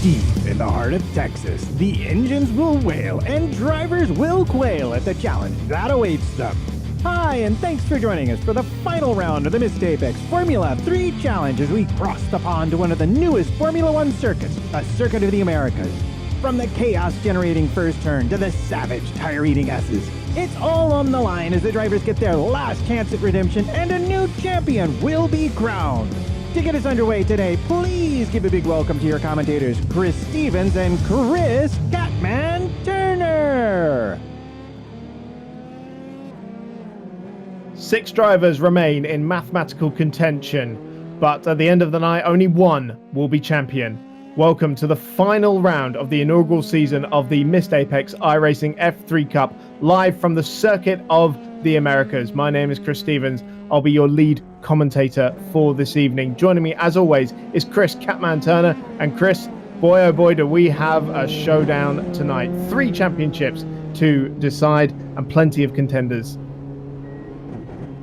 Deep in the heart of Texas, the engines will wail and drivers will quail at the challenge that awaits them. Hi, and thanks for joining us for the final round of the Missed Apex Formula 3 Challenge as we cross the pond to one of the newest Formula 1 circuits, a circuit of the Americas. From the chaos-generating first turn to the savage tire-eating S's, it's all on the line as the drivers get their last chance at redemption and a new champion will be crowned. To get us underway today, please give a big welcome to your commentators, Chris Stevens and Chris Catman Turner. 6 drivers remain in mathematical contention, but at the end of the night, only one will be champion. Welcome to the final round of the inaugural season of the Missed Apex iRacing F3 Cup, live from the Circuit of the Americas. My name is Chris Stevens. I'll be your lead commentator for this evening. Joining me, as always, is Chris Catman Turner. And Chris, boy oh boy, do we have a showdown tonight. 3 championships to decide and plenty of contenders.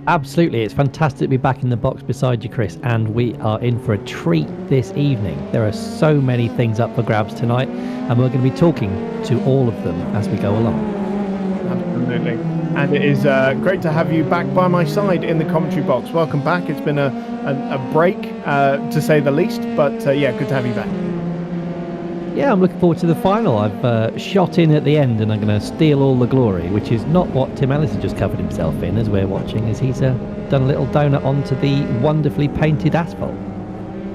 Absolutely, it's fantastic to be back in the box beside you, Chris, and we are in for a treat this evening. There are so many things up for grabs tonight, and we're going to be talking to all of them as we go along. Absolutely, and it is great to have you back by my side in the commentary box. Welcome back. It's been a break, to say the least, but yeah, good to have you back. Yeah, I'm looking forward to the final. I've shot in at the end and I'm going to steal all the glory, which is not what Tim Ellis has just covered himself in as we're watching, as he's done a little donut onto the wonderfully painted asphalt.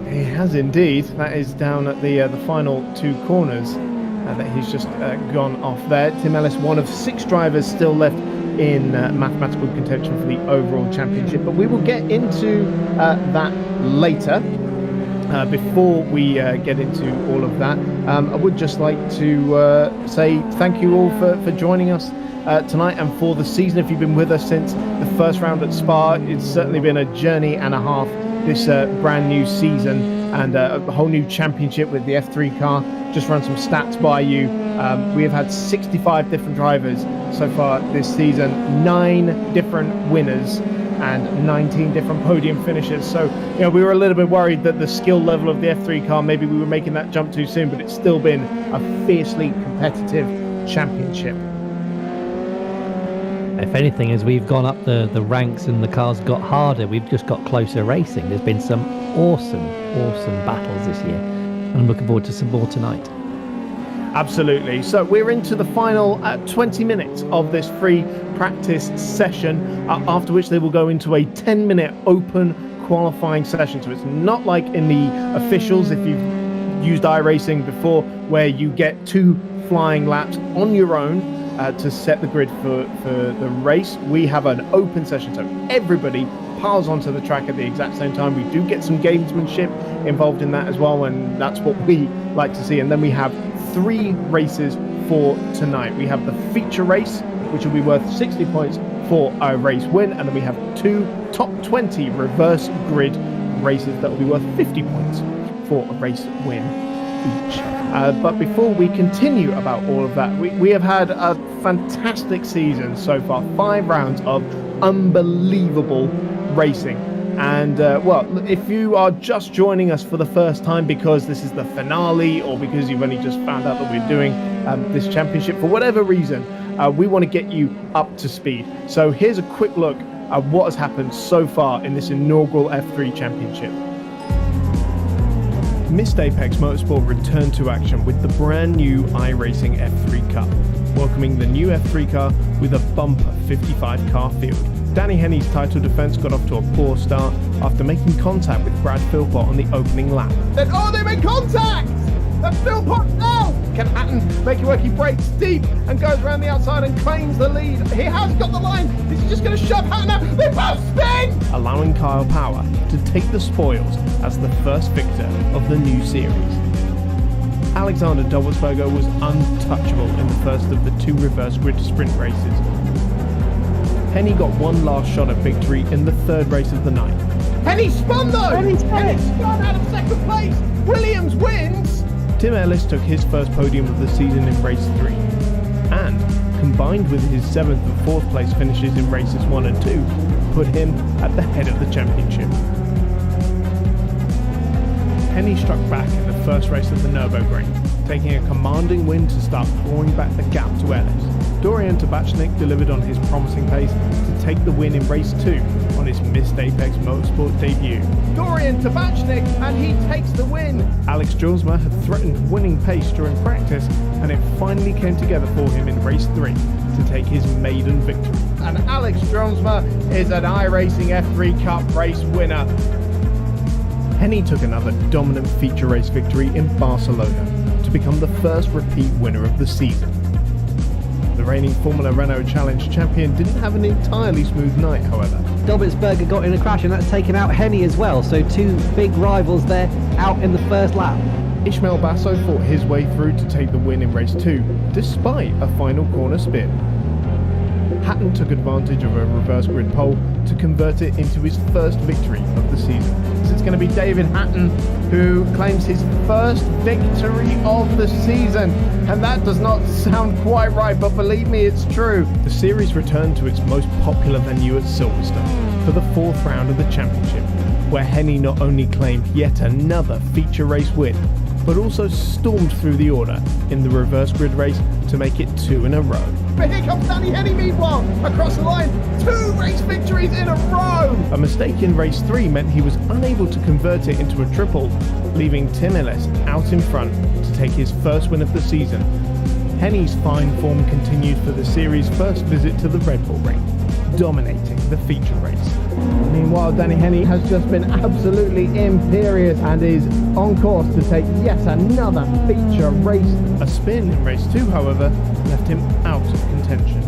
He has indeed. That is down at the final 2 corners that he's just gone off there. Tim Ellis, one of 6 drivers still left in mathematical contention for the overall championship, but we will get into that later. Before we get into all of that, I would just like to say thank you all for joining us tonight and for the season. If you've been with us since the first round at Spa, it's certainly been a journey and a half, this brand new season, and a whole new championship with the F3 car. Just run some stats by you. We have had 65 different drivers so far this season, 9 different winners, and 19 different podium finishes. So, you know, we were a little bit worried that the skill level of the F3 car, maybe we were making that jump too soon, but it's still been a fiercely competitive championship. If anything, as we've gone up the ranks and the cars got harder, we've just got closer racing. There's been some awesome battles this year, and I'm looking forward to some more tonight. Absolutely. So we're into the final 20 minutes of this free practice session, after which they will go into a 10-minute open qualifying session. So it's not like in the officials, if you've used iRacing before, where you get 2 flying laps on your own to set the grid for the race. We have an open session, so everybody piles onto the track at the exact same time. We do get some gamesmanship involved in that as well, and that's what we like to see. And then we have 3 races for tonight. We have the feature race, which will be worth 60 points for a race win, and then we have 2 top 20 reverse grid races that will be worth 50 points for a race win each. But before we continue about all of that, we have had a fantastic season so far. 5 rounds of unbelievable racing. And well, if you are just joining us for the first time because this is the finale, or because you've only just found out that we're doing this championship for whatever reason, we want to get you up to speed. So here's a quick look at what has happened so far in this inaugural F3 championship. Missed Apex Motorsport returned to action with the brand new iRacing F3 Cup, welcoming the new F3 car with a bumper 55 car field. Danny Henny's title defence got off to a poor start after making contact with Brad Philpott on the opening lap. Then, they made contact! And Philpott, no! Can Hatton make it work? He breaks deep and goes around the outside and claims the lead. He has got the line. Is he just going to shove Hatton out? They both spin! Allowing Kyle Power to take the spoils as the first victor of the new series. Alexander Dobbelsberger was untouchable in the first of the 2 reverse grid sprint races. Henny got one last shot at victory in the 3rd race of the night. Henny spun though! Henny spun out of 2nd place! Williams wins! Tim Ellis took his first podium of the season in race 3. And, combined with his 7th and 4th place finishes in races 1 and 2, put him at the head of the championship. Henny struck back in the first race of the Nürburgring, taking a commanding win to start clawing back the gap to Ellis. Dorian Tabachnik delivered on his promising pace to take the win in race 2 on his Missed Apex Motorsport debut. Dorian Tabachnik, and he takes the win! Alex Joelsma had threatened winning pace during practice, and it finally came together for him in race 3 to take his maiden victory. And Alex Joelsma is an iRacing F3 Cup race winner. Henny took another dominant feature race victory in Barcelona to become the first repeat winner of the season. The reigning Formula Renault Challenge champion didn't have an entirely smooth night, however. Dobbelsberger got in a crash, and that's taken out Henny as well, so two big rivals there out in the first lap. Ishmael Basso fought his way through to take the win in race 2, despite a final corner spin. Hatton took advantage of a reverse grid pole to convert it into his first victory of the season. It's going to be David Hatton who claims his first victory of the season, and that does not sound quite right, but believe me, it's true. The series returned to its most popular venue at Silverstone for the 4th round of the championship, where Henny not only claimed yet another feature race win, but also stormed through the order in the reverse grid race to make it 2 in a row. But here comes Danny Henny meanwhile, across the line, 2 race victories in a row! A mistake in race 3 meant he was unable to convert it into a triple, leaving Tim Ellis out in front to take his first win of the season. Henny's fine form continued for the series' first visit to the Red Bull Ring, dominating the feature race. Meanwhile, Danny Henny has just been absolutely imperious and is on course to take yet another feature race. A spin in race 2, however, left him out of contention.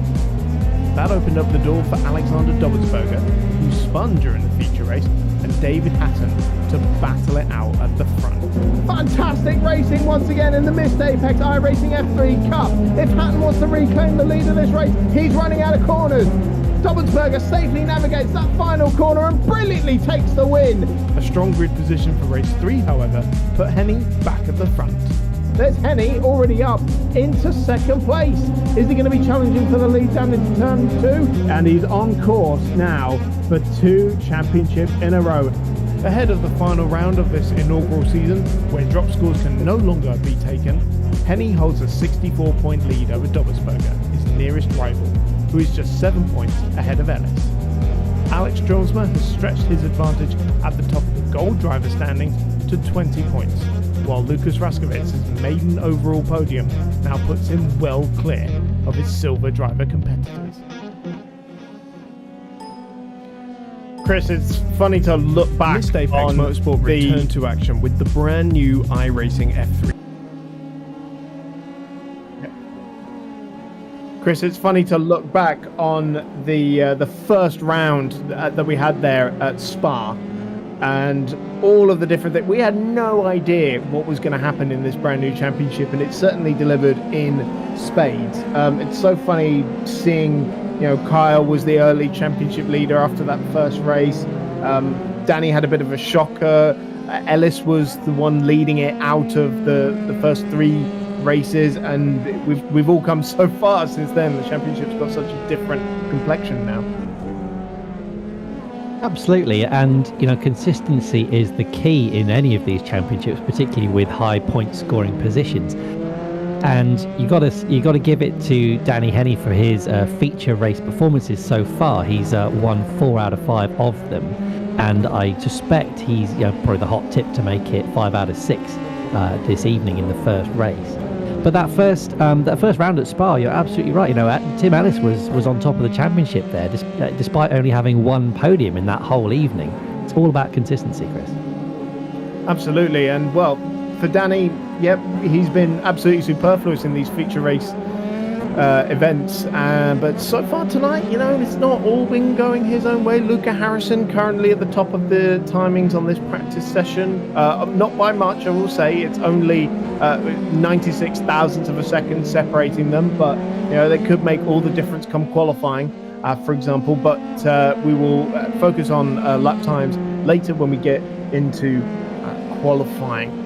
That opened up the door for Alexander Dobbelsberger, who spun during the feature race, and David Hatton to battle it out at the front. Fantastic racing once again in the Missed Apex iRacing F3 Cup. If Hatton wants to reclaim the lead of this race, he's running out of corners. Dobbelsberger safely navigates that final corner and brilliantly takes the win. A strong grid position for race 3, however, put Henny back at the front. There's Henny already up into 2nd place. Is he going to be challenging for the lead down into turn 2? And he's on course now for 2 championships in a row. Ahead of the final round of this inaugural season, where drop scores can no longer be taken, Henny holds a 64-point lead over Dobbelsberger, his nearest rival, who is just 7 points ahead of Ellis. Alex Joelsma has stretched his advantage at the top of the gold driver standings to 20 points, while Lucas Raskowitz's maiden overall podium now puts him well clear of his silver driver competitors. Chris, it's funny to look back Missed Apex on Motorsport the return to action with the brand new iRacing F3. Chris, it's funny to look back on the first round that we had there at Spa, and all of the different things. We had no idea what was going to happen in this brand new championship, and it certainly delivered in spades. It's so funny seeing, Kyle was the early championship leader after that first race. Danny had a bit of a shocker. Ellis was the one leading it out of the first 3 races, and we've all come so far since then. The championship's got such a different complexion now. Absolutely, and consistency is the key in any of these championships, particularly with high point scoring positions. And you got to give it to Danny Henny for his feature race performances so far. He's won 4 out of 5 of them, and I suspect he's probably the hot tip to make it 5 out of 6 this evening in the first race. But that first round at Spa, you're absolutely right. Tim Ellis was on top of the championship there, despite only having 1 podium in that whole evening. It's all about consistency, Chris. Absolutely, and well, for Danny, yep, he's been absolutely superfluous in these feature race events, but so far tonight, it's not all been going his own way. Luca Harrison currently at the top of the timings on this practice session, not by much, I will say. It's only 96 thousandths of a second separating them, but they could make all the difference come qualifying, for example. But we will focus on lap times later when we get into qualifying.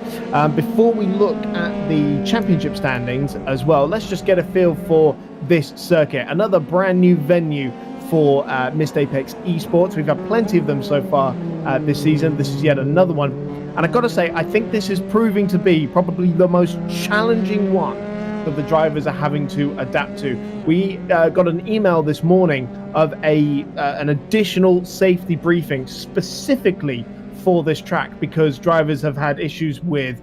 Before we look at the championship standings as well, let's just get a feel for this circuit. Another brand new venue for Missed Apex esports. We've had plenty of them so far this season. This is yet another one. And I've got to say, I think this is proving to be probably the most challenging one that the drivers are having to adapt to. We got an email this morning of an additional safety briefing specifically for this track, because drivers have had issues with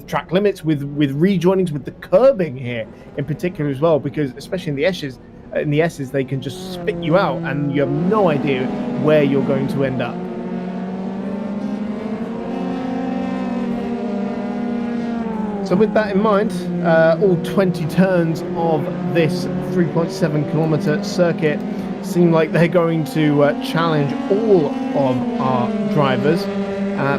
track limits, with rejoinings, with the curbing here in particular as well, because especially in the S's they can just spit you out and you have no idea where you're going to end up. So with that in mind, all 20 turns of this 3.7 kilometer circuit seem like they're going to challenge all of our drivers.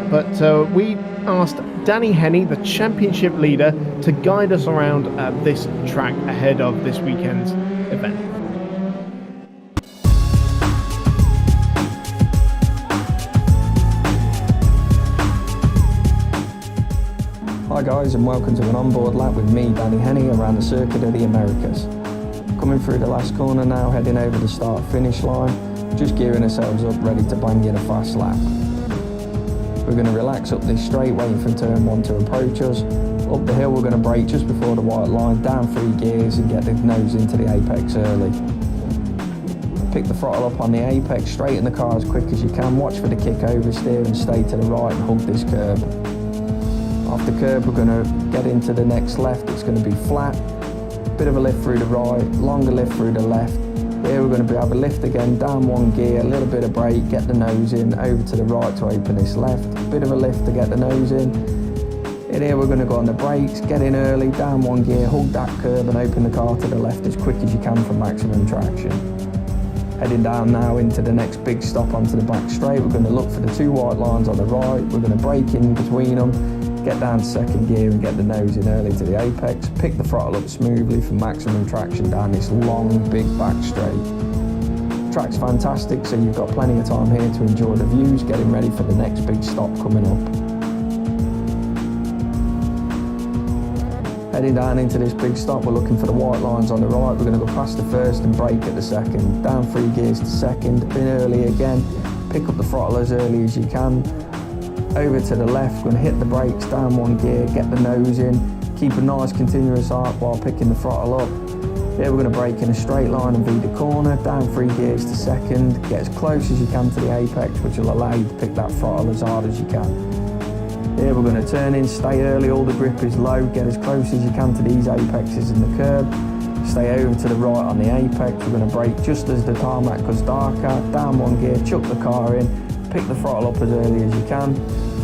But we asked Danny Henny, the championship leader, to guide us around this track ahead of this weekend's event. Hi guys, and welcome to an onboard lap with me, Danny Henny, around the Circuit of the Americas. Coming through the last corner now, heading over the start-finish line, just gearing ourselves up, ready to bang in a fast lap. We're going to relax up this straight, waiting for turn 1 to approach us. Up the hill, we're going to brake just before the white line, down 3 gears and get the nose into the apex early. Pick the throttle up on the apex, straighten the car as quick as you can, watch for the kick oversteer and stay to the right and hug this curb. Off the curb, we're going to get into the next left. It's going to be flat, bit of a lift through the right, longer lift through the left. Here we're going to be able to lift again, down 1 gear, a little bit of brake, get the nose in, over to the right to open this left, bit of a lift to get the nose in. In here we're going to go on the brakes, get in early, down 1 gear, hug that curb and open the car to the left as quick as you can for maximum traction. Heading down now into the next big stop onto the back straight. We're going to look for the 2 white lines on the right, we're going to brake in between them, get down to 2nd gear and get the nose in early to the apex, pick the throttle up smoothly for maximum traction down this long big back straight. Track's fantastic, so you've got plenty of time here to enjoy the views, getting ready for the next big stop coming up. Heading down into this big stop, we're looking for the white lines on the right. We're going to go past the 1st and brake at the 2nd, down 3 gears to 2nd, in early again, pick up the throttle as early as you can. Over to the left, we're going to hit the brakes, down 1 gear, get the nose in, keep a nice continuous arc while picking the throttle up. Here we're going to brake in a straight line and beat the corner, down 3 gears to 2nd, get as close as you can to the apex, which will allow you to pick that throttle as hard as you can. Here we're going to turn in, stay early, all the grip is low, get as close as you can to these apexes in the curb. Stay over to the right on the apex, we're going to brake just as the tarmac goes darker, down 1 gear, chuck the car in, pick the throttle up as early as you can.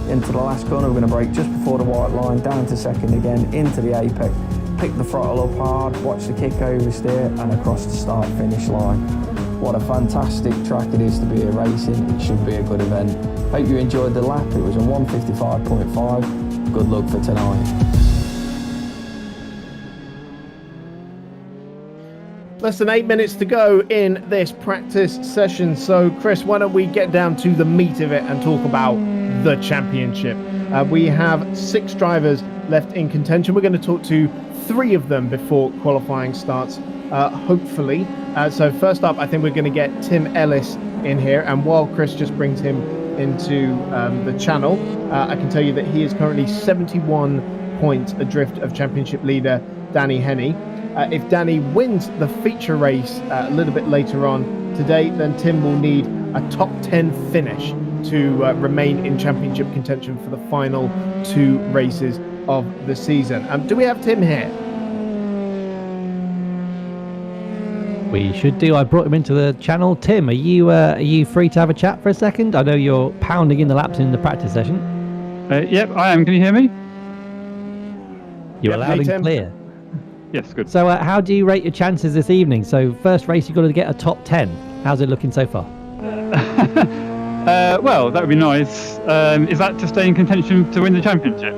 Into the last corner, we're going to brake just before the white line, down to 2nd again, into the apex, pick the throttle up hard, watch the kick oversteer and across the start-finish line. What a fantastic track it is to be at racing, it should be a good event. Hope you enjoyed the lap, it was a 1:55.5, good luck for tonight. Less than 8 minutes to go in this practice session. So, Chris, why don't we get down to the meat of it and talk about the championship? We have 6 drivers left in contention. We're going to talk to 3 of them before qualifying starts, hopefully. So first up, I think we're going to get Tim Ellis in here. And while Chris just brings him into the channel, I can tell you that he is currently 71 points adrift of championship leader Danny Henny. If Danny wins the feature race a little bit later on today, then Tim will need a top 10 finish to remain in championship contention for the final 2 races of the season. Do we have Tim here? We should do. I brought him into the channel. Tim, are you free to have a chat for a second? I know you're pounding in the laps in the practice session. Yep, I am. Can you hear me? You're loud and clear. Yes, good. So how do you rate your chances this evening? So first race, you've got to get a top 10. How's it looking so far? Well, that would be nice. Is that to stay in contention to win the championship?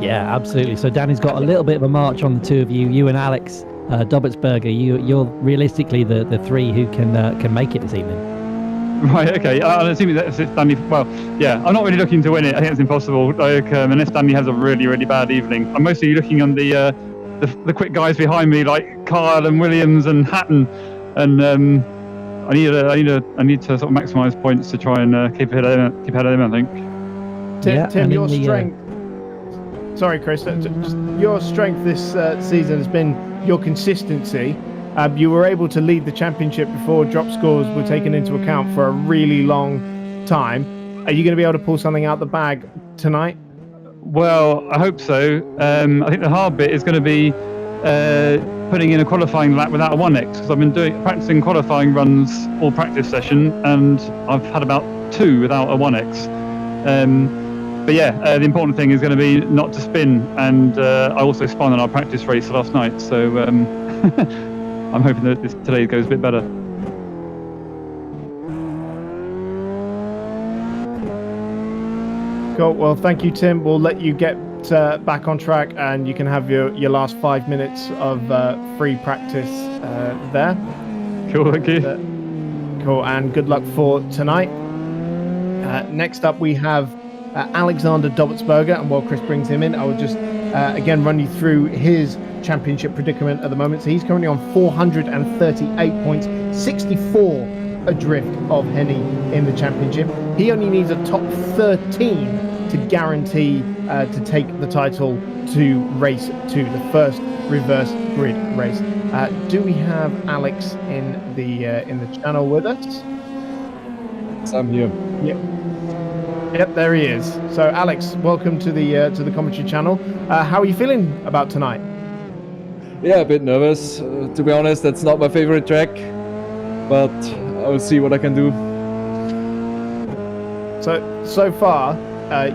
Yeah, absolutely. So Danny's got a little bit of a march on the 2 of you. You and Alex Dobertsberger. You're realistically the 3 who can make it this evening. Right, okay. I'm assuming that's Danny. Well, yeah, I'm not really looking to win it. I think it's impossible. Unless Danny has a really, really bad evening. I'm mostly looking on the quick guys behind me, like Kyle and Williams and Hatton, and I need to sort of maximise points to try and keep ahead of them. I think. Tim, and your in the, strength. Sorry, Chris. Just your strength this season has been your consistency. You were able to lead the championship before drop scores were taken into account for a really long time. Are you going to be able to pull something out the bag tonight? Well, I hope so. I think the hard bit is going to be putting in a qualifying lap without a 1x, because I've been practicing qualifying runs all practice session, and I've had about 2 without a 1x. But yeah, the important thing is going to be not to spin, and I also spun on our practice race last night, so I'm hoping that today goes a bit better. Cool. Well, thank you, Tim. We'll let you get back on track, and you can have your last 5 minutes of free practice there. Cool, thank you. Cool, and good luck for tonight. Next up, we have Alexander Dobertsberger, and while Chris brings him in, I will just again run you through his championship predicament at the moment. So he's currently on 438 points, 64 adrift of Henny in the championship. He only needs a top 13 to guarantee to take the title to race to the first reverse grid race. Do we have Alex in the channel with us? I'm here. Yep, there he is. So Alex, welcome to the commentary channel. How are you feeling about tonight? Yeah, a bit nervous. To be honest, that's not my favorite track, but I'll see what I can do. So far,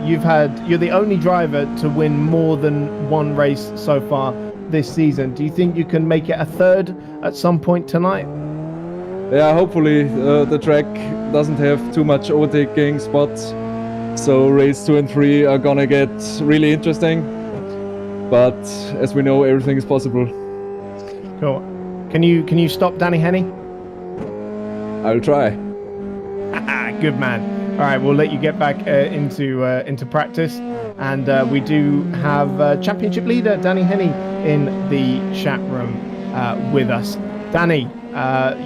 you're the only driver to win more than one race so far this season. Do you think you can make it a third at some point tonight? Yeah, hopefully the track doesn't have too much overtaking spots, so race 2 and 3 are gonna get really interesting. But as we know, everything is possible. Cool. Can you stop Danny Henny? I'll try. Good man. All right, we'll let you get back into practice, and we do have championship leader Danny Henny in the chat room with us. Danny,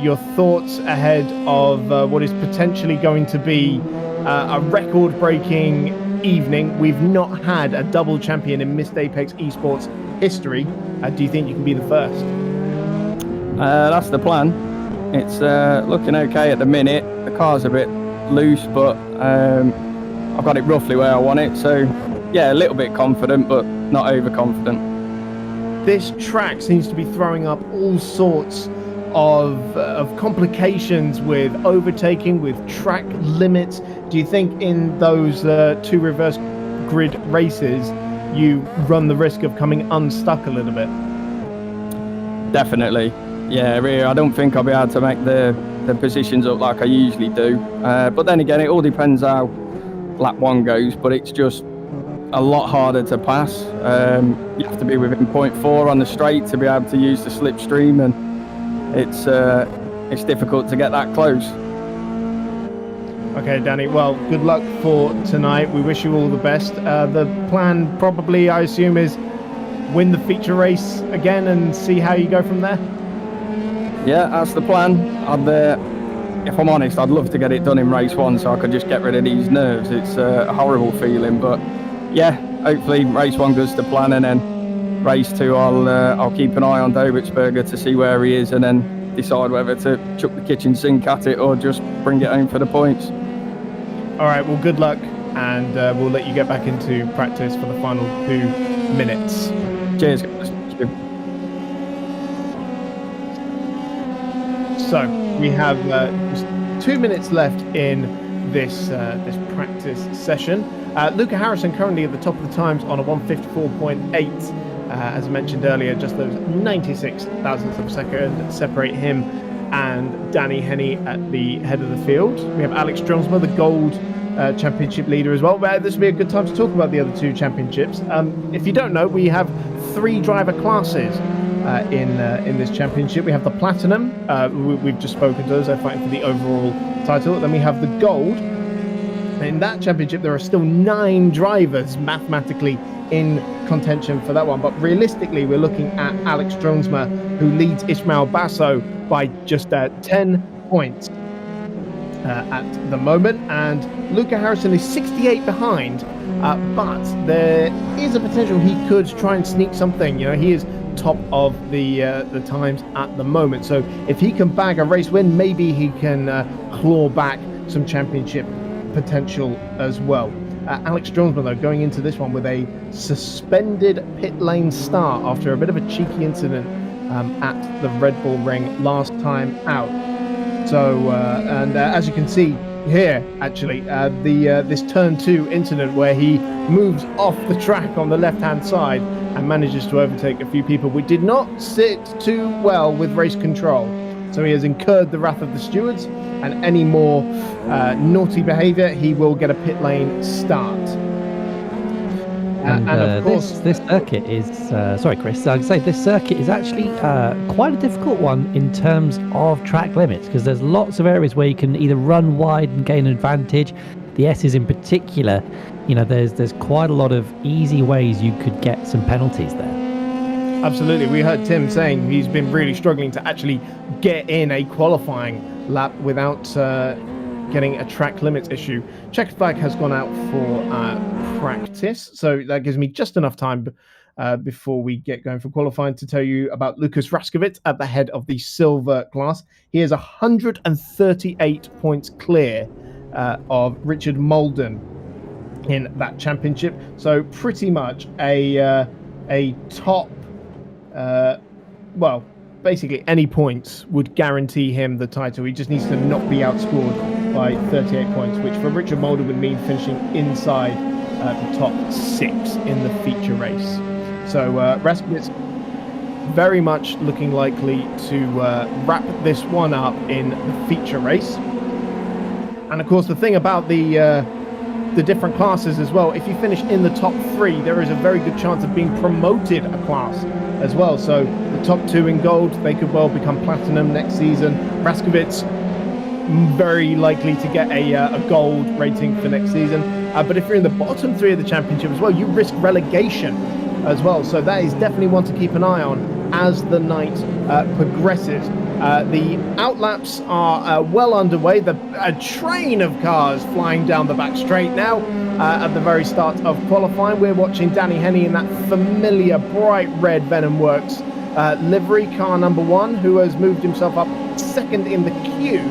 your thoughts ahead of what is potentially going to be a record-breaking evening. We've not had a double champion in Missed Apex Esports history. Do you think you can be the first? That's the plan. It's looking okay at the minute. The car's a bit loose, but I've got it roughly where I want it. So yeah, a little bit confident, but not overconfident. This track seems to be throwing up all sorts of complications with overtaking, with track limits. Do you think in those 2 reverse grid races you run the risk of coming unstuck a little bit? Definitely. Yeah, really, I don't think I'll be able to make the positions up like I usually do. But then again, it all depends how lap 1 goes, but it's just a lot harder to pass. You have to be within 0.4 on the straight to be able to use the slipstream, and it's difficult to get that close. Okay, Danny, well, good luck for tonight. We wish you all the best. The plan probably, I assume, is win the feature race again and see how you go from there? Yeah, that's the plan. If I'm honest, I'd love to get it done in race 1 so I could just get rid of these nerves. It's a horrible feeling, but yeah, hopefully race 1 goes to plan, and then race 2 I'll keep an eye on Dobertsberger to see where he is, and then decide whether to chuck the kitchen sink at it or just bring it home for the points. All right, well, good luck, and we'll let you get back into practice for the final 2 minutes. Cheers, guys. So we have just 2 minutes left in this practice session. Luca Harrison currently at the top of the times on a 154.8. As I mentioned earlier, just those 96 thousandths of a second separate him and Danny Henny at the head of the field. We have Alex Dronsma, the gold championship leader as well. But this would be a good time to talk about the other 2 championships. If you don't know, we have 3 driver classes in this championship. We have the platinum. We've just spoken to those. They're fighting for the overall title. Then we have the gold. In that championship, there are still 9 drivers mathematically in contention for that one. But realistically, we're looking at Alex Dronsma, who leads Ismail Basso by just 10 points. at the moment, and Luca Harrison is 68 behind, but there is a potential he could try and sneak something. You know, he is top of the times at the moment, so if he can bag a race win, maybe he can claw back some championship potential as well. Alex Johnsman, though, going into this one with a suspended pit lane start after a bit of a cheeky incident at the Red Bull Ring last time out. So, as you can see here, actually, this turn 2 incident where he moves off the track on the left-hand side and manages to overtake a few people, which did not sit too well with race control. So he has incurred the wrath of the stewards, and any more naughty behaviour, he will get a pit lane start. And of course, this circuit is sorry, Chris. I'd say this circuit is actually quite a difficult one in terms of track limits, because there's lots of areas where you can either run wide and gain an advantage. The S's in particular, you know, there's quite a lot of easy ways you could get some penalties there. Absolutely. We heard Tim saying he's been really struggling to actually get in a qualifying lap without getting a track limits issue. Checkered flag has gone out for practice, so that gives me just enough time before we get going for qualifying to tell you about Lukas Raskovic at the head of the silver class. He is 138 points clear of Richard Molden in that championship, so pretty much a top basically any points would guarantee him the title. He just needs to not be outscored by 38 points, which for Richard Molden would mean finishing inside the top 6 in the feature race. So Raskovic very much looking likely to wrap this one up in the feature race. And of course, the thing about the different classes as well, if you finish in the top 3, there is a very good chance of being promoted a class as well. So the top 2 in gold, they could well become platinum next season. Raskovic very likely to get a gold rating for next season. But if you're in the bottom 3 of the championship as well, you risk relegation as well. So that is definitely one to keep an eye on as the night progresses. The outlaps are well underway. A train of cars flying down the back straight now at the very start of qualifying. We're watching Danny Henney in that familiar bright red Venom Works livery, car number 1, who has moved himself up second in the queue.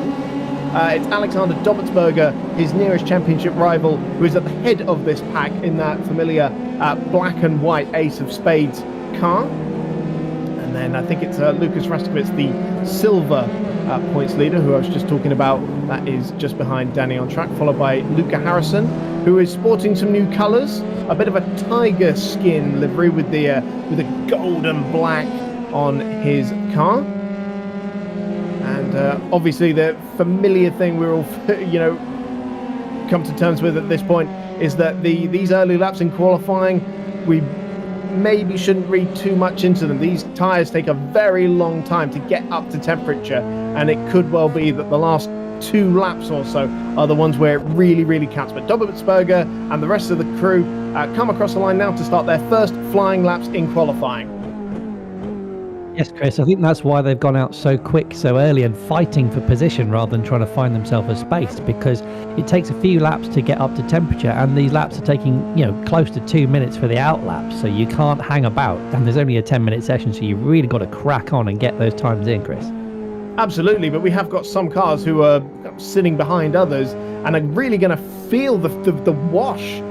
It's Alexander Dobertsberger, his nearest championship rival, who is at the head of this pack in that familiar black and white Ace of Spades car. And then I think it's Lukas Raskovic, the silver points leader, who I was just talking about. That is just behind Danny on track, followed by Luca Harrison, who is sporting some new colours, a bit of a tiger skin livery with the gold and black on his car. And obviously the familiar thing we're all, come to terms with at this point is that these early laps in qualifying, we maybe shouldn't read too much into them. These tyres take a very long time to get up to temperature, and it could well be that the last 2 laps or so are the ones where it really, really counts. But Dobertsberger and the rest of the crew come across the line now to start their first flying laps in qualifying. Yes, Chris, I think that's why they've gone out so quick, so early, and fighting for position rather than trying to find themselves a space, because it takes a few laps to get up to temperature, and these laps are taking, close to 2 minutes for the out laps, so you can't hang about, and there's only a 10-minute session, so you've really got to crack on and get those times in, Chris. Absolutely, but we have got some cars who are sitting behind others and are really going to feel the wash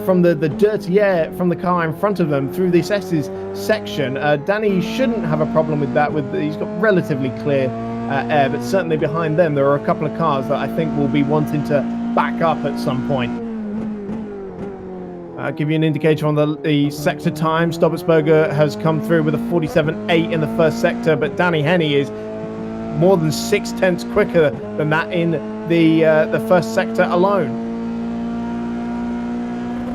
from the dirty air from the car in front of them through this S's section. Danny shouldn't have a problem with that. He's got relatively clear air, but certainly behind them there are a couple of cars that I think will be wanting to back up at some point. I'll give you an indication on the sector times. Dobertsberger has come through with a 47.8 in the first sector, but Danny Henney is more than 0.6 quicker than that in the first sector alone.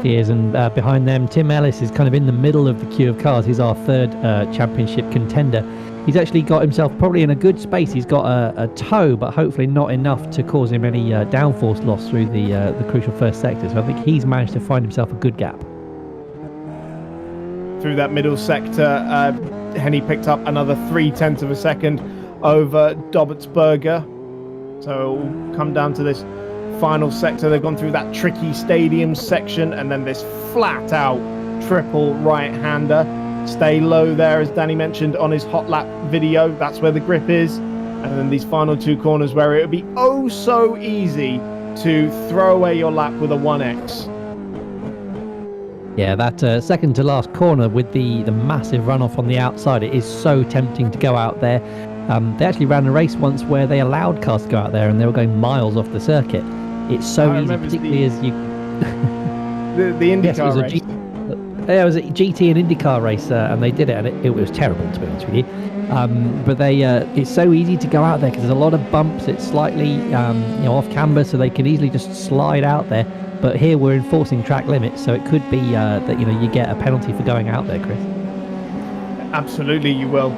He is, and behind them, Tim Ellis is kind of in the middle of the queue of cars. He's our third championship contender. He's actually got himself probably in a good space. He's got a tow, but hopefully not enough to cause him any downforce loss through the crucial first sector. So I think he's managed to find himself a good gap. Through that middle sector, Henney picked up another 0.3 of a second over Dobertsberger. So we'll come down to this final sector. They've gone through that tricky stadium section and then this flat out triple right-hander. Stay low there, as Danny mentioned on his hot lap video. That's where the grip is. And then these final two corners where it would be oh so easy to throw away your lap with a 1X. Yeah, that second to last corner with the massive runoff on the outside, it is so tempting to go out there. They actually ran a race once where they allowed cars to go out there and they were going miles off the circuit. It's so easy, particularly as you... the IndyCar race. It was a GT and IndyCar race, and they did it, and it was terrible, to be honest with you. But it's so easy to go out there because there's a lot of bumps. It's slightly off camber, so they can easily just slide out there. But here we're enforcing track limits, so it could be that you get a penalty for going out there, Chris. Absolutely, you will.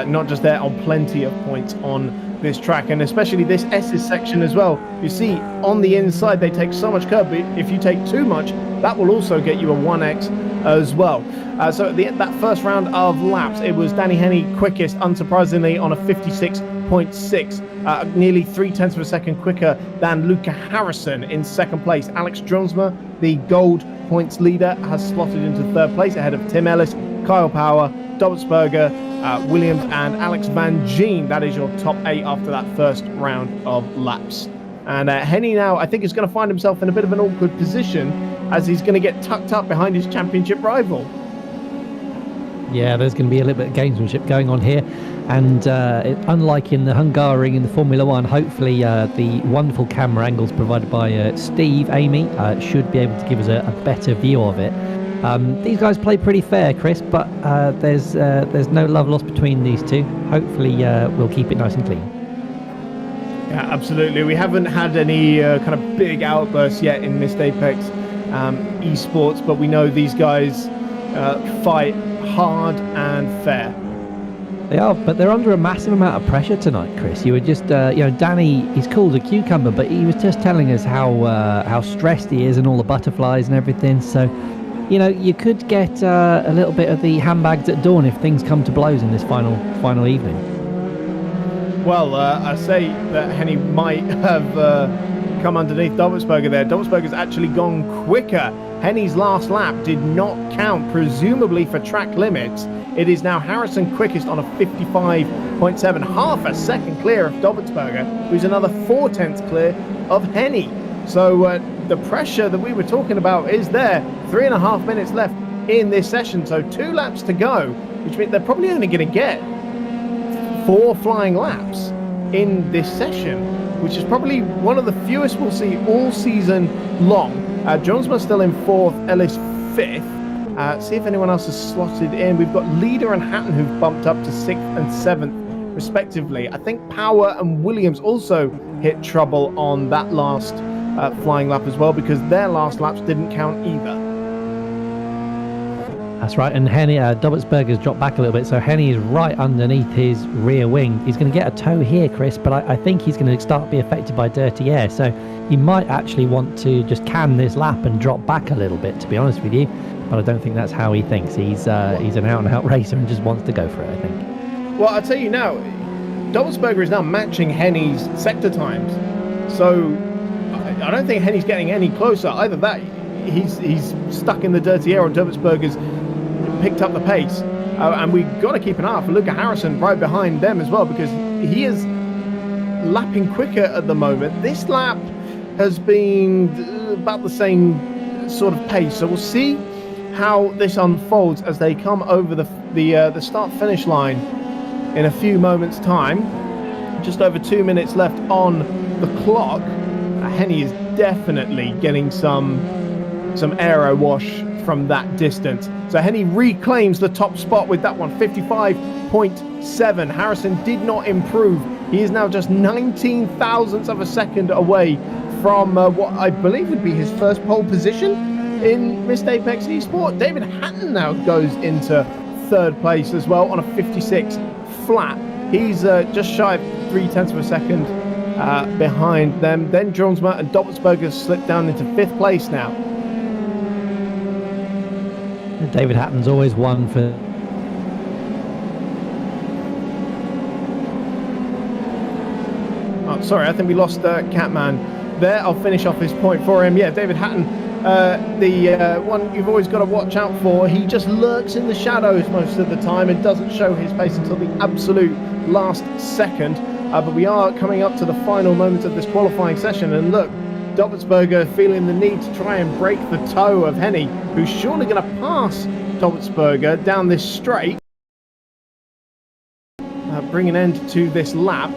Not just there, on plenty of points on this track, and especially this S's section as well. You see, on the inside they take so much curb, but if you take too much, that will also get you a 1X as well. So at that first round of laps, it was Danny Henny quickest, unsurprisingly, on a 56.6, nearly 0.3 of a second quicker than Luca Harrison in second place. Alex Jonesma, the gold points leader, has slotted into third place ahead of Tim Ellis, Kyle Power, Dobbsberger, Williams and Alex Van Gien. That is your top 8 after that first round of laps. And Henny now, I think, is going to find himself in a bit of an awkward position as he's going to get tucked up behind his championship rival. Yeah, there's going to be a little bit of gamesmanship going on here. And unlike in the Hungaroring in the Formula One, hopefully the wonderful camera angles provided by Steve Amy should be able to give us a better view of it. These guys play pretty fair, Chris, but there's no love lost between these two. Hopefully we'll keep it nice and clean. Yeah, absolutely. We haven't had any kind of big outbursts yet in Missed Apex esports, but we know these guys fight hard and fair. They are, but they're under a massive amount of pressure tonight, Chris. You were just, Danny, he's cool as a cucumber, but he was just telling us how stressed he is and all the butterflies and everything. So, you could get a little bit of the handbags at dawn if things come to blows in this final evening. Well, I say that Henny might have come underneath Dobbsberger there. Dobbsberger's actually gone quicker. Henny's last lap did not count, presumably for track limits. It is now Harrison quickest on a 55.7, half a second clear of Dobbsberger, who's another 0.4 clear of Henny. So the pressure that we were talking about is there. 3.5 minutes left in this session, so 2 laps to go, which means they're probably only going to get 4 flying laps in this session, which is probably one of the fewest we'll see all season long. Jonesma still in 4th, Ellis 5th. See if anyone else has slotted in. We've got Leader and Hatton who've bumped up to 6th and 7th respectively. I think Power and Williams also hit trouble on that last flying lap as well, because their last laps didn't count either. That's right, and Henny, Dobbsberger's dropped back a little bit, so Henny is right underneath his rear wing. He's going to get a tow here, Chris, but I think he's going to start to be affected by dirty air, so he might actually want to just can this lap and drop back a little bit, to be honest with you, but I don't think that's how he thinks. He's an out-and-out racer and just wants to go for it, I think. Well, I'll tell you now, Dobbsberger is now matching Henny's sector times, so I don't think Henny's getting any closer. Either that, he's stuck in the dirty air, or Dobbsberger's picked up the pace, and we've got to keep an eye out for Luca Harrison right behind them as well, because he is lapping quicker at the moment. This lap has been about the same sort of pace, so we'll see how this unfolds as they come over the start-finish line in a few moments' time. Just over 2 minutes left on the clock. Henny is definitely getting some aero wash from that distance. So Henny reclaims the top spot with that one, 55.7. Harrison did not improve. He is now just 19 thousandths of a second away from what I believe would be his first pole position in Missed Apex Esport. David Hatton now goes into third place as well on a 56 flat. He's just shy of 0.3 of a second behind them. Then Jonesma and Dobbsberger slipped down into 5th place now. David Hatton's always won for... sorry, I think we lost Catman there. I'll finish off his point for him. Yeah, David Hatton, the one you've always got to watch out for. He just lurks in the shadows most of the time and doesn't show his pace until the absolute last second. But we are coming up to the final moments of this qualifying session, and look, Dobbelsberger feeling the need to try and break the toe of Henny, who's surely going to pass Dobbelsberger down this straight. Bring an end to this lap.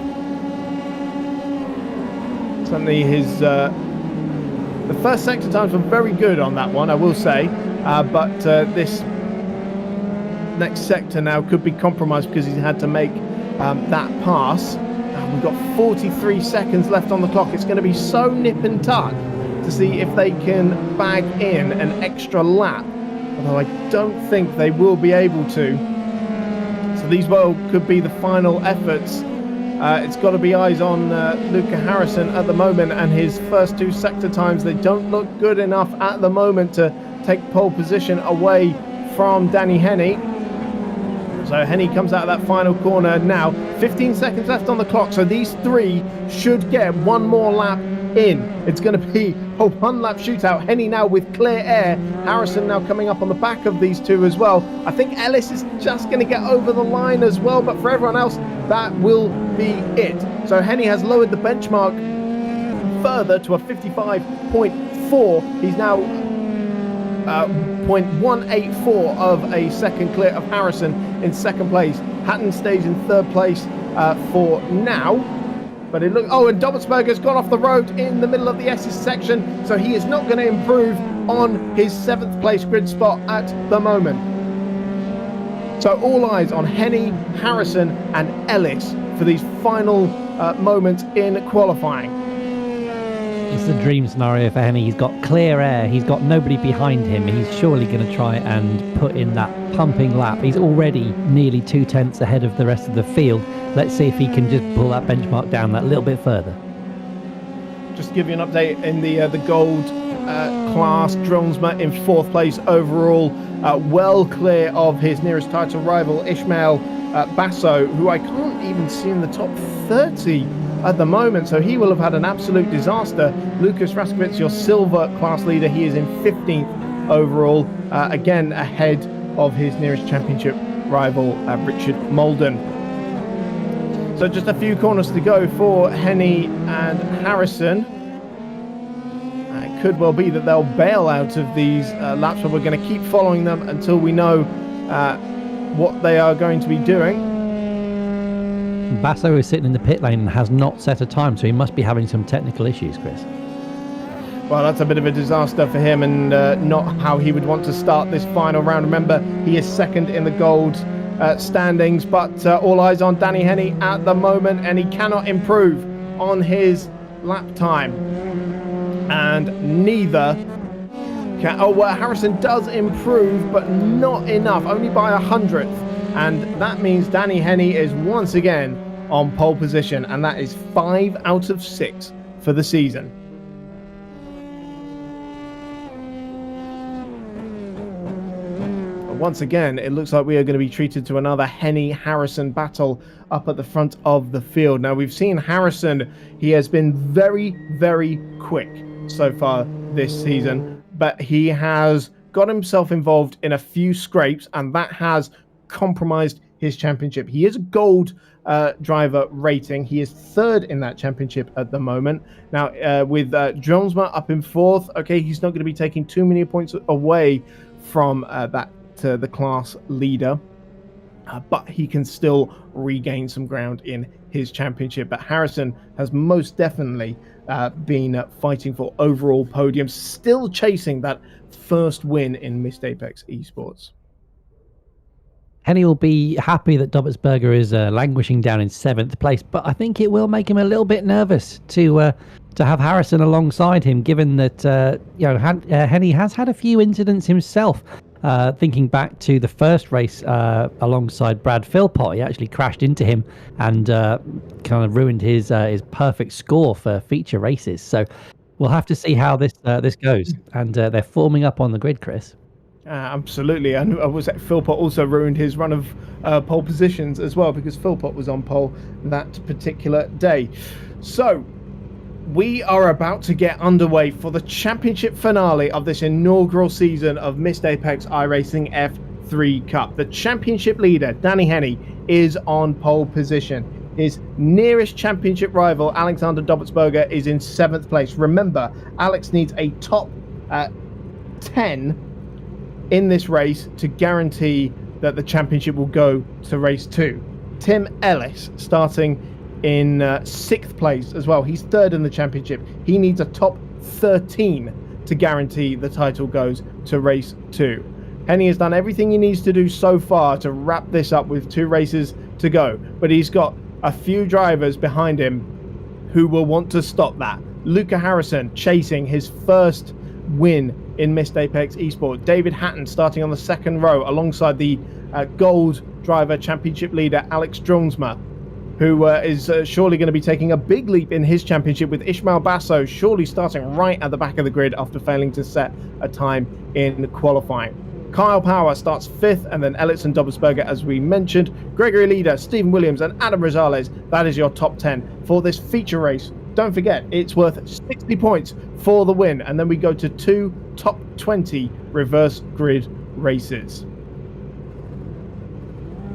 Certainly the first sector times were very good on that one, I will say, but this next sector now could be compromised because he's had to make that pass. We've got 43 seconds left on the clock. It's going to be so nip and tuck to see if they can bag in an extra lap, although I don't think they will be able to. So these could be the final efforts. It's got to be eyes on Luca Harrison at the moment, and his first two sector times, they don't look good enough at the moment to take pole position away from Danny Henny. So Henny comes out of that final corner now. 15 seconds left on the clock, so these three should get one more lap in. It's going to be a one-lap shootout. Henny now with clear air. Harrison now coming up on the back of these two as well. I think Ellis is just going to get over the line as well, but for everyone else, that will be it. So Henny has lowered the benchmark further to a 55.4. He's now 0.184 of a second clear of Harrison in second place. Hatton stays in third place for now. But it looks, and Dobbelsberger's gone off the road in the middle of the S's section, so he is not going to improve on his 7th place grid spot at the moment. So all eyes on Henny, Harrison and Ellis for these final moments in qualifying. It's the dream scenario for Henny. He's got clear air, he's got nobody behind him. He's surely going to try and put in that pumping lap. He's already nearly 2/10 ahead of the rest of the field. Let's see if he can just pull that benchmark down that little bit further. Just to give you an update in the gold class, Dronsma in 4th place overall, well clear of his nearest title rival Ishmael Basso, who I can't even see in the top 30 at the moment, so he will have had an absolute disaster. Lucas Raskowitz, your silver class leader, he is in 15th overall, again ahead of his nearest championship rival Richard Molden. So just a few corners to go for Henny and Harrison. It could well be that they'll bail out of these laps, but we're going to keep following them until we know what they are going to be doing. Basso is sitting in the pit lane and has not set a time, so he must be having some technical issues, Chris. Well, that's a bit of a disaster for him, and not how he would want to start this final round. Remember, he is second in the gold standings, but all eyes on Danny Henny at the moment, and he cannot improve on his lap time. And neither can... Harrison does improve, but not enough, only by 100th. And that means Danny Henny is once again on pole position, and that is 5 out of 6 for the season. Once again, it looks like we are going to be treated to another Henny-Harrison battle up at the front of the field. Now, we've seen Harrison. He has been very, very quick so far this season, but he has got himself involved in a few scrapes, and that has compromised his championship. He is a gold driver rating. He is 3rd in that championship at the moment. Now, with Dronsma up in 4th, okay, he's not going to be taking too many points away from the class leader, but he can still regain some ground in his championship. But Harrison has most definitely been fighting for overall podiums, still chasing that first win in Missed Apex Esports. Henny will be happy that Dobbelsberger is languishing down in 7th place, but I think it will make him a little bit nervous to have Harrison alongside him, given that Henny has had a few incidents himself. Thinking back to the first race alongside Brad Philpott, he actually crashed into him and kind of ruined his perfect score for feature races. So we'll have to see how this goes. And they're forming up on the grid, Chris. Absolutely, and was that Philpott also ruined his run of pole positions as well, because Philpott was on pole that particular day. So we are about to get underway for the championship finale of this inaugural season of Missed Apex iRacing F3 Cup. The championship leader, Danny Henney, is on pole position. His nearest championship rival, Alexander Dobbelsberger, is in 7th place. Remember, Alex needs a top 10 in this race to guarantee that the championship will go to race 2. Tim Ellis starting in 6th place as well. He's 3rd in the championship. He needs a top 13 to guarantee the title goes to race 2. Henny has done everything he needs to do so far to wrap this up with 2 races to go, but he's got a few drivers behind him who will want to stop that. Luca Harrison chasing his first win in Missed Apex Esports. David Hatton starting on the 2nd row alongside the Gold Driver Championship leader Alex Dronsma, who is surely going to be taking a big leap in his championship, with Ishmael Basso surely starting right at the back of the grid after failing to set a time in qualifying. Kyle Power starts 5th, and then Ellis and Dobbelsberger, as we mentioned. Gregory Leader, Stephen Williams, and Adam Rosales. That is your top 10 for this feature race. Don't forget, it's worth 60 points for the win, and then we go to 2 top 20 reverse grid races.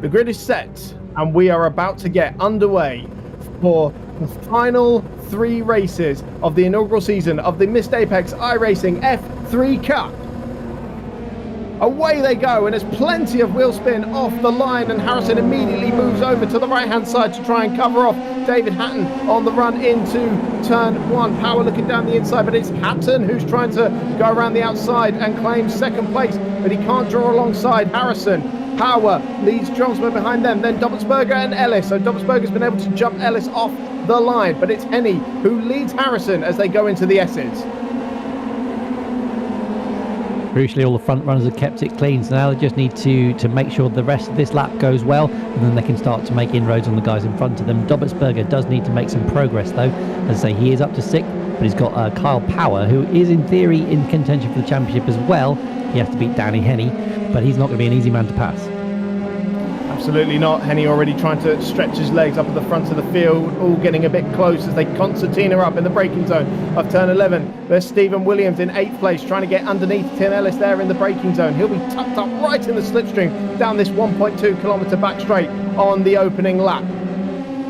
The grid is set, and we are about to get underway for the final 3 races of the inaugural season of the Missed Apex iRacing F3 Cup. Away they go, and there's plenty of wheel spin off the line, and Harrison immediately moves over to the right-hand side to try and cover off David Hatton on the run into turn 1. Power looking down the inside, but it's Hatton who's trying to go around the outside and claim 2nd place, but he can't draw alongside Harrison. Power leads Dronsma behind them, then Dobbelsberger and Ellis. So Dobbelsberger's been able to jump Ellis off the line, but it's Henny who leads Harrison as they go into the S's. Crucially, all the front runners have kept it clean, so now they just need to make sure the rest of this lap goes well, and then they can start to make inroads on the guys in front of them. Dobbelsberger does need to make some progress though. As I say, he is up to 6th, but he's got Kyle Power, who is in theory in contention for the championship as well. He has to beat Danny Henney, but he's not going to be an easy man to pass. Absolutely not. Henny already trying to stretch his legs up at the front of the field, all getting a bit close as they concertina up in the braking zone of turn 11. There's Stephen Williams in 8th place, trying to get underneath Tim Ellis there in the braking zone. He'll be tucked up right in the slipstream down this 1.2 kilometre back straight on the opening lap.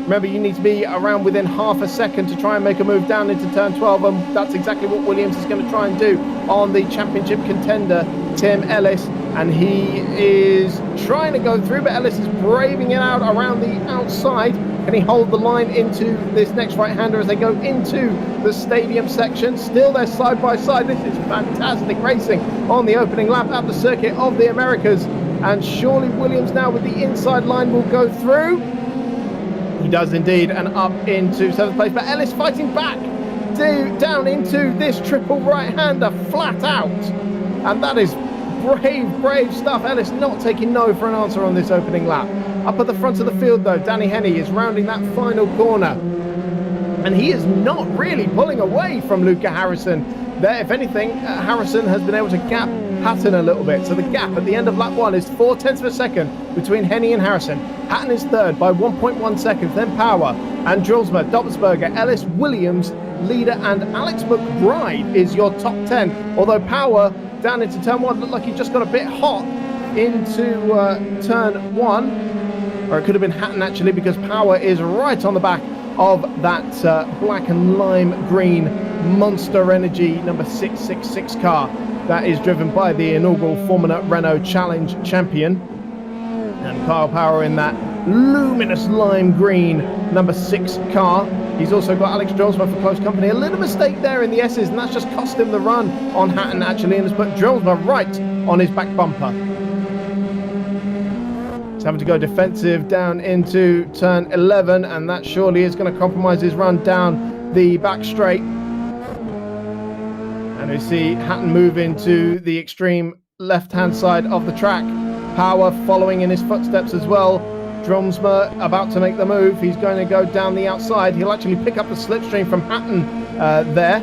Remember, you need to be around within half a second to try and make a move down into turn 12, and that's exactly what Williams is going to try and do on the championship contender, Tim Ellis. And he is trying to go through, but Ellis is braving it out around the outside. Can he hold the line into this next right-hander as they go into the stadium section? Still they're side by side. This is fantastic racing on the opening lap at the Circuit of the Americas. And surely Williams now with the inside line will go through. He does indeed, and up into 7th place. But Ellis fighting back down into this triple right-hander flat out. And that is brave stuff. Ellis not taking no for an answer on this opening lap. Up at the front of the field though, Danny Henney is rounding that final corner, and he is not really pulling away from Luca Harrison there. If anything, Harrison has been able to gap Hatton a little bit, so the gap at the end of lap 1 is 0.4 of a second between Henney and Harrison. Hatton is 3rd by 1.1 seconds, then Power and Dronsma, Dobbelsberger, Ellis, Williams, Leader, and Alex McBride is your top 10, although Power down into turn 1 looked like he just got a bit hot into turn 1, or it could have been Hatton actually, because Power is right on the back of that black and lime green Monster Energy number 666 car that is driven by the inaugural Formula Renault Challenge champion. And Kyle Power in that luminous lime green number 6 car. He's also got Alex Dronsma for close company. A little mistake there in the S's, and that's just cost him the run on Hatton actually, and has put Dronsma right on his back bumper. He's having to go defensive down into turn 11, and that surely is going to compromise his run down the back straight. And we see Hatton move into the extreme left-hand side of the track. Power following in his footsteps as well. Dronsma about to make the move. He's going to go down the outside. He'll actually pick up the slipstream from Hatton there.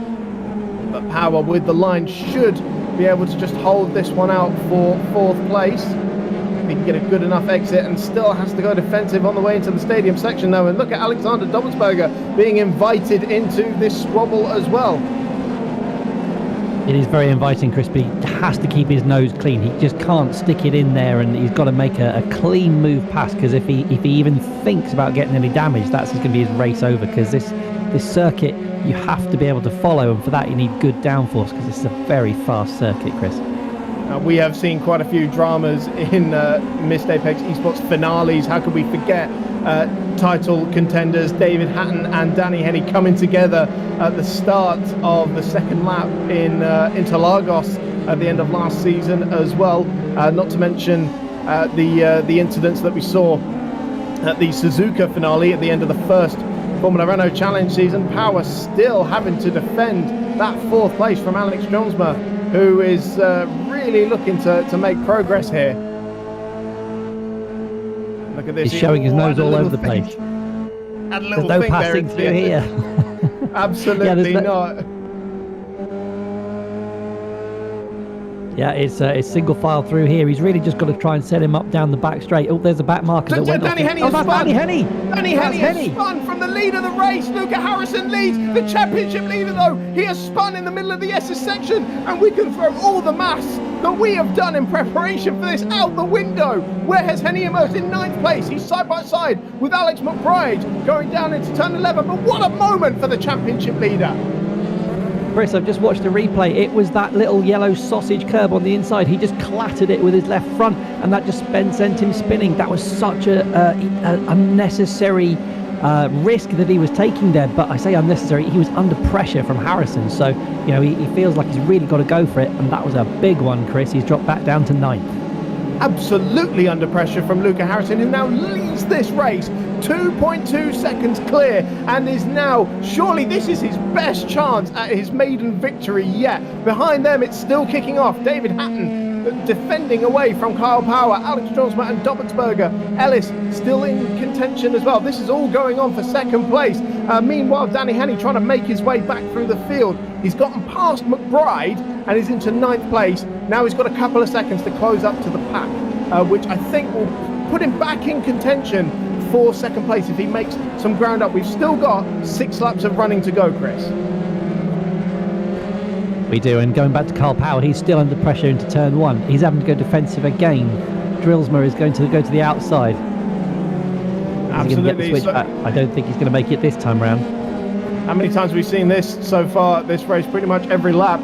But Power with the line should be able to just hold this one out for 4th place. He can get a good enough exit and still has to go defensive on the way into the stadium section though. And look at Alexander Dobbelsberger being invited into this squabble as well. It is very inviting, Chris, but he has to keep his nose clean. He just can't stick it in there, and he's got to make a clean move past, because if he even thinks about getting any damage, that's going to be his race over, because this circuit you have to be able to follow, and for that you need good downforce, because this is a very fast circuit, Chris. We have seen quite a few dramas in Missed Apex Esports finales. How could we forget title contenders David Hatton and Danny Henny coming together at the start of the second lap in Interlagos at the end of last season as well. Not to mention the incidents that we saw at the Suzuka finale at the end of the first Formula Renault Challenge season. Power still having to defend that 4th place from Alex Jonsma, who is really looking to make progress here. Look at this. He's showing his nose all over the place. There's no passing through here. Absolutely not. Yeah, it's single file through here. He's really just got to try and set him up down the back straight. Oh, there's a back marker that went Danny off. Henny has spun. Danny Henny. Danny Henny has spun from the lead of the race. Luca Harrison leads. The championship leader, though, he has spun in the middle of the SS section, and we can throw all the maths that we have done in preparation for this out the window. Where has Henny emerged? In 9th place. He's side by side with Alex McBride going down into turn 11. But what a moment for the championship leader. Chris, I've just watched the replay. It was that little yellow sausage curb on the inside. He just clattered it with his left front, and that just sent him spinning. That was such a unnecessary risk that he was taking there. But I say unnecessary, he was under pressure from Harrison. So, you know, he feels like he's really got to go for it. And that was a big one, Chris. He's dropped back down to 9th. Absolutely under pressure from Luca Harrison, who now leads this race 2.2 seconds clear, and is now, surely this is his best chance at his maiden victory yet. Behind them it's still kicking off. David Hatton defending away from Kyle Power, Alex Jonsma and Dobbelsberger. Ellis still in contention as well. This is all going on for 2nd place. Meanwhile, Danny Henny trying to make his way back through the field. He's gotten past McBride and is into 9th place. Now he's got a couple of seconds to close up to the pack, which I think will put him back in contention for 2nd place if he makes some ground up. We've still got 6 laps of running to go, Chris. We do, and going back to Carl Power, he's still under pressure into turn 1. He's having to go defensive again. Drillsma is going to go to the outside. Absolutely. I don't think he's going to make it this time round. How many times have we seen this so far, this race? Pretty much every lap.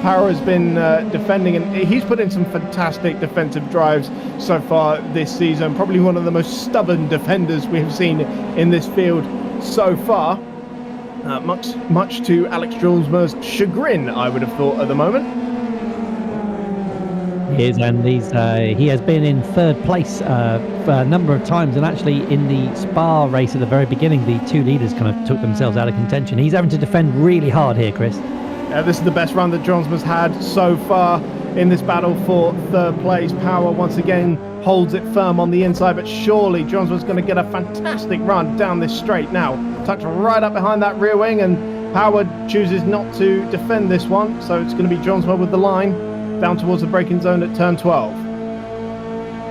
Power has been defending, and he's put in some fantastic defensive drives so far this season. Probably one of the most stubborn defenders we have seen in this field so far. Much to Alex Drillsma's chagrin, I would have thought at the moment. He is, and he has been in 3rd place for a number of times, and actually in the Spa race at the very beginning, the 2 leaders kind of took themselves out of contention. He's having to defend really hard here, Chris. This is the best run that Drillsma's had so far in this battle for 3rd place. Power once again holds it firm on the inside, but surely Drillsma's going to get a fantastic run down this straight now. Tucked right up behind that rear wing, and Power chooses not to defend this one, so it's going to be Drillsma with the line down towards the braking zone at turn 12.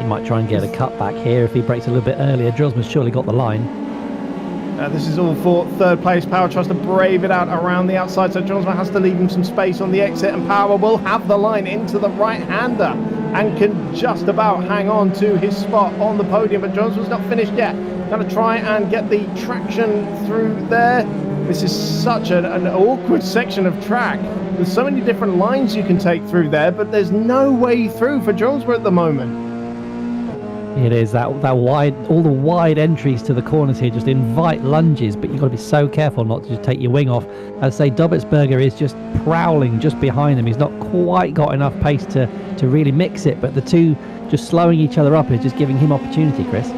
He might try and get a cut back here if he breaks a little bit earlier. Drillsma's surely got the line. This is all for 3rd place. Power tries to brave it out around the outside, so Drillsma has to leave him some space on the exit, and Power will have the line into the right-hander and can just about hang on to his spot on the podium, but Drillsma's not finished yet. Going to try and get the traction through there. This is such an awkward section of track. There's so many different lines you can take through there, but there's no way through for Drillsma at the moment. It is that wide, all the wide entries to the corners here just invite lunges, but you've got to be so careful not to just take your wing off. As I say, Dobbelsberger is just prowling just behind him. He's not quite got enough pace to really mix it, but the two just slowing each other up is just giving him opportunity, Chris.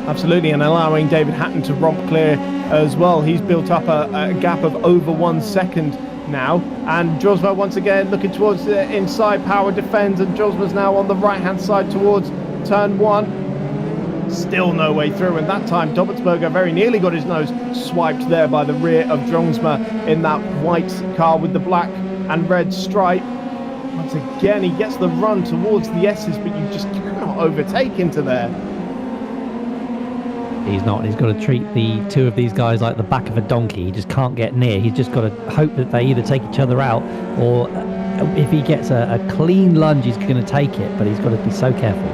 Absolutely, and allowing David Hatton to romp clear as well. He's built up a gap of over 1 second now, and Drillsma once again looking towards the inside. Power defends, and Drillsma's now on the right-hand side towards turn 1. Still no way through, and that time Dobbelsberger very nearly got his nose swiped there by the rear of Drillsma in that white car with the black and red stripe. Once again, he gets the run towards the S's, but you just cannot overtake into there. He's not. He's got to treat the two of these guys like the back of a donkey. He just can't get near. He's just got to hope that they either take each other out, or if he gets a clean lunge, he's going to take it, but he's got to be so careful.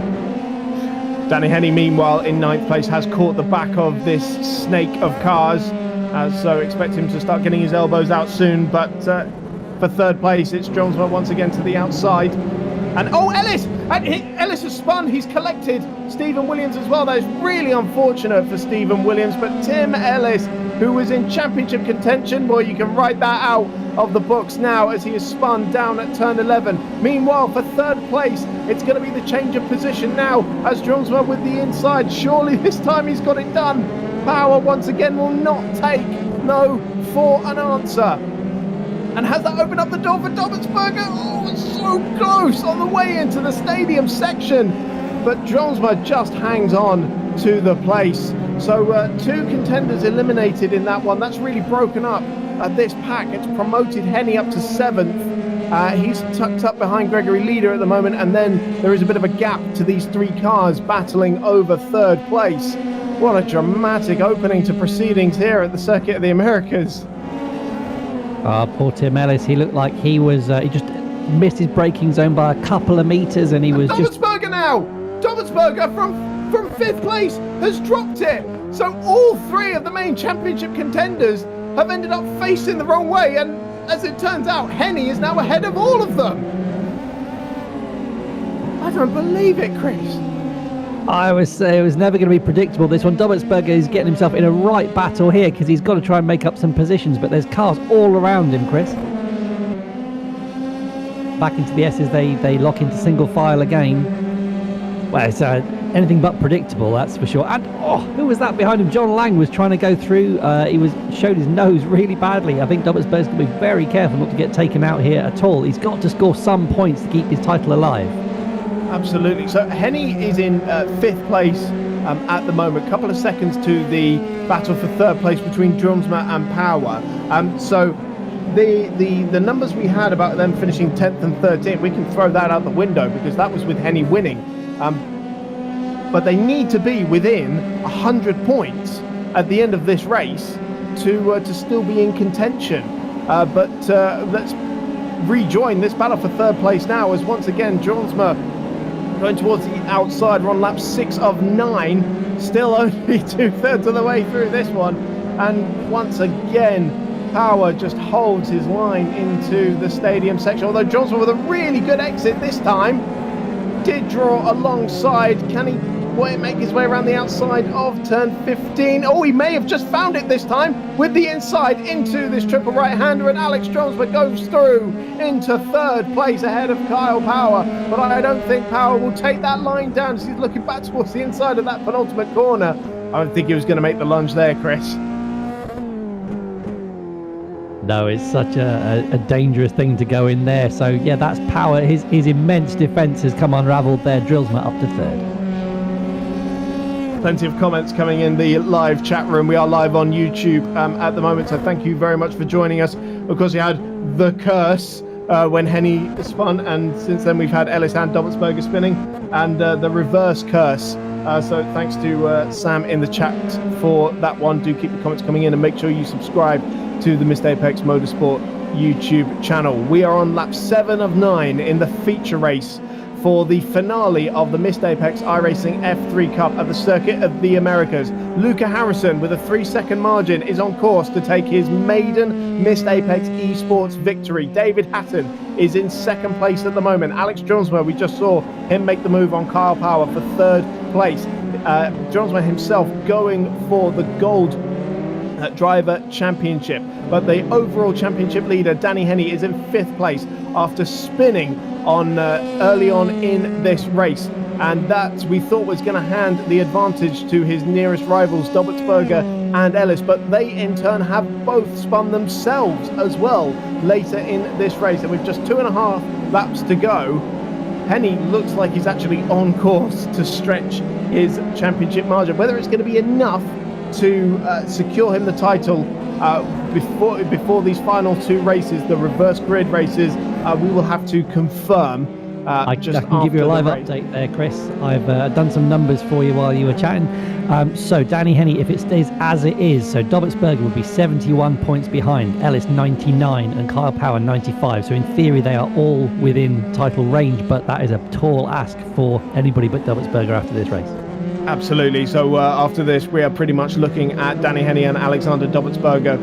Danny Henny, meanwhile, in 9th place, has caught the back of this snake of cars, so expect him to start getting his elbows out soon. But for 3rd place, it's Joneswell once again to the outside. And Ellis! Ellis has spun. He's collected Stephen Williams as well. That is really unfortunate for Stephen Williams. But Tim Ellis, who was in championship contention, boy, you can write that out of the books now as he is spun down at turn 11. Meanwhile, for 3rd place, it's going to be the change of position now as Joneswell with the inside. Surely this time he's got it done. Power once again will not take no for an answer. And has that opened up the door for Dobbelsberger? Oh, it's so close on the way into the stadium section. But Jonesma just hangs on to the place. So 2 contenders eliminated in that one. That's really broken up this pack. It's promoted Henny up to 7th. He's tucked up behind Gregory Leader at the moment. And then there is a bit of a gap to these 3 cars battling over 3rd place. What a dramatic opening to proceedings here at the Circuit of the Americas. Poor Tim Ellis. He looked like he was. He just missed his braking zone by a couple of meters, and he was just. Dobbelsberger now. Dobbelsberger from 5th place has dropped it. So all 3 of the main championship contenders have ended up facing the wrong way, and as it turns out, Henny is now ahead of all of them. I don't believe it, Chris. I was say it was never going to be predictable, this one. Dobbelsberger is getting himself in a right battle here because he's got to try and make up some positions, but there's cars all around him, Chris. Back into the S's, they lock into single file again. Well, it's anything but predictable, that's for sure. And who was that behind him? John Lang was trying to go through. He showed his nose really badly. I think Dobbelsberger's going to be very careful not to get taken out here at all. He's got to score some points to keep his title alive. Absolutely. So Henny is in 5th place at the moment, a couple of seconds to the battle for 3rd place between Drumsma and Power. So the numbers we had about them finishing 10th and 13th, we can throw that out the window because that was with Henny winning. But they need to be within 100 points at the end of this race to still be in contention. But let's rejoin this battle for 3rd place now as once again Drumsma going towards the outside. We're on lap 6 of 9, still only 2/3 of the way through this one, and once again Power just holds his line into the stadium section, although Johnson with a really good exit this time did draw alongside. Can he make his way around the outside of turn 15? He may have just found it this time with the inside into this triple right-hander, and Alex Jonesma goes through into 3rd place ahead of Kyle Power. But I don't think Power will take that line down as he's looking back towards the inside of that penultimate corner. I don't think he was going to make the lunge there, Chris. No, it's such a dangerous thing to go in there. So yeah, that's Power. His immense defence has come unravelled there. Drillsma up to 3rd. Plenty of comments coming in the live chat room. We are live on YouTube at the moment, so thank you very much for joining us. Of course, we had the curse when Henny spun, and since then we've had Ellis and Dobbelsberger spinning, and the reverse curse. So thanks to Sam in the chat for that one. Do keep the comments coming in and make sure you subscribe to the Missed Apex Motorsport YouTube channel. We are on lap 7 of 9 in the feature race for the finale of the Missed Apex iRacing F3 Cup at the Circuit of the Americas. Luca Harrison, with a 3-second margin, is on course to take his maiden Missed Apex Esports victory. David Hatton is in 2nd place at the moment. Alex Jonesma, we just saw him make the move on Kyle Power for 3rd place. Jonesma himself going for the gold driver championship, but the overall championship leader Danny Henny is in 5th place after spinning on early on in this race, and that we thought was going to hand the advantage to his nearest rivals Dobbelsberger and Ellis, but they in turn have both spun themselves as well later in this race, and with just 2.5 laps to go, Henny looks like he's actually on course to stretch his championship margin. Whether it's going to be enough to secure him the title before these final 2 races, the reverse grid races we will have to confirm I just can give you a after live the race. update there, Chris. I've done some numbers for you while you were chatting. So Danny Henney, if it stays as it is, so Dobbelsberger would be 71 points behind, Ellis 99 and Kyle Power 95. So in theory they are all within title range, but that is a tall ask for anybody but Dobbelsberger after this race. Absolutely. So after this, we are pretty much looking at Danny Henney and Alexander Dobbelsberger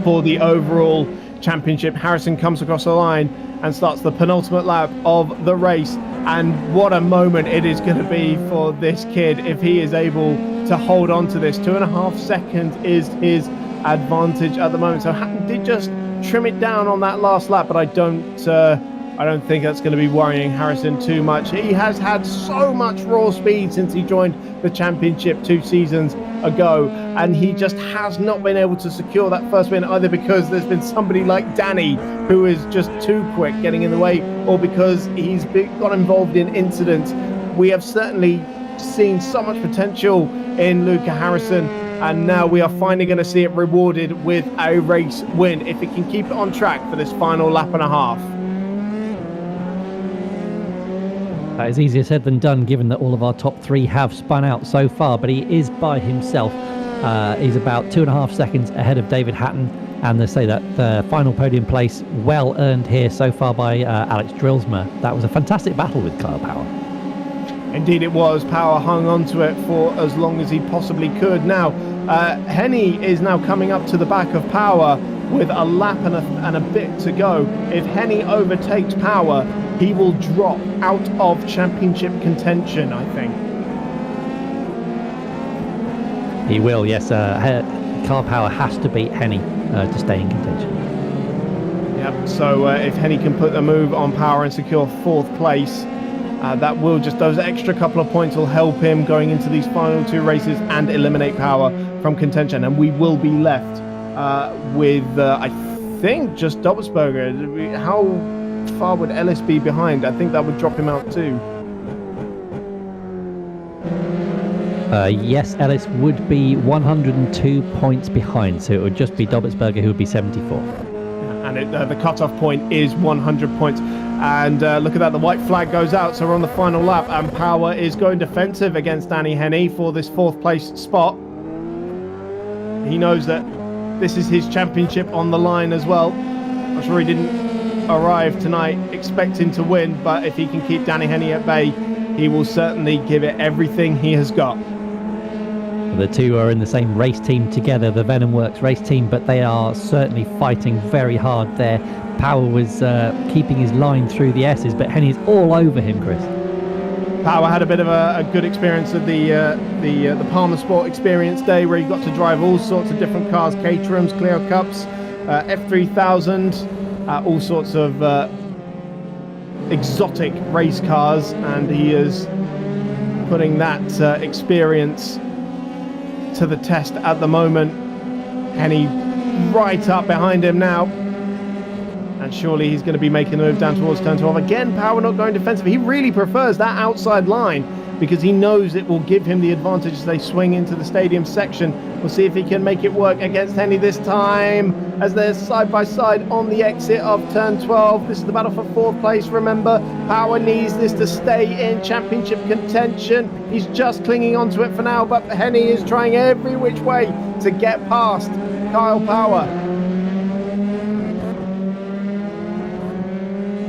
for the overall championship. Harrison comes across the line and starts the penultimate lap of the race. And what a moment it is going to be for this kid if he is able to hold on to this. 2.5 seconds is his advantage at the moment. So Hatton did just trim it down on that last lap, but I don't think that's going to be worrying Harrison too much. He has had so much raw speed since he joined the championship 2 seasons ago, and he just has not been able to secure that first win, either because there's been somebody like Danny who is just too quick getting in the way, or because he's got involved in incidents. We have certainly seen so much potential in Luca Harrison, and now we are finally going to see it rewarded with a race win if he can keep it on track for this final lap and a half. That is easier said than done, given that all of our top 3 have spun out so far, but he is by himself. He's about 2.5 seconds ahead of David Hatton, and they say that the final podium place well earned here so far by Alex Drillsma. That was a fantastic battle with Kyle Power. Indeed it was. Power hung on to it for as long as he possibly could. Now, Henney is now coming up to the back of Power with a lap and a bit to go. If Henney overtakes Power, he will drop out of championship contention, I think. He will, yes. Kyle Power has to beat Henney to stay in contention. Yep, so if Henney can put a move on Power and secure 4th place, that will just, those extra couple of points will help him going into these final 2 races and eliminate Power from contention. And we will be left with, I think, just Dobbelsberger. How far would Ellis be behind? I think that would drop him out too. Yes, Ellis would be 102 points behind, so it would just be Dobbelsberger who would be 74. And the cut-off point is 100 points. And look at that, the white flag goes out, so we're on the final lap, and Power is going defensive against Danny Henney for this 4th place spot. He knows that this is his championship on the line as well. I'm sure he didn't arrive tonight expecting to win, but if he can keep Danny Henney at bay, he will certainly give it everything he has got. The 2 are in the same race team together, the Venom Works race team, but they are certainly fighting very hard there. Power was keeping his line through the S's, but Henney's all over him, Chris. Power had a bit of a good experience at the Palmer Sport Experience Day, where he got to drive all sorts of different cars, Caterhams, Clio Cups, F3000, all sorts of exotic race cars, and he is putting that experience to the test at the moment. Henney right up behind him now, and surely he's going to be making a move down towards turn 12. Again, Power not going defensive. He really prefers that outside line because he knows it will give him the advantage as they swing into the stadium section. We'll see if he can make it work against Henney this time as they're side by side on the exit of turn 12. This is the battle for 4th place, remember. Power needs this to stay in championship contention. He's just clinging onto it for now, but Henney is trying every which way to get past Kyle Power.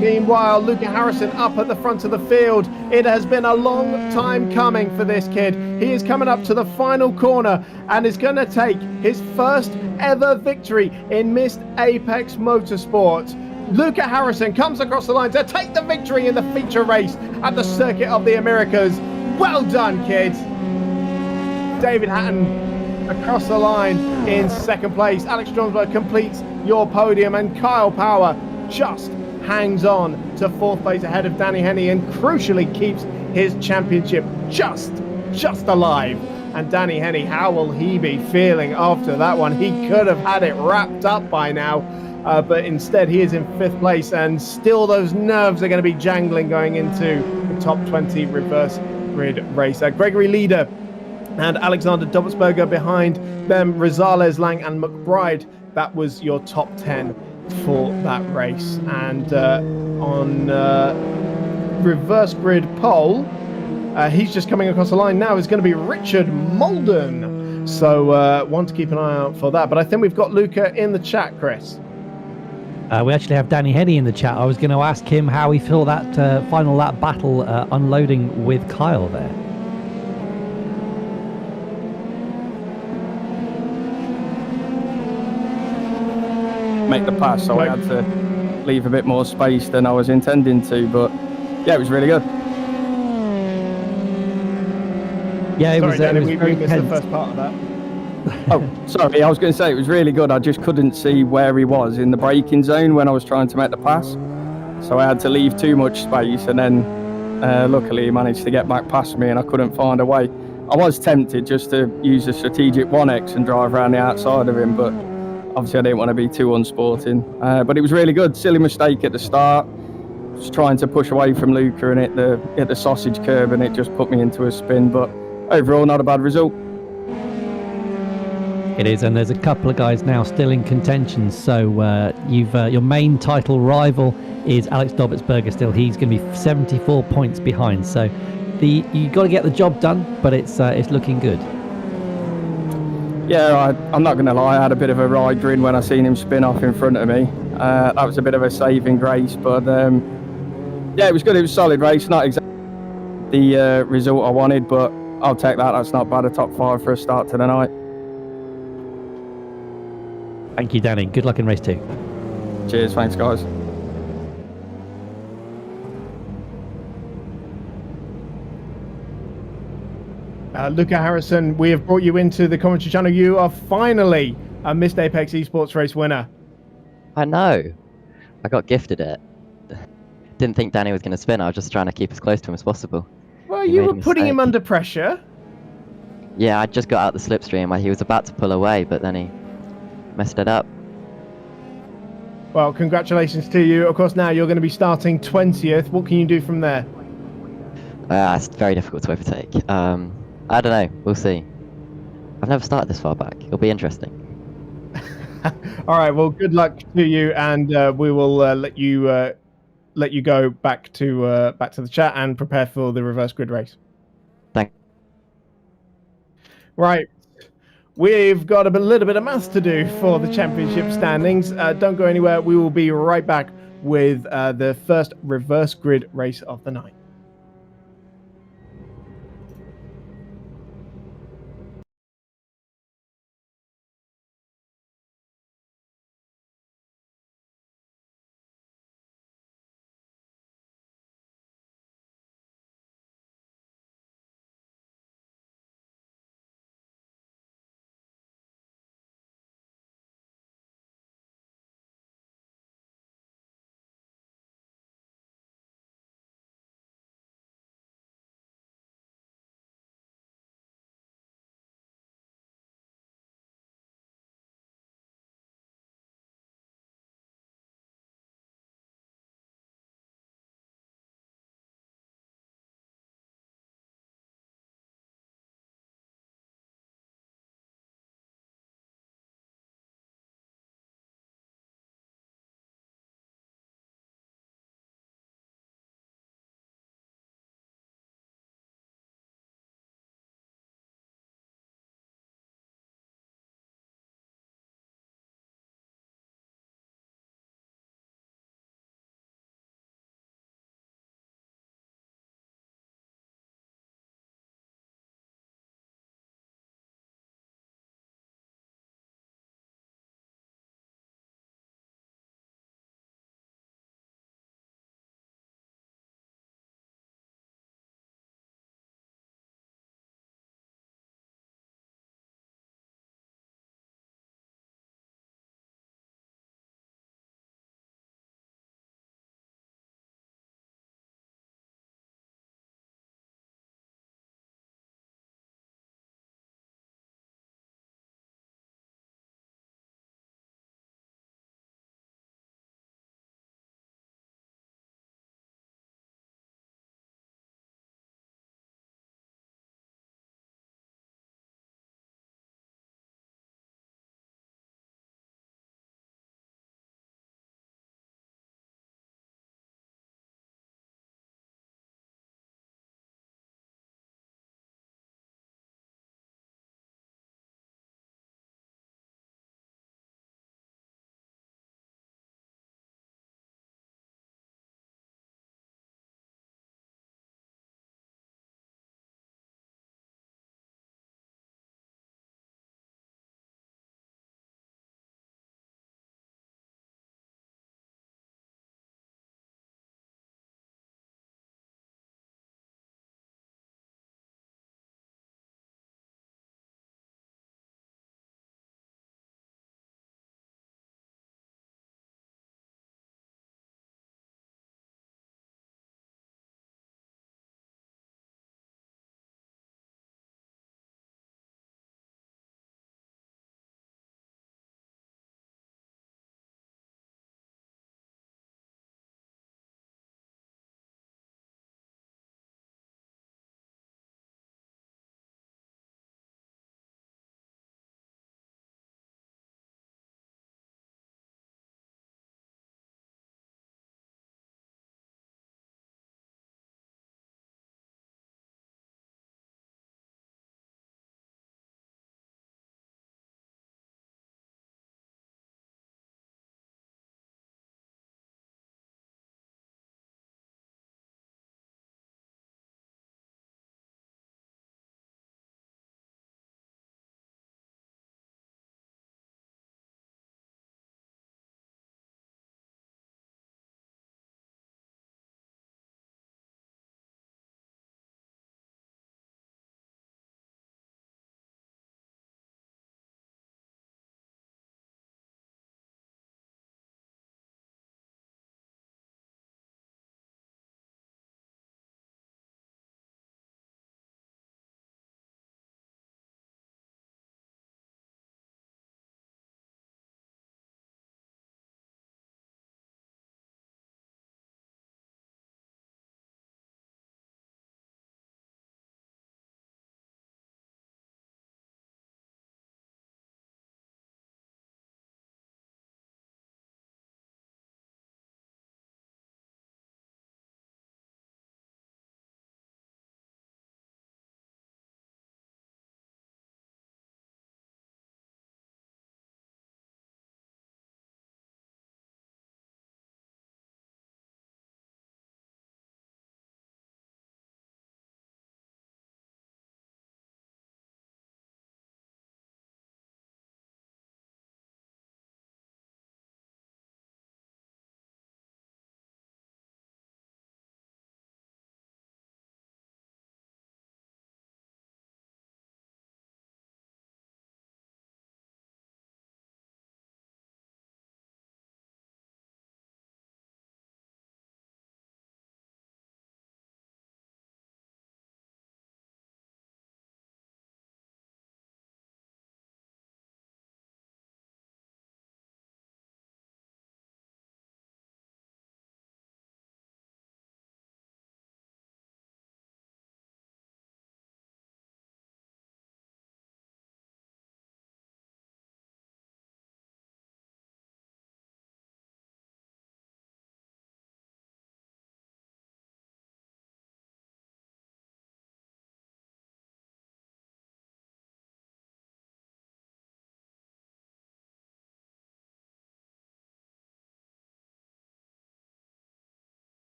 Meanwhile, Luca Harrison up at the front of the field. It has been a long time coming for this kid. He is coming up to the final corner and is going to take his first ever victory in Missed Apex Motorsport. Luca Harrison comes across the line to take the victory in the feature race at the Circuit of the Americas. Well done, kids. David Hatton across the line in 2nd place. Alex Stromberg completes your podium, and Kyle Power just hangs on to 4th place ahead of Danny Henney and crucially keeps his championship just alive. And Danny Henney, how will he be feeling after that one? He could have had it wrapped up by now, but instead he is in 5th place, and still those nerves are going to be jangling going into the top 20 reverse grid race. Gregory Leader and Alexander Dobbelsberger behind them, Rosales, Lang and McBride. That was your top 10 for that race. And on reverse grid pole, he's just coming across the line now, is going to be Richard Molden. So want to keep an eye out for that. But I think we've got Luca in the chat, Chris. We actually have Danny Henny in the chat. I was going to ask him how he felt that final lap battle unloading with Kyle there. Make the pass, so I had to leave a bit more space than I was intending to, but yeah, it was really good. Yeah, it Sorry, was, Danny, it was we very missed tense. the first part of that. Oh, sorry, I was going to say it was really good. I just couldn't see where he was in the braking zone when I was trying to make the pass, so I had to leave too much space, and then luckily he managed to get back past me and I couldn't find a way. I was tempted just to use a strategic 1X and drive around the outside of him, but obviously I didn't want to be too unsporting. But it was really good. Silly mistake at the start. Just trying to push away from Luca and hit the sausage curb, and it just put me into a spin. But overall, not a bad result. It is, and there's a couple of guys now still in contention. So your main title rival is Alex Dobertsberger still. He's going to be 74 points behind. So you got to get the job done, but it's looking good. Yeah, I'm not going to lie. I had a bit of a ride grin when I seen him spin off in front of me. That was a bit of a saving grace, but yeah, it was good. It was a solid race. Not exactly the result I wanted, but I'll take that. That's not bad. A top 5 for a start to the night. Thank you, Danny. Good luck in race 2. Cheers. Thanks, guys. Luca Harrison, we have brought you into the commentary channel. You are finally a Missed Apex Esports race winner. I know. I got gifted it. Didn't think Danny was going to spin. I was just trying to keep as close to him as possible. Well, He you made were a putting him mistake. under pressure. Yeah, I just got out the slipstream. He was about to pull away, but then he messed it up. Well, congratulations to you. Of course, now you're going to be starting 20th. What can you do from there? It's very difficult to overtake. I don't know. We'll see. I've never started this far back. It'll be interesting. All right. Well, good luck to you, and we will let you go back to the chat and prepare for the reverse grid race. Thank. Right. We've got a little bit of maths to do for the championship standings. Don't go anywhere. We will be right back with the first reverse grid race of the night.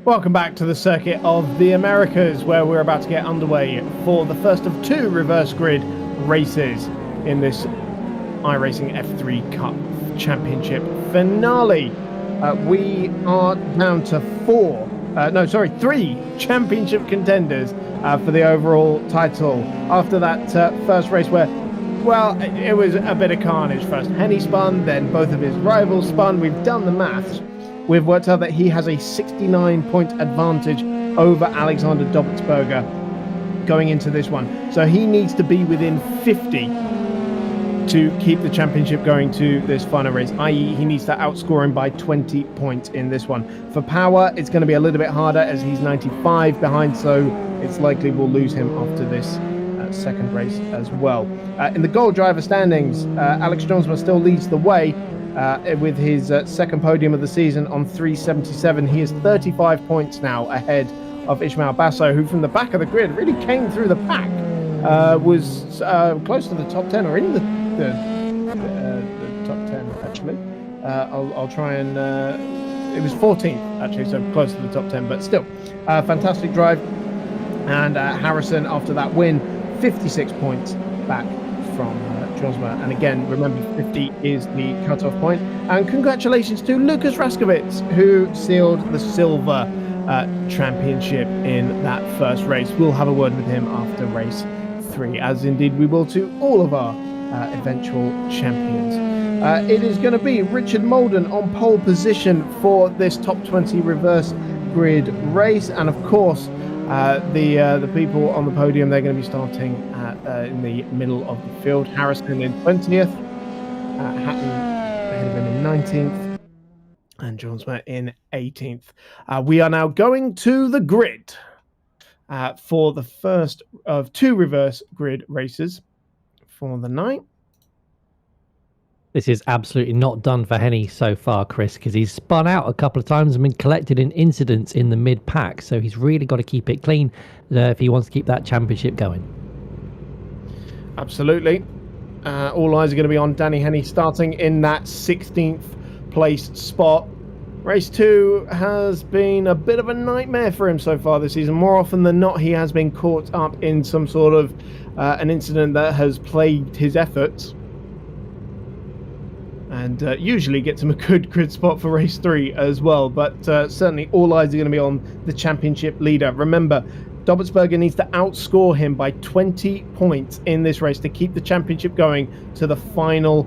Welcome back to the circuit of the Americas, where we're about to get underway for the first of 2 reverse grid races in this iRacing F3 Cup Championship finale. We are down to 3 championship contenders for the overall title. After that first race where, well, it was a bit of carnage. First Henny spun, then both of his rivals spun. We've done the maths. We've worked out that he has a 69-point advantage over Alexander Dobbelsberger going into this one. So he needs to be within 50 to keep the championship going to this final race, i.e. he needs to outscore him by 20 points in this one. For power, it's going to be a little bit harder as he's 95 behind, so it's likely we'll lose him after this second race as well. In the gold driver standings, Alex Jonesma still leads the way with his second podium of the season on 377. He is 35 points now ahead of Ishmael Basso, who from the back of the grid really came through the pack, was close to the top 10 or in the top 10 actually. I'll try and it was 14th actually, so close to the top 10, but still fantastic drive. And Harrison, after that win, 56 points back from Josma. And again, remember, 50 is the cutoff point. And congratulations to Lucas Raskowitz, who sealed the silver championship in that first race. We'll have a word with him after race 3, as indeed we will to all of our eventual champions. It is going to be Richard Molden on pole position for this top 20 reverse grid race. And of course, the people on the podium, they're going to be starting in the middle of the field. Harrison in 20th, Hatton ahead of him in 19th, and Jonesma in 18th. We are now going to the grid for the first of 2 reverse grid races for the night. This is absolutely not done for Henny so far, Chris, because he's spun out a couple of times and been collected in incidents in the mid-pack, so he's really got to keep it clean if he wants to keep that championship going. Absolutely. All eyes are going to be on Danny Henny starting in that 16th place spot. Race 2 has been a bit of a nightmare for him so far this season. More often than not, he has been caught up in some sort of an incident that has plagued his efforts, and usually gets him a good grid spot for race 3 as well. But certainly all eyes are going to be on the championship leader. Remember, Dobbelsberger needs to outscore him by 20 points in this race to keep the championship going to the final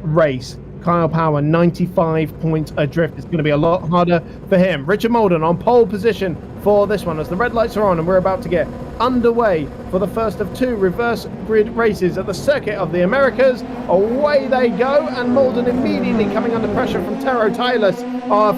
race. Kyle Power, 95 points adrift. It's going to be a lot harder for him. Richard Molden on pole position for this one as the red lights are on and we're about to get underway for the first of 2 reverse grid races at the circuit of the Americas. Away they go, and Molden immediately coming under pressure from Taro Tylus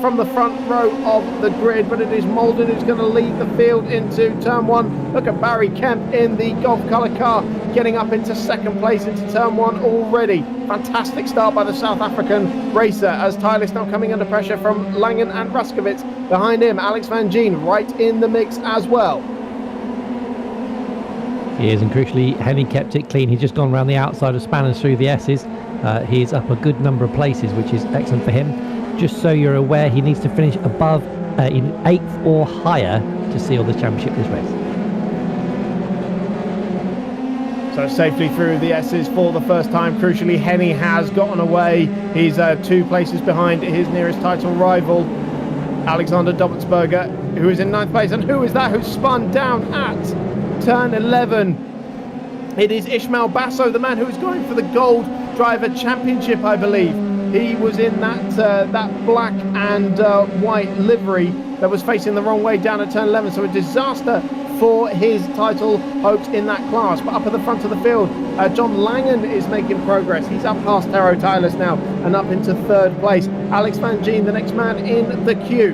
from the front row of the grid, but it is Molden who's going to lead the field into turn 1. Look at Barry Kemp in the golf colour car getting up into second place into turn 1 already. Fantastic start by the South African racer as Tylus now coming under pressure from Langen and Raskowitz. Behind him, Alex Van Gien right in the mix as well. He is, and crucially, Henny kept it clean. He's just gone around the outside of Spanners through the S's. He's up a good number of places, which is excellent for him. Just so you're aware, he needs to finish above in 8th or higher to seal the championship this race. So safely through the S's for the first time. Crucially, Henny has gotten away. He's 2 places behind his nearest title rival, Alexander Dobbelsberger, who is in 9th place. And who is that who's spun down at turn 11? It is Ishmael Basso, the man who is going for the Gold Driver Championship, I believe. He was in that black and white livery that was facing the wrong way down at turn 11, so a disaster for his title hopes in that class. But up at the front of the field, John Langen is making progress. He's up past Taro Tylus now and up into 3rd place. Alex Van Gien, the next man in the queue.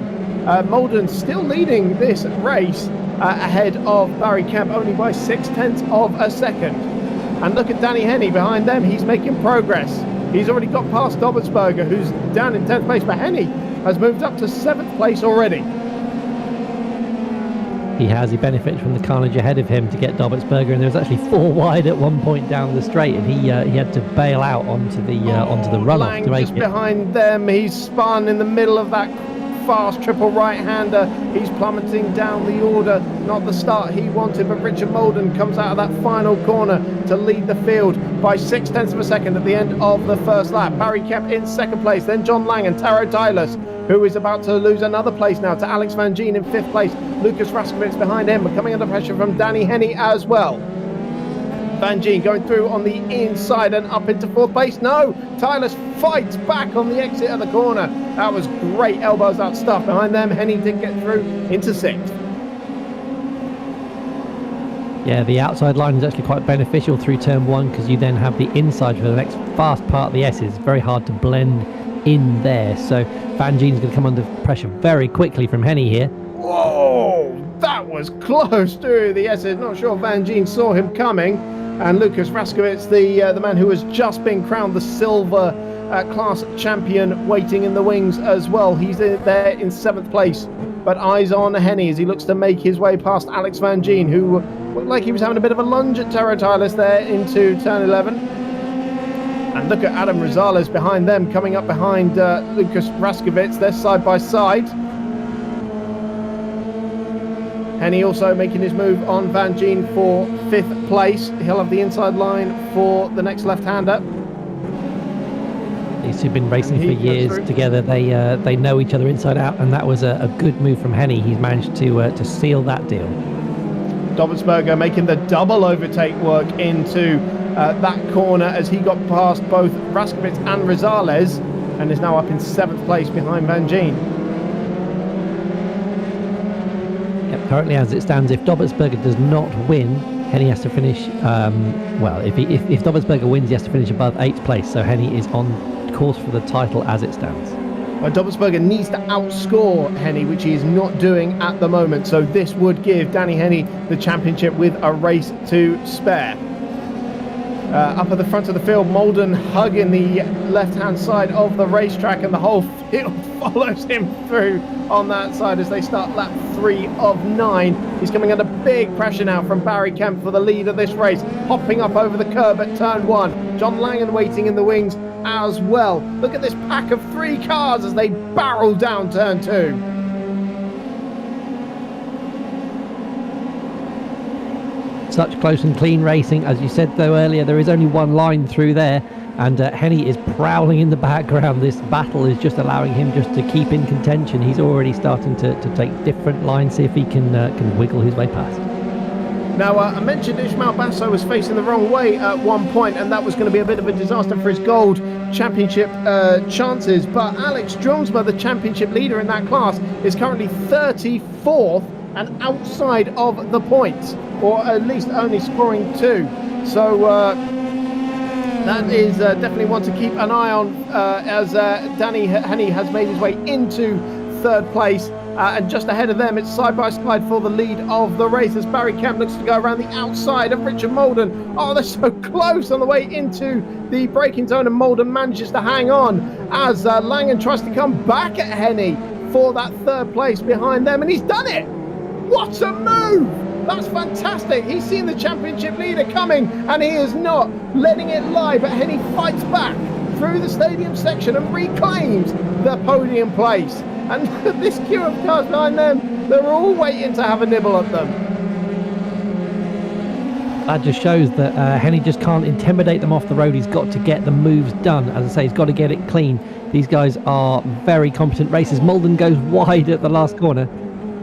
Molden still leading this race ahead of Barry Kemp only by 0.6 of a second. And look at Danny Henny behind them. He's making progress. He's already got past Dobbelsberger, who's down in 10th place, but Henny has moved up to 7th place already. He has. He benefits from the carnage ahead of him to get Dobbelsberger, and there was actually 4 wide at one point down the straight, and he had to bail out onto the runoff Lang to make just it. Behind them, he's spun in the middle of that fast triple right-hander. He's plummeting down the order. Not the start he wanted, but Richard Molden comes out of that final corner to lead the field by 0.6 of a second at the end of the first lap. Barry Kemp in second place, then John Lang and Taro Tylers, who is about to lose another place now to Alex Van Gien in 5th place. Lucas Raskovitz behind him, but coming under pressure from Danny Henny as well. Van Gien going through on the inside and up into 4th place. No, Tylers fights back on the exit of the corner. That was great elbows out stuff behind them. Henny did get through into 6th. Yeah, the outside line is actually quite beneficial through turn 1 because you then have the inside for the next fast part of the S. It's very hard to blend in there. So Van Gien's going to come under pressure very quickly from Henny here. Whoa, that was close to the S. Not sure Van Gien saw him coming. And Lucas Raskovitz, the man who has just been crowned the silver class champion, waiting in the wings as well. He's there in 7th place. But eyes on Henny as he looks to make his way past Alex Van Gien, who looked like he was having a bit of a lunge at Taro Tylers there into turn 11. And look at Adam Rosales behind them, coming up behind Lucas Raskovitz. They're side by side. Henny also making his move on Van Gien for 5th place. He'll have the inside line for the next left-hander. These two have been racing for years together. They know each other inside out, and that was a good move from Henny. He's managed to seal that deal. Dobbelsberger making the double overtake work into that corner as he got past both Raskovitz and Rosales, and is now up in 7th place behind Van Gien. Yep, currently as it stands, if Dobbelsberger does not win, Henny has to finish, if Dobbelsberger wins, he has to finish above 8th place, so Henny is on course for the title as it stands. Well, Dobbelsberger needs to outscore Henny, which he is not doing at the moment, so this would give Danny Henny the championship with a race to spare. Up at the front of the field, Molden hugging the left-hand side of the racetrack, and the whole field follows him through on that side as they start lap 3 of 9. He's coming under big pressure now from Barry Kemp for the lead of this race, hopping up over the curb at turn 1. John Langan waiting in the wings as well. Look at this pack of 3 cars as they barrel down turn 2. Such close and clean racing. As you said though earlier, there is only one line through there, and Henny is prowling in the background. This battle is just allowing him just to keep in contention. He's already starting to take different lines, see if he can wiggle his way past. Now, I mentioned Ismael Basso was facing the wrong way at one point, and that was going to be a bit of a disaster for his gold championship chances, but Alex Drumsma, the championship leader in that class, is currently 34th and outside of the points, or at least only scoring 2. So that is definitely one to keep an eye on as Danny Henny has made his way into 3rd place. And just ahead of them, it's side by side for the lead of the race as Barry Kemp looks to go around the outside of Richard Molden. Oh, they're so close on the way into the braking zone, and Molden manages to hang on as Langan tries to come back at Henny for that 3rd place behind them, and he's done it. What a move! That's fantastic. He's seen the championship leader coming, and he is not letting it lie, but Henny fights back through the stadium section and reclaims the podium place. And this queue of cars behind them, they're all waiting to have a nibble at them. That just shows that Henny just can't intimidate them off the road. He's got to get the moves done. As I say, he's got to get it clean. These guys are very competent racers. Molden goes wide at the last corner.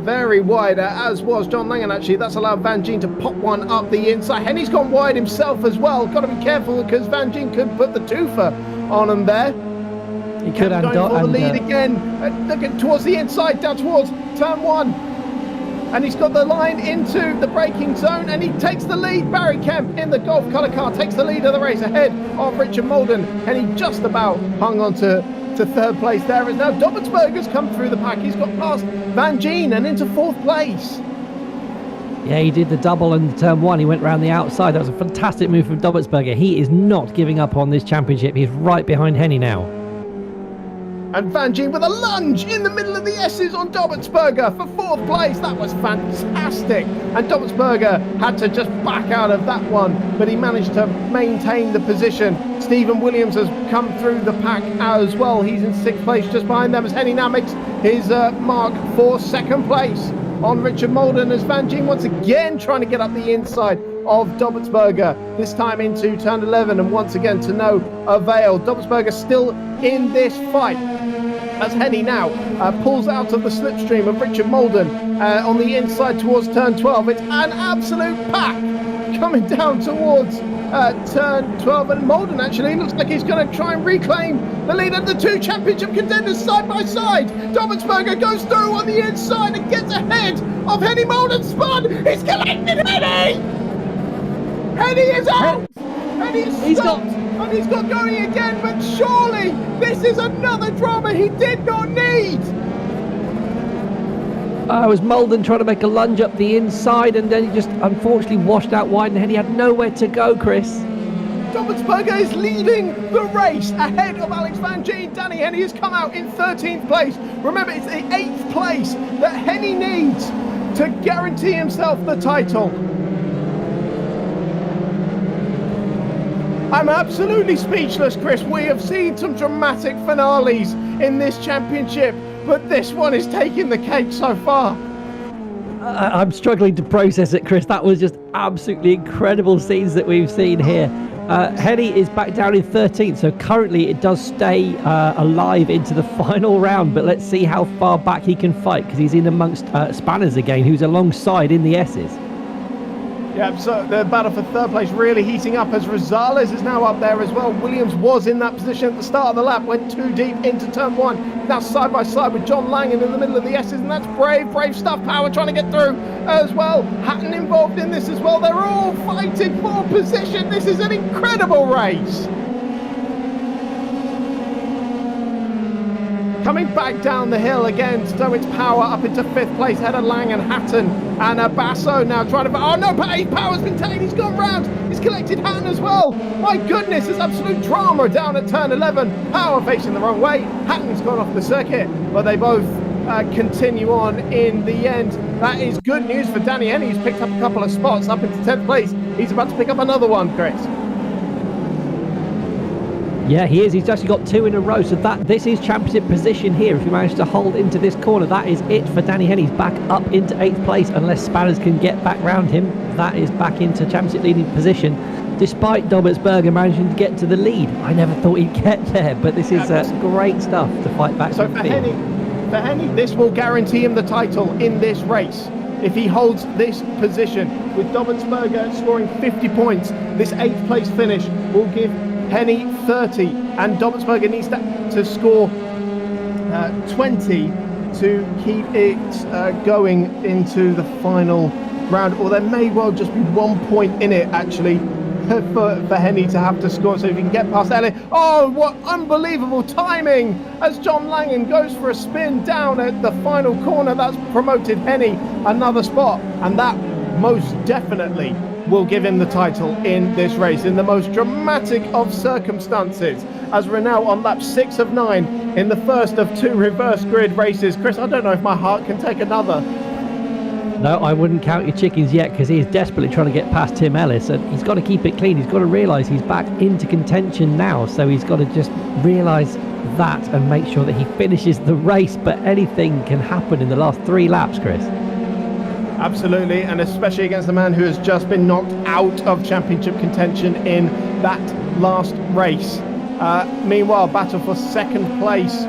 Very wide, as was John Langan actually. That's allowed Van Gien to pop one up the inside. Henny's gone wide himself as well. Got to be careful because Van Gien could put the twofer on him there. He could have going for the lead again. Looking towards the inside, down towards turn 1. And he's got the line into the braking zone, and he takes the lead. Barry Kemp in the golf colour car takes the lead of the race ahead of Richard Molden, and he just about hung on to 3rd place there. As now Dobbelsberger's come through the pack. He's got past Van Gien and into 4th place. Yeah, he did the double in turn 1. He went around the outside. That was a fantastic move from Dobbelsberger. He is not giving up on this championship. He's right behind Henny now. And Van Gien with a lunge in the middle of the S's on Dobertsberger for 4th place. That was fantastic. And Dobertsberger had to just back out of that one, but he managed to maintain the position. Stephen Williams has come through the pack as well. He's in 6th place just behind them as Henny now makes his mark for 2nd place on Richard Molden, as Van Gien once again trying to get up the inside of Dobertsberger, this time into turn 11, and once again to no avail. Dobertsberger still in this fight as Henny now pulls out of the slipstream of Richard Molden on the inside towards turn 12. It's an absolute pack coming down towards turn 12, and Molden actually looks like he's going to try and reclaim the lead of the 2 championship contenders side by side. Dobertsberger goes through on the inside and gets ahead of Henny. Molden spun, he's collected Henny! Henny is out! Henny is stopped! And he's got going again, but surely this is another drama he did not need! It was Molden trying to make a lunge up the inside, and then he just unfortunately washed out wide, and Henny had nowhere to go, Chris. Dobertsberger is leading the race ahead of Alex Van Gien. Danny Henny has come out in 13th place. Remember, it's the 8th place that Henny needs to guarantee himself the title. I'm absolutely speechless, Chris. We have seen some dramatic finales in this championship, but this one is taking the cake so far. I'm struggling to process it, Chris. That was just absolutely incredible scenes that we've seen here. Henny is back down in 13th, so currently it does stay alive into the final round, but let's see how far back he can fight, because he's in amongst Spanners again, who's alongside in the S's. Yeah, so the battle for 3rd place really heating up as Rosales is now up there as well. Williams was in that position at the start of the lap, went too deep into turn 1. Now side by side with John Langan in the middle of the S's, and that's brave stuff. Power trying to get through as well. Hatton involved in this as well. They're all fighting for position. This is an incredible race. Coming back down the hill again, so it's Power up into 5th place, ahead of Lang and Hatton, and Basso now trying to... Oh no, Power's been taken, he's gone round, he's collected Hatton as well. My goodness, there's absolute drama down at turn 11. Power facing the wrong way, Hatton's gone off the circuit, but they both continue on in the end. That is good news for Danny Henny. He's picked up a couple of spots up into 10th place. He's about to pick up another one, Chris. Yeah, he is. He's actually got 2 in a row, so this is championship position here. If he manages to hold into this corner, that is it for Danny Henny. He's back up into 8th place, unless Spanners can get back round him. That is back into championship leading position, despite Dobertsberger managing to get to the lead. I never thought he'd get there, but this is great stuff to fight back. So for Henny, this will guarantee him the title in this race. If he holds this position, with Dobertsberger scoring 50 points, this 8th place finish will give Henny 30, and Dobertsberger needs to score 20 to keep it going into the final round, or there may well just be 1 point in it actually for Henny to have to score. So if he can get past Elliott, oh, what unbelievable timing as John Langan goes for a spin down at the final corner. That's promoted Henny another spot, and that most definitely will give him the title in this race in the most dramatic of circumstances, as we're now on lap 6 of 9 in the first of 2 reverse grid races. Chris, I don't know if my heart can take another. No, I wouldn't count your chickens yet, because he is desperately trying to get past Tim Ellis, and he's got to keep it clean. He's got to realise he's back into contention now, so he's got to just realise that and make sure that he finishes the race. But anything can happen in the last 3 laps, Chris. Absolutely, and especially against the man who has just been knocked out of championship contention in that last race. Meanwhile, battle for 2nd place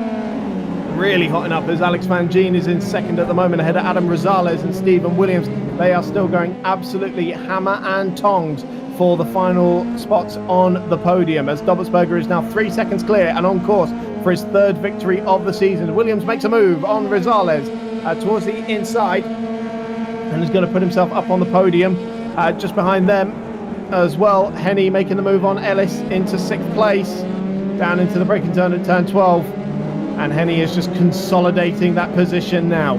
really hotting up as Alex Van Gien is in 2nd at the moment, ahead of Adam Rosales and Stephen Williams. They are still going absolutely hammer and tongs for the final spots on the podium, as Dobertsberger is now 3 seconds clear and on course for his 3rd victory of the season. Williams makes a move on Rosales towards the inside, and is going to put himself up on the podium. Just behind them as well, Henny making the move on Ellis into 6th place, down into the braking turn at turn 12, and Henny is just consolidating that position now.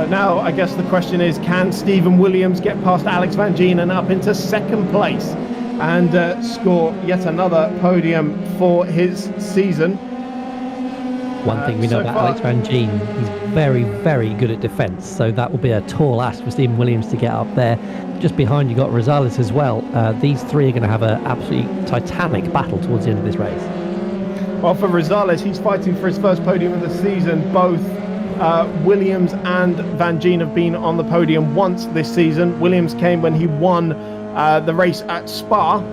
Now, I guess the question is, can Stephen Williams get past Alex Van Gien and up into second place and score yet another podium for his season? One thing we know about Alex Van Gien, he's very, very good at defence, so that will be a tall ask for Stephen Williams to get up there. Just behind you got Rosales as well. These three are going to have an absolutely titanic battle towards the end of this race. Well, for Rosales, he's fighting for his first podium of the season. Both Williams and Van Gien have been on the podium once this season. Williams came when he won the race at Spa.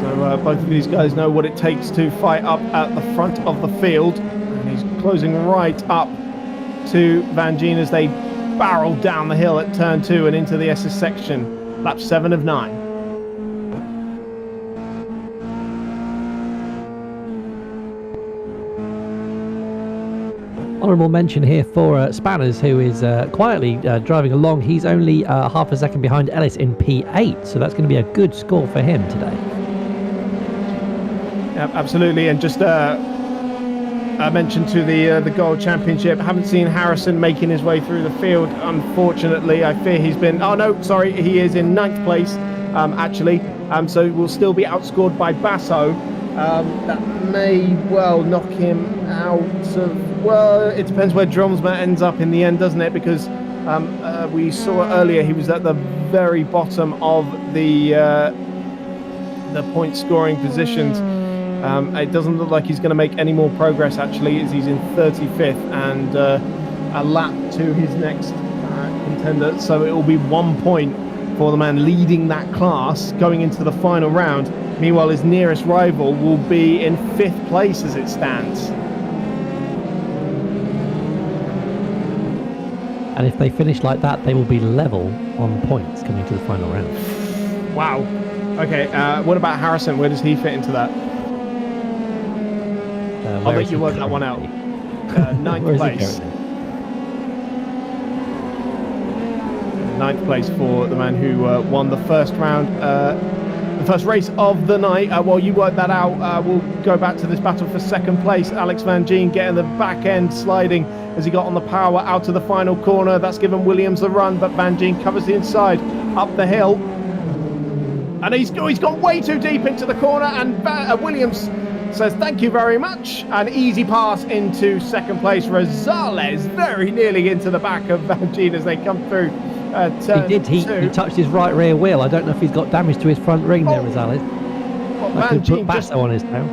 So both of these guys know what it takes to fight up at the front of the field. And he's closing right up to Van Gien as they barrel down the hill at turn 2 and into the SS section. Lap 7 of 9. Honourable mention here for Spanners, who is quietly driving along. He's only half a second behind Ellis in P8, so that's going to be a good score for him today. Yeah, absolutely, and just a mention to the Gold Championship. Haven't seen Harrison making his way through the field, unfortunately. I fear he's been... Oh, no, sorry, he is in 9th place, actually. So will still be outscored by Basso. That may well knock him out of... Well, it depends where Drumsma ends up in the end, doesn't it? Because we saw earlier he was at the very bottom of the point scoring positions. It doesn't look like he's going to make any more progress, actually, as he's in 35th and a lap to his next contender. So it will be 1 point for the man leading that class going into the final round. Meanwhile, his nearest rival will be in 5th place as it stands. And if they finish like that, they will be level on points coming to the final round. Wow. Okay, what about Harrison? Where does he fit into that? I'll let you work that one out. 9th place. 9th place for the man who won the first round, the first race of the night. While you work that out, we'll go back to this battle for second place. Alex Van Gien getting the back end sliding as he got on the power out to the final corner. That's given Williams the run, but Van Gien covers the inside up the hill. And he's gone way too deep into the corner, and Williams says thank you very much. An easy pass into second place. Rosales very nearly into the back of Van Gien as they come through turn He touched his right rear wheel. I don't know if he's got damage to his front ring there, Rosales. Well, Van Gien put Basso on his tail.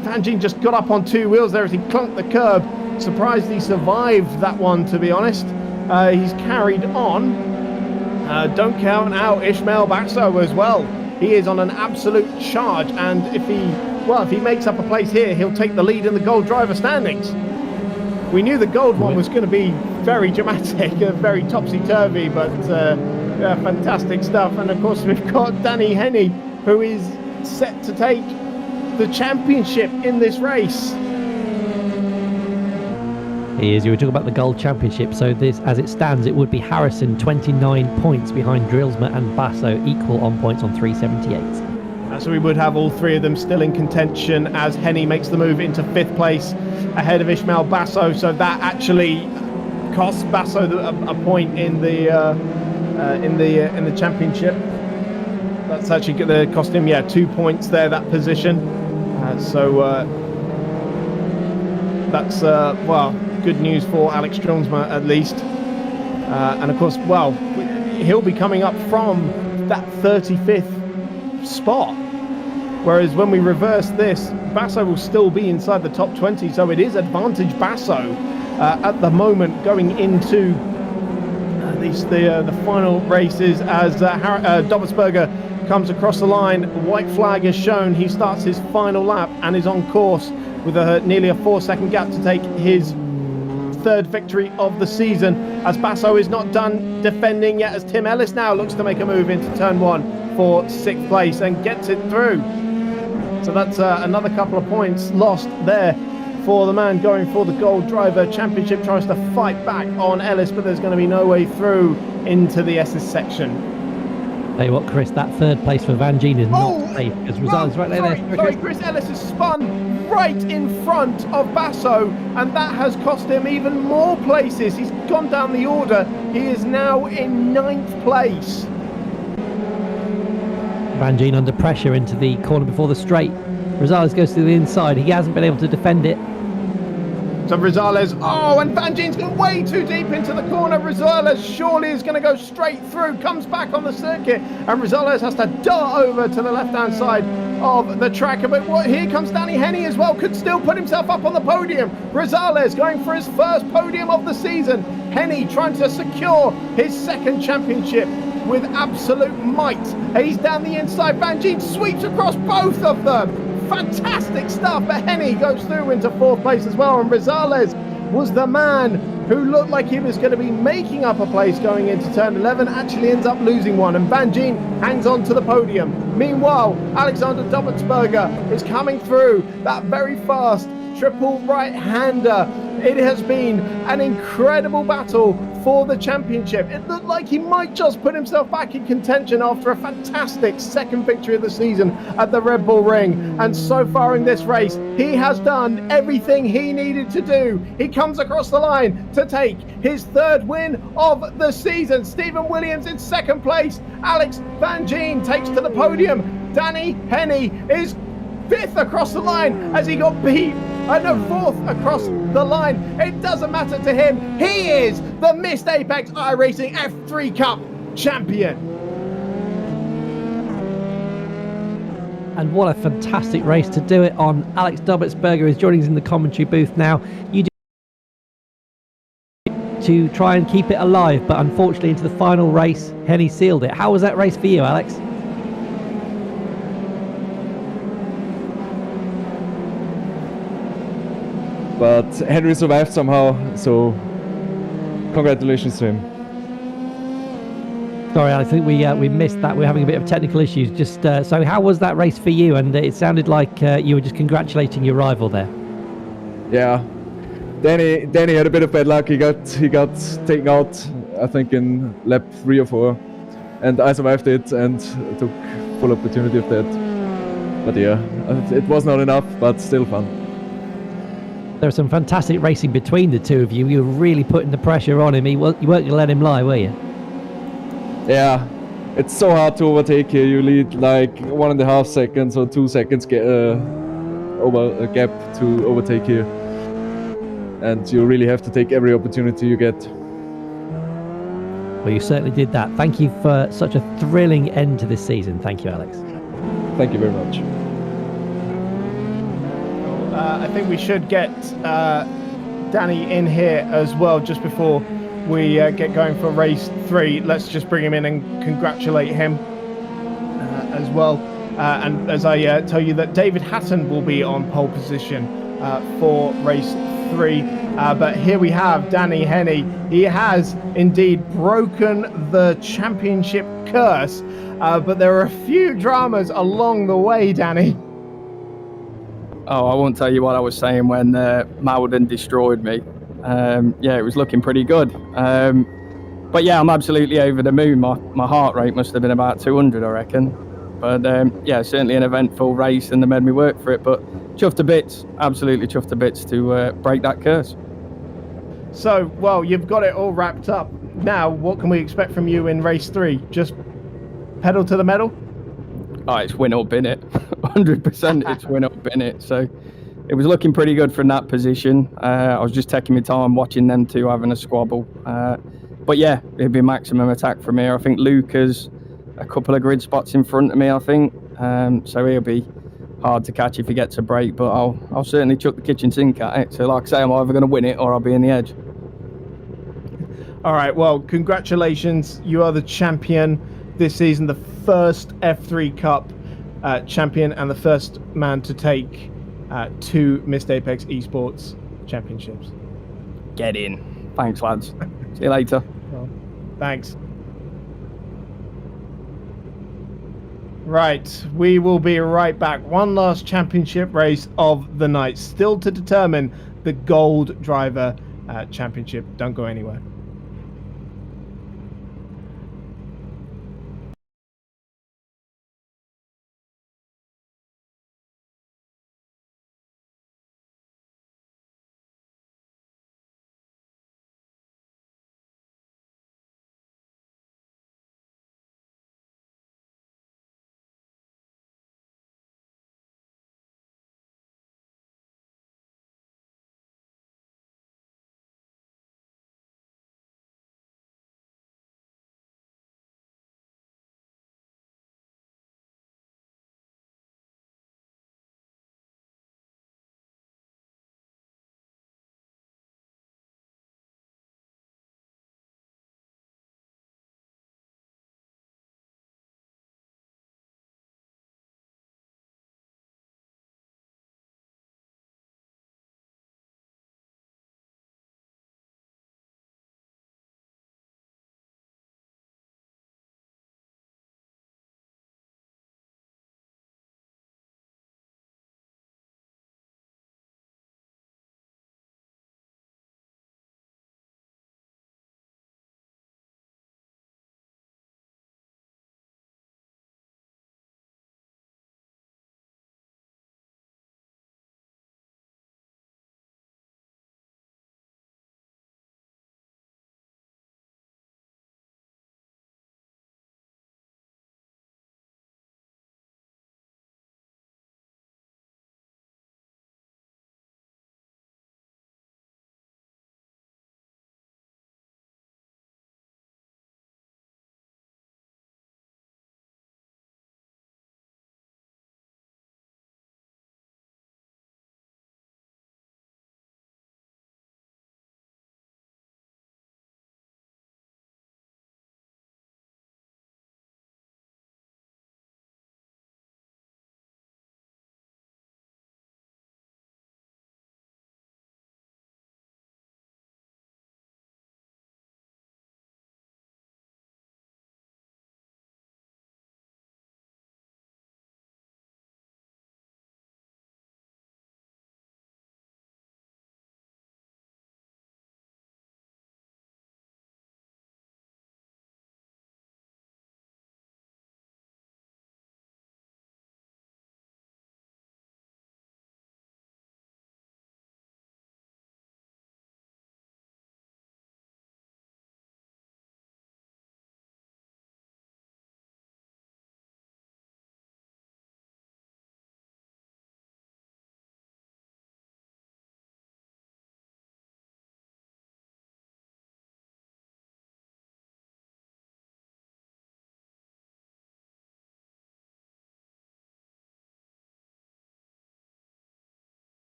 Van Gien just got up on 2 wheels there as he clunked the curb. Surprised he survived that one, to be honest. He's carried on. Don't count out Ishmael Basso as well. He is on an absolute charge, and if he makes up a place here, he'll take the lead in the gold driver standings. We knew the gold one was going to be very dramatic, very topsy-turvy, but yeah, fantastic stuff. And of course, we've got Danny Henny, who is set to take the championship in this race. He is. You were talking about the Gold Championship, so this, as it stands, it would be Harrison 29 points behind Drillsma and Basso, equal on points on 378. So we would have all three of them still in contention as Henny makes the move into 5th place ahead of Ishmael Basso. So that actually costs Basso a point in the championship. That's actually going to cost him 2 points there, that position. That's well, good news for Alex Drumsma at least. And of course, well, he'll be coming up from that 35th spot. Whereas when we reverse this, Basso will still be inside the top 20. So it is advantage Basso at the moment going into the final races as Dobbelsberger comes across the line. White flag is shown. He starts his final lap and is on course with nearly a 4-second gap to take his 3rd victory of the season, as Basso is not done defending yet, as Tim Ellis now looks to make a move into turn 1 for 6th place and gets it through. So that's another couple of points lost there for the man going for the Gold Driver Championship. Tries to fight back on Ellis, but there's going to be no way through into the SS section. Tell you what, Chris, that third place for Van Gien is Oh, not safe because Rosales right there. sorry, Chris Ellis has spun right in front of Basso, and that has cost him even more places. He's gone down the order. He is now in 9th place. Van Gien under pressure into the corner before the straight. Rosales goes to the inside. He hasn't been able to defend it. So Rosales, and Van Gien's gone way too deep into the corner. Rosales surely is going to go straight through, comes back on the circuit, and Rosales has to dart over to the left-hand side of the track. But here comes Danny Henny as well, could still put himself up on the podium. Rosales going for his first podium of the season. Henny trying to secure his second championship with absolute might. He's down the inside. Van Gien sweeps across both of them. Fantastic stuff, but Henny goes through into 4th place as well, and Rosales was the man who looked like he was going to be making up a place going into turn 11, actually ends up losing one, and Van Gien hangs on to the podium. Meanwhile, Alexander Dobbelsberger is coming through that very fast triple right-hander. It has been an incredible battle for the championship. It looked like he might just put himself back in contention after a fantastic second victory of the season at the Red Bull Ring. And so far in this race, he has done everything he needed to do. He comes across the line to take his 3rd win of the season. Stephen Williams in 2nd place. Alex Van Gien takes to the podium. Danny Henny is 5th across the line as he got beat. 4th across the line. It doesn't matter to him. He is the Missed Apex iRacing F3 Cup champion. And what a fantastic race to do it on. Alex Dobbelsberger is joining us in the commentary booth now. You do to try and keep it alive, but unfortunately into the final race, Henny sealed it. How was that race for you, Alex? But Henry survived somehow, so congratulations to him. Sorry, I think we missed that. We're having a bit of technical issues. Just so, how was that race for you? And it sounded like you were just congratulating your rival there. Yeah, Danny had a bit of bad luck. He got taken out, I think, in lap 3 or 4, and I survived it and took full opportunity of that. But yeah, it was not enough, but still fun. There was some fantastic racing between the two of you. You were really putting the pressure on him. You weren't going to let him lie, were you? Yeah, it's so hard to overtake here. You lead like 1.5 seconds or 2 seconds over a gap to overtake here, and you really have to take every opportunity you get. Well, you certainly did that. Thank you for such a thrilling end to this season. Thank you, Alex. Thank you very much. I think we should get Danny in here as well just before we get going for race 3. Let's just bring him in and congratulate him as well. And as I tell you that David Hatton will be on pole position for race 3. But here we have Danny Henny. He has indeed broken the championship curse. But there are a few dramas along the way, Danny. Oh, I won't tell you what I was saying when Mowden destroyed me. Yeah, it was looking pretty good. But yeah, I'm absolutely over the moon. My heart rate must have been about 200, I reckon. But yeah, certainly an eventful race, and they made me work for it. But chuffed to bits, absolutely chuffed to bits to break that curse. So, well, you've got it all wrapped up. Now, what can we expect from you in race 3? Just pedal to the metal? Oh, it's win or bin it. 100% it's win or bin it. So it was looking pretty good from that position. I was just taking my time watching them two having a squabble. But yeah, it'd be maximum attack from here. I think Luke has a couple of grid spots in front of me, I think. So he'll be hard to catch if he gets a break, but I'll certainly chuck the kitchen sink at it. So like I say, I'm either going to win it or I'll be in the edge. All right, well, congratulations. You are the champion this season, the first F3 Cup champion and the first man to take 2 Missed Apex Esports championships. Get in. Thanks, lads. See you later. Well, thanks. Right, we will be right back. One last championship race of the night, still to determine the Gold Driver Championship. Don't go anywhere.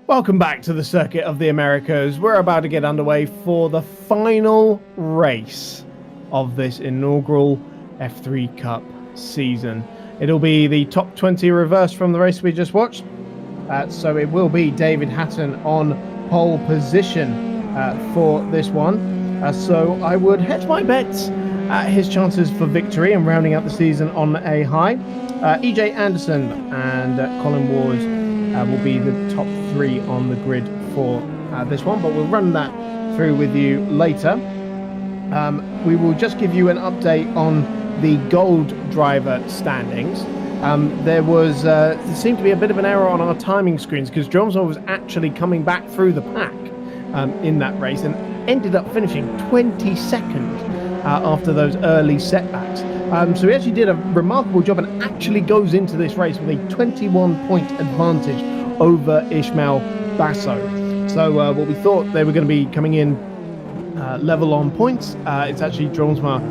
Welcome back to the Circuit of the Americas. We're about to get underway for the final race of this inaugural F3 Cup season. It'll be the top 20 reverse from the race we just watched. So it will be David Hatton on pole position for this one. So I would hedge my bets at his chances for victory and rounding out the season on a high. EJ Anderson and Colin Ward will be the top 3 on the grid for this one, but we'll run that through with you later. We will just give you an update on the gold driver standings. There seemed to be a bit of an error on our timing screens because Dromsdale was actually coming back through the pack in that race and ended up finishing 22nd after those early setbacks. So he actually did a remarkable job and actually goes into this race with a 21-point advantage over Ishmael Basso. So what we thought they were going to be coming in level on points, it's actually Dromsdale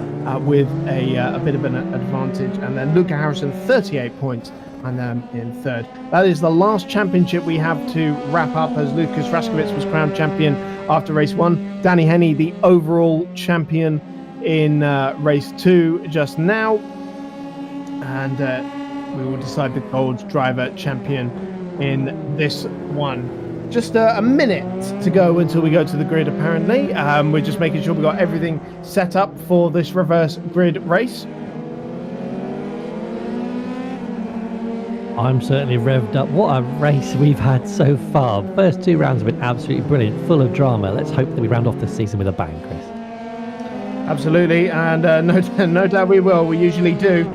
with a bit of an advantage, and then Luca Harrison 38 points and in third. That is the last championship we have to wrap up, as Lucas Raskowitz was crowned champion after race 1. Danny Henney the overall champion in race 2 just now, and we will decide the gold driver champion in this one. Just a minute to go until we go to the grid, apparently. We're just making sure we got everything set up for this reverse grid race. I'm certainly revved up. What a race we've had so far. First 2 rounds have been absolutely brilliant, full of drama. Let's hope that we round off this season with a bang, Chris. Absolutely, and no doubt we will. We usually do.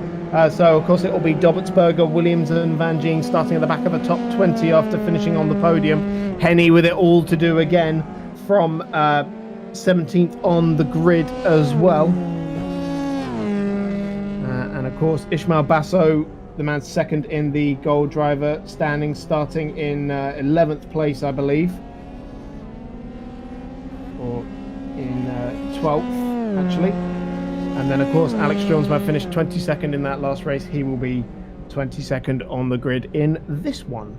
So, of course, it will be Dobertsberger, Williams and Van Gien starting at the back of the top 20 after finishing on the podium. Henney with it all to do again from 17th on the grid as well. And, of course, Ishmael Basso, the man second in the gold driver standing, starting in 11th place, I believe. Or in 12th, actually. And then, of course, Alex Dromsdale finished 22nd in that last race. He will be 22nd on the grid in this one.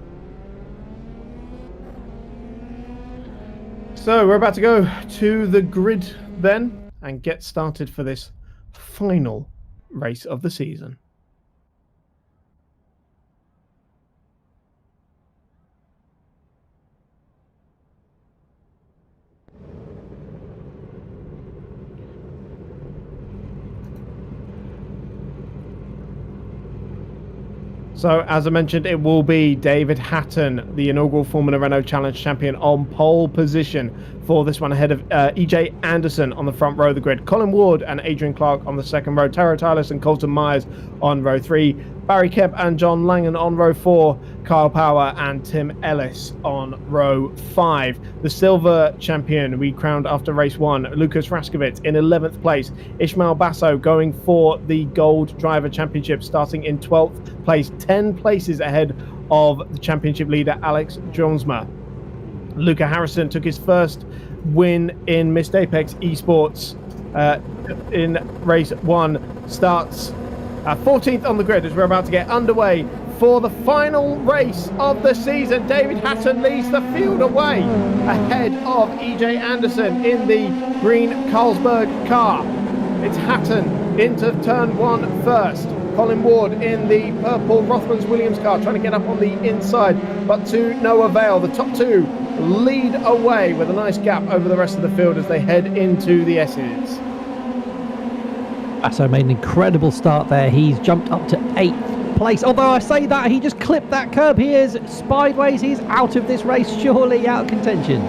So we're about to go to the grid then and get started for this final race of the season. So, as I mentioned, it will be David Hatton, the inaugural Formula Renault Challenge champion, on pole position for this one, ahead of EJ Anderson on the front row of the grid, Colin Ward and Adrian Clark on the second row, Taro Tyler and Colton Myers on row 3, Barry Kemp and John Langan on row 4, Kyle Power and Tim Ellis on row 5. The silver champion we crowned after race 1, Lucas Raskowitz in 11th place. Ishmael Basso going for the gold driver championship, starting in 12th place, 10 places ahead of the championship leader Alex Dromsdale. Luca Harrison took his first win in Missed Apex Esports in race 1, starts 14th on the grid as we're about to get underway for the final race of the season. David Hatton leads the field away ahead of EJ Anderson in the green Carlsberg car. It's Hatton into turn 1 first. Colin Ward in the purple Rothmans Williams car trying to get up on the inside, but to no avail. The top 2 lead away with a nice gap over the rest of the field as they head into the S's. Basso made an incredible start there. He's jumped up to 8th place. Although I say that, he just clipped that curb. He is sideways. He's out of this race, surely out of contention.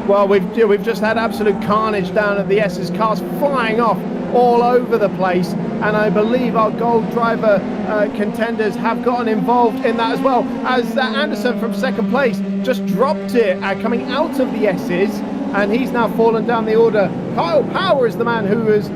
Well, we've just had absolute carnage down at the S's. Cars flying off all over the place, and I believe our gold driver contenders have gotten involved in that as well, as Anderson from second place just dropped it coming out of the S's, and he's now fallen down the order. Kyle Power is the man who has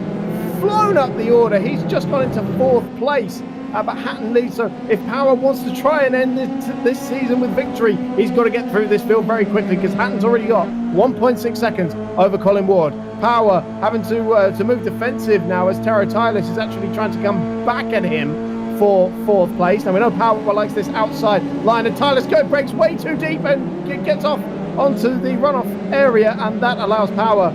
flown up the order. He's just gone into 4th place, but Hatton leads. So if Power wants to try and end this season with victory, he's got to get through this field very quickly, because Hatton's already got 1.6 seconds over Colin Ward. Power having to move defensive now as Taro Tyler is actually trying to come back at him for 4th place. Now we know Power likes this outside line, and Tyler's go breaks way too deep and gets off onto the runoff area, and that allows Power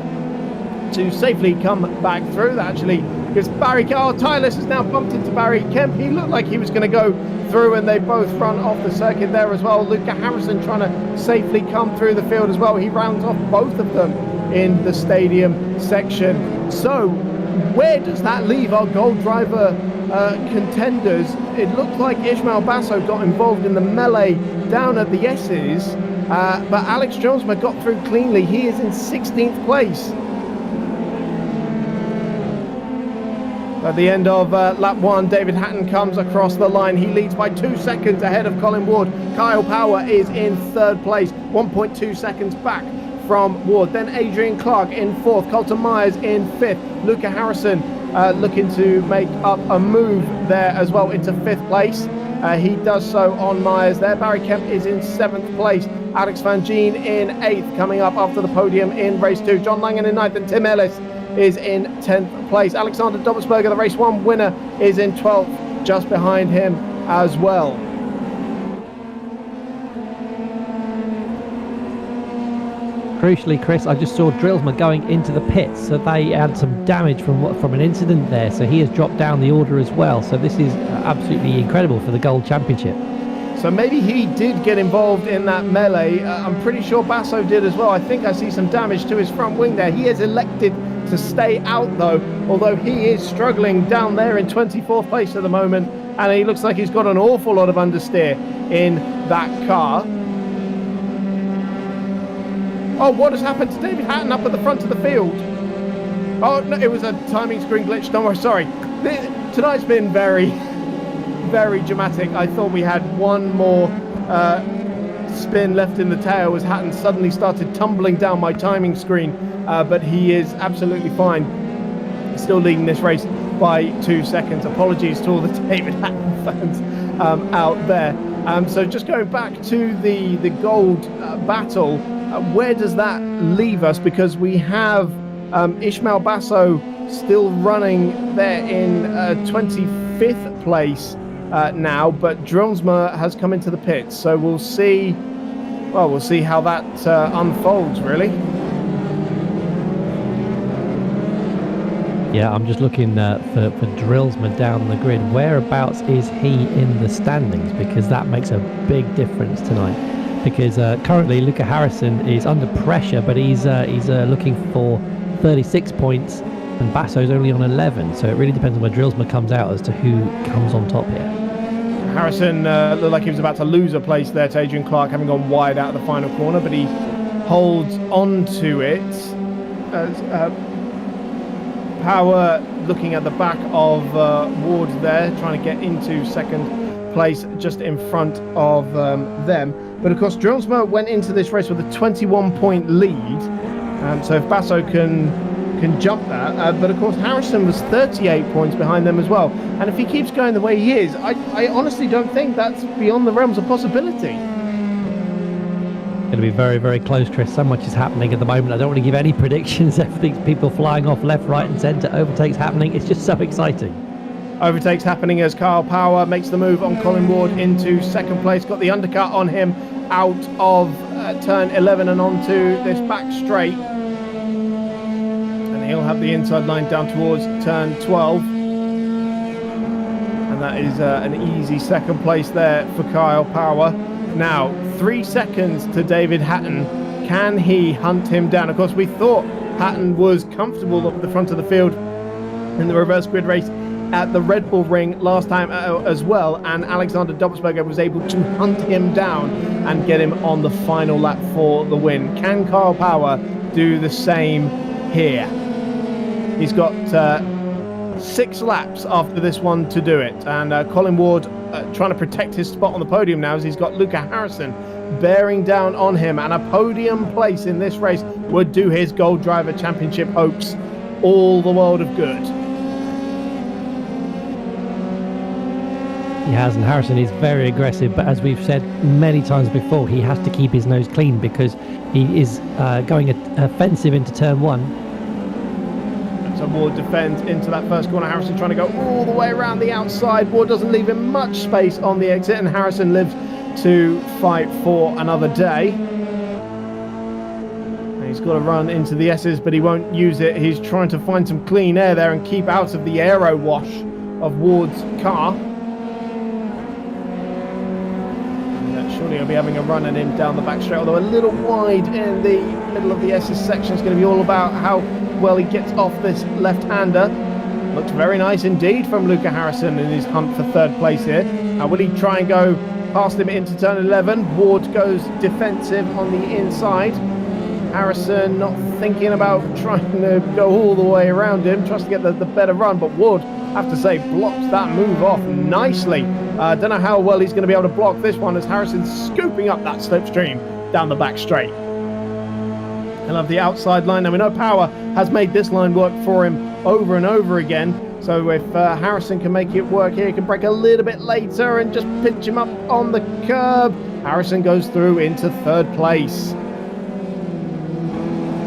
to safely come back through. That actually gives Barry, Tyler has now bumped into Barry Kemp. He looked like he was going to go through, and they both run off the circuit there as well. Luca Harrison trying to safely come through the field as well. He rounds off both of them in the stadium section. So where does that leave our gold driver contenders? It looked like Ishmael Basso got involved in the melee down at the S's, but Alex Jonesma got through cleanly. He is in 16th place. At the end of lap 1, David Hatton comes across the line. He leads by 2 seconds ahead of Colin Ward. Kyle Power is in 3rd place, 1.2 seconds back from Ward. Then Adrian Clark in 4th, Colton Myers in 5th. Luca Harrison looking to make up a move there as well into 5th place. He does so on Myers there. Barry Kemp is in 7th place. Alex Van Gien in 8th, coming up after the podium in race 2. John Langan in 9th, and Tim Ellis is in 10th place. Alexander Dobbelsberger, the race 1 winner, is in 12th, just behind him as well. Crucially, Chris, I just saw Drillsma going into the pits, so they had some damage from an incident there, so he has dropped down the order as well. So this is absolutely incredible for the Gold Championship. So maybe he did get involved in that melee. I'm pretty sure Basso did as well. I think I see some damage to his front wing there. He has elected to stay out though, although he is struggling down there in 24th place at the moment, and he looks like he's got an awful lot of understeer in that car. Oh, what has happened to David Hatton up at the front of the field? Oh, no, it was a timing screen glitch. Don't worry, sorry. Tonight's been very, very dramatic. I thought we had one more spin left in the tail as Hatton suddenly started tumbling down my timing screen, but he is absolutely fine. Still leading this race by 2 seconds. Apologies to all the David Hatton fans out there. So just going back to the gold battle, where does that leave us? Because we have Ishmael Basso still running there in 25th place now, but Dronsma has come into the pits. So we'll see. Well, we'll see how that unfolds, really. Yeah, I'm just looking for Drillsman down the grid. Whereabouts is he in the standings? Because that makes a big difference tonight. Because currently Luca Harrison is under pressure, but he's looking for 36 points, and Basso's only on 11. So it really depends on where Drillsman comes out as to who comes on top here. Harrison looked like he was about to lose a place there to Adrian Clark, having gone wide out of the final corner, but he holds on to it. As Power looking at the back of Ward there, trying to get into second place just in front of them. But of course, Dronsma went into this race with a 21-point lead. So if Basso can jump that, but of course Harrison was 38 points behind them as well. And if he keeps going the way he is, I honestly don't think that's beyond the realms of possibility. Going to be very, very close, Chris. So much is happening at the moment. I don't want to give any predictions. Everything's people flying off left, right and centre. Overtakes happening. It's just so exciting. Overtakes happening as Kyle Power makes the move on Colin Ward into second place. Got the undercut on him out of turn 11 and onto this back straight. And he'll have the inside line down towards turn 12. And that is an easy second place there for Kyle Power. Now, 3 seconds to David Hatton. Can he hunt him down? Of course, we thought Hatton was comfortable up at the front of the field in the reverse grid race at the Red Bull Ring last time as well, and Alexander Dobbelsberger was able to hunt him down and get him on the final lap for the win. Can Kyle Power do the same here? He's got 6 laps after this one to do it, and Colin Ward trying to protect his spot on the podium now as he's got Luca Harrison bearing down on him, and a podium place in this race would do his Gold Driver Championship hopes all the world of good. He has, and Harrison is very aggressive, but as we've said many times before, he has to keep his nose clean because he is going offensive into turn 1. So Ward defends into that first corner. Harrison trying to go all the way around the outside. Ward doesn't leave him much space on the exit, and Harrison lives to fight for another day. And he's got to run into the S's, but he won't use it. He's trying to find some clean air there and keep out of the aero wash of Ward's car. Surely he'll be having a run at him down the back straight, although a little wide in the middle of the S's section. It's going to be all about how well he gets off this left-hander. Looks very nice indeed from Luca Harrison in his hunt for third place here. Will he try and go past him into turn 11? Ward goes defensive on the inside. Harrison not thinking about trying to go all the way around him, tries to get the better run, but Ward, I have to say, blocks that move off nicely. Don't know how well he's going to be able to block this one as Harrison's scooping up that slipstream down the back straight. He'll have the outside line. Now we know Power has made this line work for him over and over again. So if Harrison can make it work here, he can break a little bit later and just pinch him up on the curb. Harrison goes through into third place.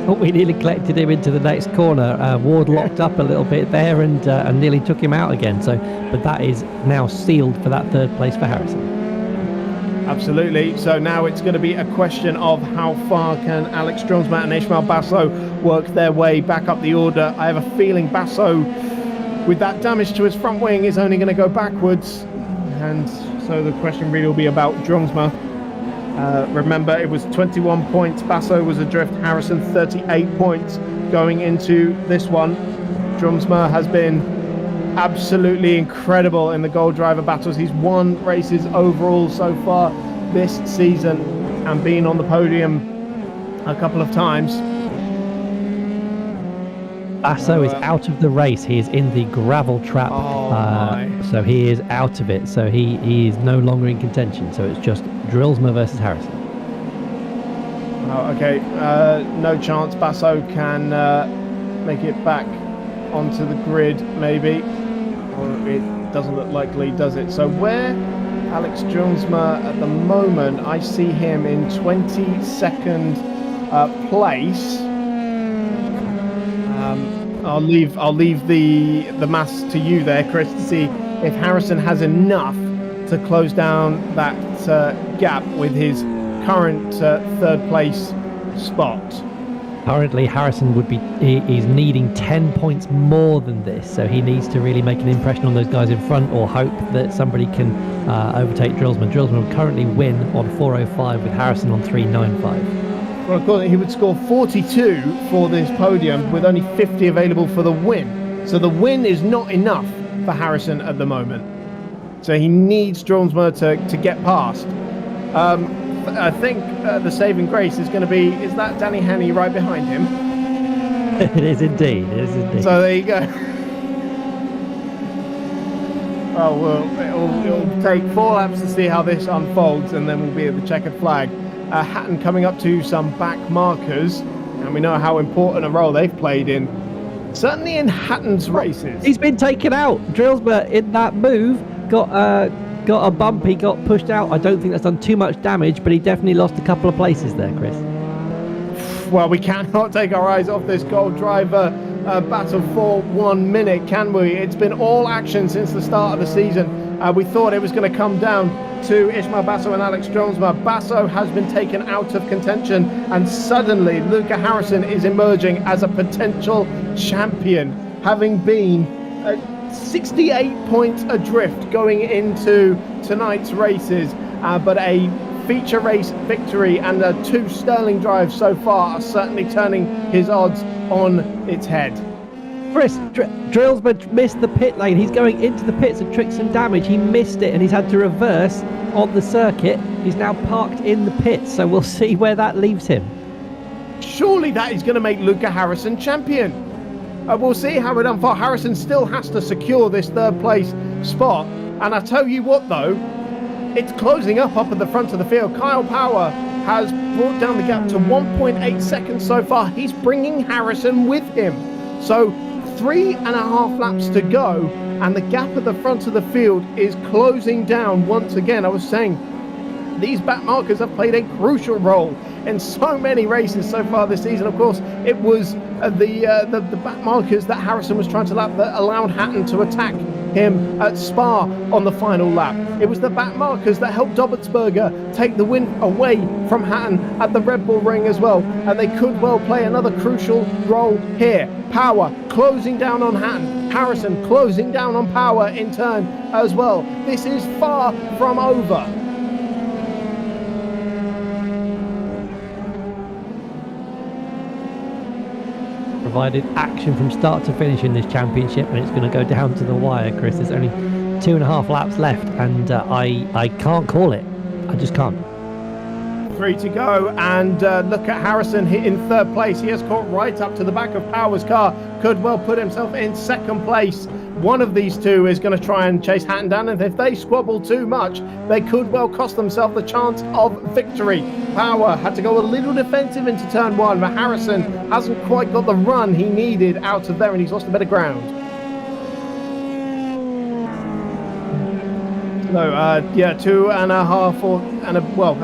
Oh, we nearly collected him into the next corner. Ward locked up a little bit there and nearly took him out again. So, but that is now sealed for that third place for Harrison. Absolutely. So now it's going to be a question of how far can Alex Drumsma and Ishmael Basso work their way back up the order. I have a feeling Basso, with that damage to his front wing, is only going to go backwards. And so the question really will be about Drumsma. Remember, it was 21 points. Basso was adrift. Harrison 38 points going into this one. Drumsma has been absolutely incredible in the Gold Driver battles. He's won races overall so far this season and been on the podium a couple of times. Basso is out of the race. He is in the gravel trap. So he is out of it. So he is no longer in contention. So it's just Drillsma versus Harrison. Okay, no chance Basso can make it back onto the grid, maybe. Or it doesn't look likely, does it? So where Alex Drillsma at the moment, I see him in 22nd place. I'll leave the maths to you there, Chris, to see if Harrison has enough to close down that gap with his current third place spot. Currently, Harrison he's needing 10 points more than this, so he needs to really make an impression on those guys in front or hope that somebody can overtake Drillsman. Drillsman would currently win on 4:05 with Harrison on 3:95. Well, of course, he would score 42 for this podium with only 50 available for the win. So the win is not enough for Harrison at the moment. So he needs Drillsman to get past. I think the saving grace is going to be, is that Danny Haney right behind him? It is indeed. So there you go. Oh, well, it'll take 4 laps to see how this unfolds, and then we'll be at the checkered flag. Hatton coming up to some back markers, and we know how important a role they've played in, certainly in Hatton's races. He's been taken out. Drillsma in that move got a bump. He got pushed out. I don't think that's done too much damage, but he definitely lost a couple of places there, Chris. Well, we cannot take our eyes off this Gold Driver battle for 1 minute, can we? It's been all action since the start of the season. We thought it was going to come down to Ishmael Basso and Alex Drillsma. Basso has been taken out of contention, and suddenly Luca Harrison is emerging as a potential champion, having been 68 points adrift going into tonight's races, but a feature race victory and 2 sterling drives so far are certainly turning his odds on its head. Chris, Drillsman missed the pit lane. He's going into the pits and tricked some damage. He missed it and he's had to reverse on the circuit. He's now parked in the pits, so we'll see where that leaves him. Surely that is going to make Luca Harrison champion. We'll see how it unfolds. Harrison still has to secure this third place spot. And I tell you what though, it's closing up at the front of the field. Kyle Power has brought down the gap to 1.8 seconds so far. He's bringing Harrison with him. So 3.5 laps to go, and the gap at the front of the field is closing down once again. I was saying these back markers have played a crucial role in so many races so far this season. Of course, it was the back markers that Harrison was trying to lap that allowed Hatton to attack him at Spa on the final lap. It was the back markers that helped Dobbertsberger take the win away from Hatton at the Red Bull Ring as well, and they could well play another crucial role here. Power closing down on Hatton, Harrison closing down on Power in turn as well. This is far from over. Provided action from start to finish in this championship, and it's going to go down to the wire, Chris. There's only 2.5 laps left, and I can't call it. I just can't. 3 to go, and look at Harrison in 3rd place. He has caught right up to the back of Power's car. Could well put himself in 2nd place. One of these two is going to try and chase Hatton down, and if they squabble too much, they could well cost themselves the chance of victory. Power had to go a little defensive into turn 1, but Harrison hasn't quite got the run he needed out of there, and he's lost a bit of ground. So, 2.5 and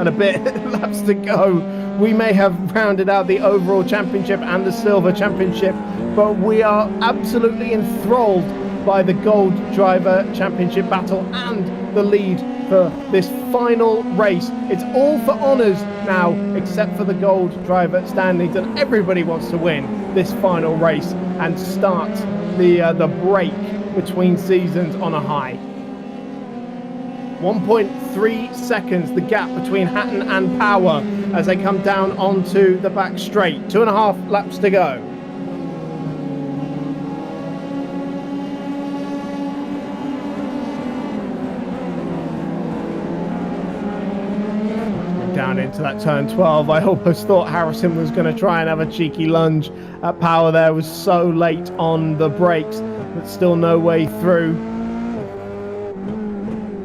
a bit laps to go. We may have rounded out the overall championship and the silver championship, but we are absolutely enthralled by the Gold Driver Championship battle and the lead for this final race. It's all for honours now, except for the Gold Driver standings, and everybody wants to win this final race and start the break between seasons on a high. 1.3 seconds the gap between Hatton and Power as they come down onto the back straight. 2.5 laps to go. Down into that turn 12. I almost thought Harrison was going to try and have a cheeky lunge at Power there. Was so late on the brakes, but still no way through.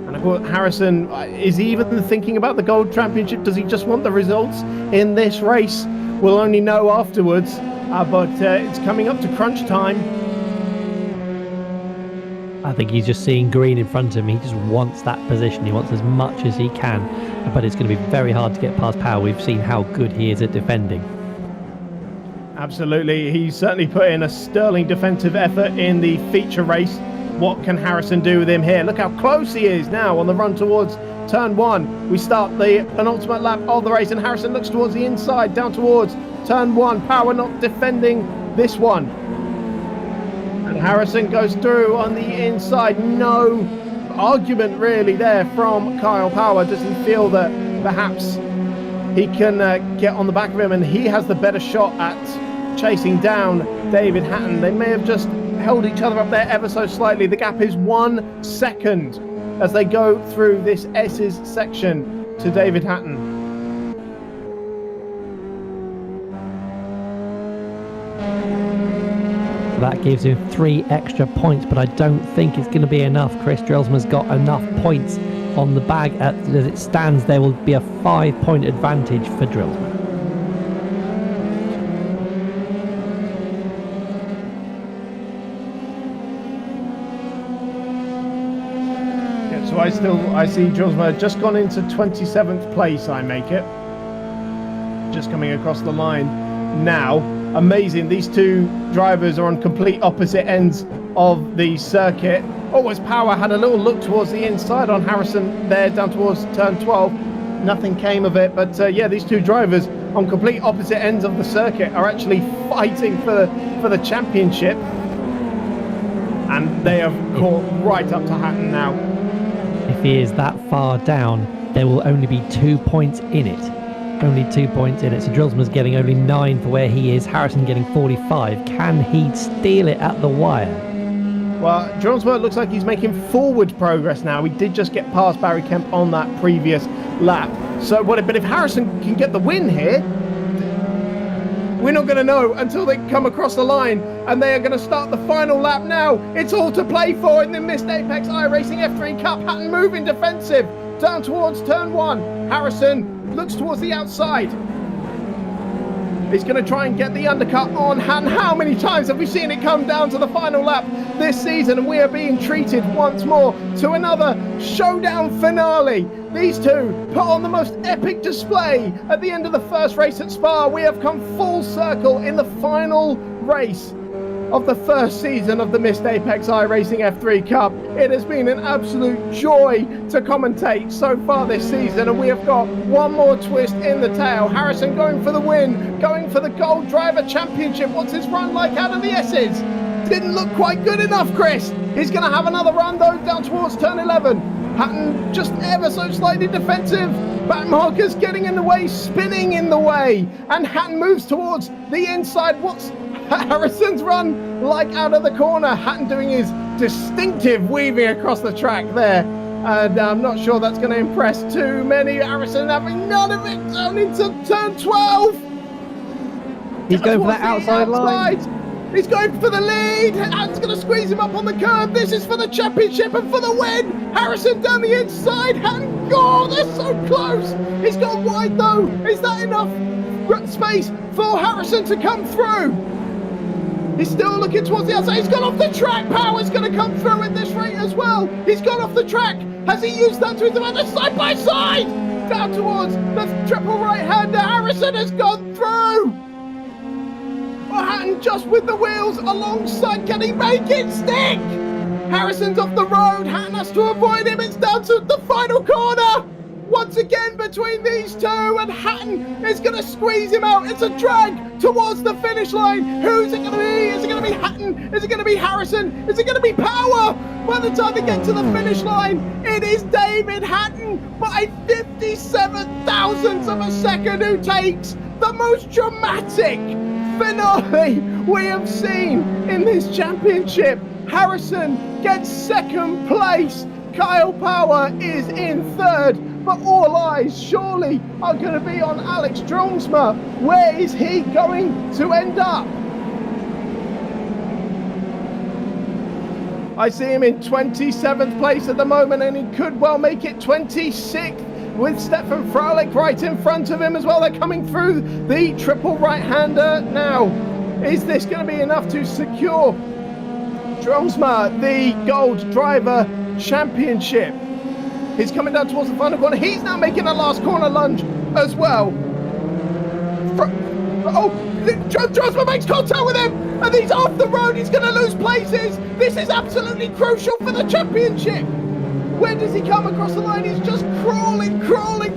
And of course, Harrison, is he even thinking about the Gold Championship? Does he just want the results in this race? We'll only know afterwards, but it's coming up to crunch time. I think he's just seeing green in front of him. He just wants that position. He wants as much as he can, but it's going to be very hard to get past Power. We've seen how good he is at defending. Absolutely. He's certainly put in a sterling defensive effort in the feature race. What can Harrison do with him here? Look how close he is now on the run towards turn 1. We start the penultimate lap of the race, and Harrison looks towards the inside, down towards turn 1. Power not defending this one. And Harrison goes through on the inside. No argument really there from Kyle Power. Does he feel that perhaps he can get on the back of him, and he has the better shot at chasing down David Hatton? They may have just held each other up there ever so slightly. The gap is 1 second as they go through this S's section to David Hatton. That gives him 3 extra points, but I don't think it's going to be enough. Chris Drelsman's got enough points on the bag. As it stands, there will be a 5-point advantage for Drelsman. Yeah, so I see Drelsman just gone into 27th place, I make it. Just coming across the line now. Amazing, these two drivers are on complete opposite ends of the circuit. Oh, as Power had a little look towards the inside on Harrison there, down towards turn 12. Nothing came of it, but yeah, these two drivers on complete opposite ends of the circuit are actually fighting for the championship. And they have caught right up to Hatton now. If he is that far down, there will only be 2 points in it. Only 2 points in it. So Drelsman's getting only 9 for where he is. Harrison getting 45. Can he steal it at the wire? Well, Drelsman looks like he's making forward progress now. He did just get past Barry Kemp on that previous lap. So, but if Harrison can get the win here, we're not going to know until they come across the line, and they are going to start the final lap now. It's all to play for in the Missed Apex iRacing F3 Cup. Hatton moving defensive down towards turn 1. Harrison looks towards the outside. He's going to try and get the undercut on Hatton. How many times have we seen it come down to the final lap this season? And we are being treated once more to another showdown finale. These two put on the most epic display at the end of the first race at Spa. We have come full circle in the final race of the first season of the Missed Apex iRacing F3 Cup. It has been an absolute joy to commentate so far this season, and we have got one more twist in the tail. Harrison going for the win, going for the Gold Driver Championship. What's his run like out of the S's? Didn't look quite good enough, Chris. He's going to have another run though down towards turn 11. Hatton just ever so slightly defensive. Backmarker's getting in the way, spinning in the way, and Hatton moves towards the inside. What's Harrison's run like out of the corner? Hatton doing his distinctive weaving across the track there, and I'm not sure that's going to impress too many. Harrison having none of it down into turn 12. He's going for that outside line. He's going for the lead. Hatton's going to squeeze him up on the curb. This is for the championship and for the win. Harrison down the inside. Hatton, oh, they're so close. He's gone wide though. Is that enough space for Harrison to come through? He's still looking towards the outside. He's gone off the track. Power's going to come through at this rate as well. He's gone off the track. Has he used that to his advantage? Side by side. Down towards the triple right-hander. Harrison has gone through. Hatton just with the wheels alongside. Can he make it stick? Harrison's off the road. Hatton has to avoid him. It's down to the final corner. Once again between these two, and Hatton is going to squeeze him out. It's a drag towards the finish line. Who's it going to be? Is it going to be Hatton? Is it going to be Harrison? Is it going to be Power? By the time they get to the finish line, it is David Hatton by 57 thousandths of a second, who takes the most dramatic finale we have seen in this championship. Harrison gets second place. Kyle Power is in third, but all eyes surely are going to be on Alex Dronsma. Where is he going to end up? I see him in 27th place at the moment, and he could well make it 26th with Stefan Frolic right in front of him as well. They're coming through the triple right-hander now. Is this going to be enough to secure Dronsma the Gold Driver Championship? He's coming down towards the final corner. He's now making a last corner lunge as well. Dronsma makes contact with him, and he's off the road. He's going to lose places. This is absolutely crucial for the championship. Where does he come across the line? He's just crawling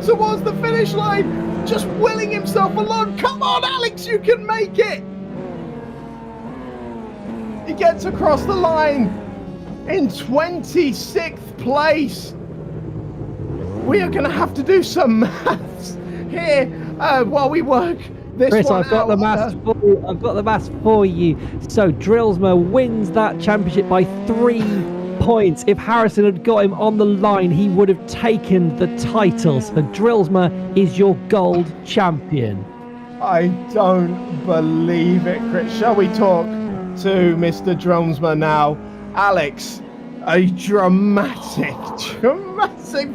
towards the finish line, just willing himself along. Come on, Alex, you can make it. He gets across the line in 26th place. We are going to have to do some maths here while we work this Chris, one I've got out. the maths for you. I've got the maths for you. So Drillsma wins that championship by 3 points. If Harrison had got him on the line, he would have taken the title. So Drillsma is your gold champion. I don't believe it, Chris. Shall we talk to Mr. Dronsma now? Alex, a dramatic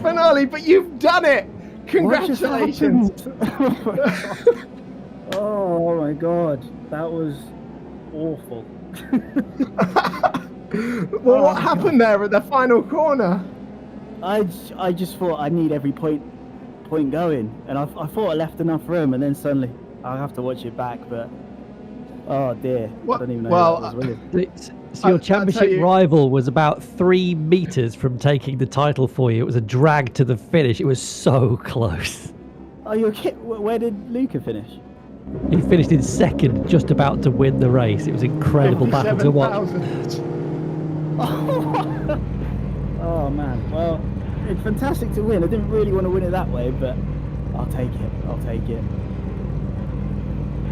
finale, but you've done it. Congratulations. Oh my god, that was awful. Well, what happened there at the final corner? I just thought I need every point going, and I thought I left enough room, and then suddenly I'll have to watch it back, but oh dear, I don't even know well, that was winning. So your championship rival was about 3 meters from taking the title for you. It was a drag to the finish. It was so close. Oh, you're kidding? Where did Luca finish? He finished in second, just about to win the race. It was an incredible battle to watch. 57,000. Oh man, well, it's fantastic to win. I didn't really want to win it that way, but I'll take it.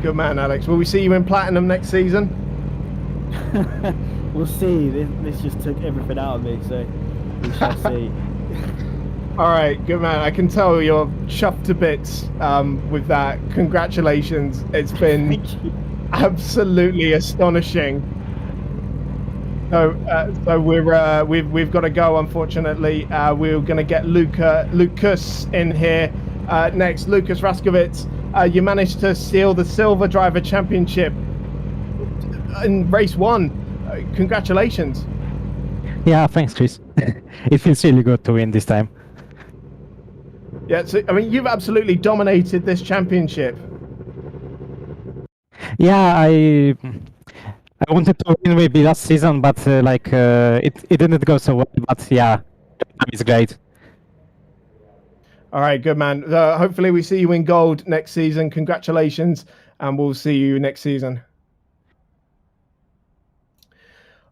Good man, Alex. Will we see you in Platinum next season? We'll see. This just took everything out of me, so we shall see. All right, good man. I can tell you're chuffed to bits with that. Congratulations. It's been absolutely astonishing. So we've got to go, unfortunately. We're going to get Lucas in here next. Lucas Raskovitz You managed to seal the Silver Driver Championship in race 1. Congratulations. Yeah, thanks, Chris. It feels really good to win this time. Yeah, so I mean, you've absolutely dominated this championship. Yeah, I wanted to win maybe last season, but it didn't go so well. But yeah, it's great. All right, good man. Hopefully we see you in gold next season. Congratulations, and we'll see you next season.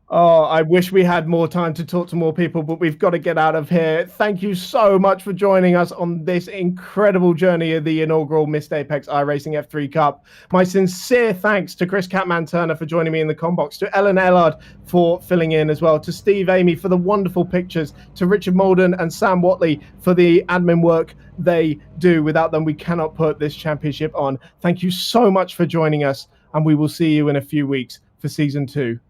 Oh, I wish we had more time to talk to more people, but we've got to get out of here. Thank you so much for joining us on this incredible journey of the inaugural Missed Apex iRacing F3 Cup. My sincere thanks to Chris Catman Turner for joining me in the combox, to Ellen Ellard for filling in as well, to Steve Amy for the wonderful pictures, to Richard Molden and Sam Watley for the admin work they do. Without them, we cannot put this championship on. Thank you so much for joining us, and we will see you in a few weeks for season 2.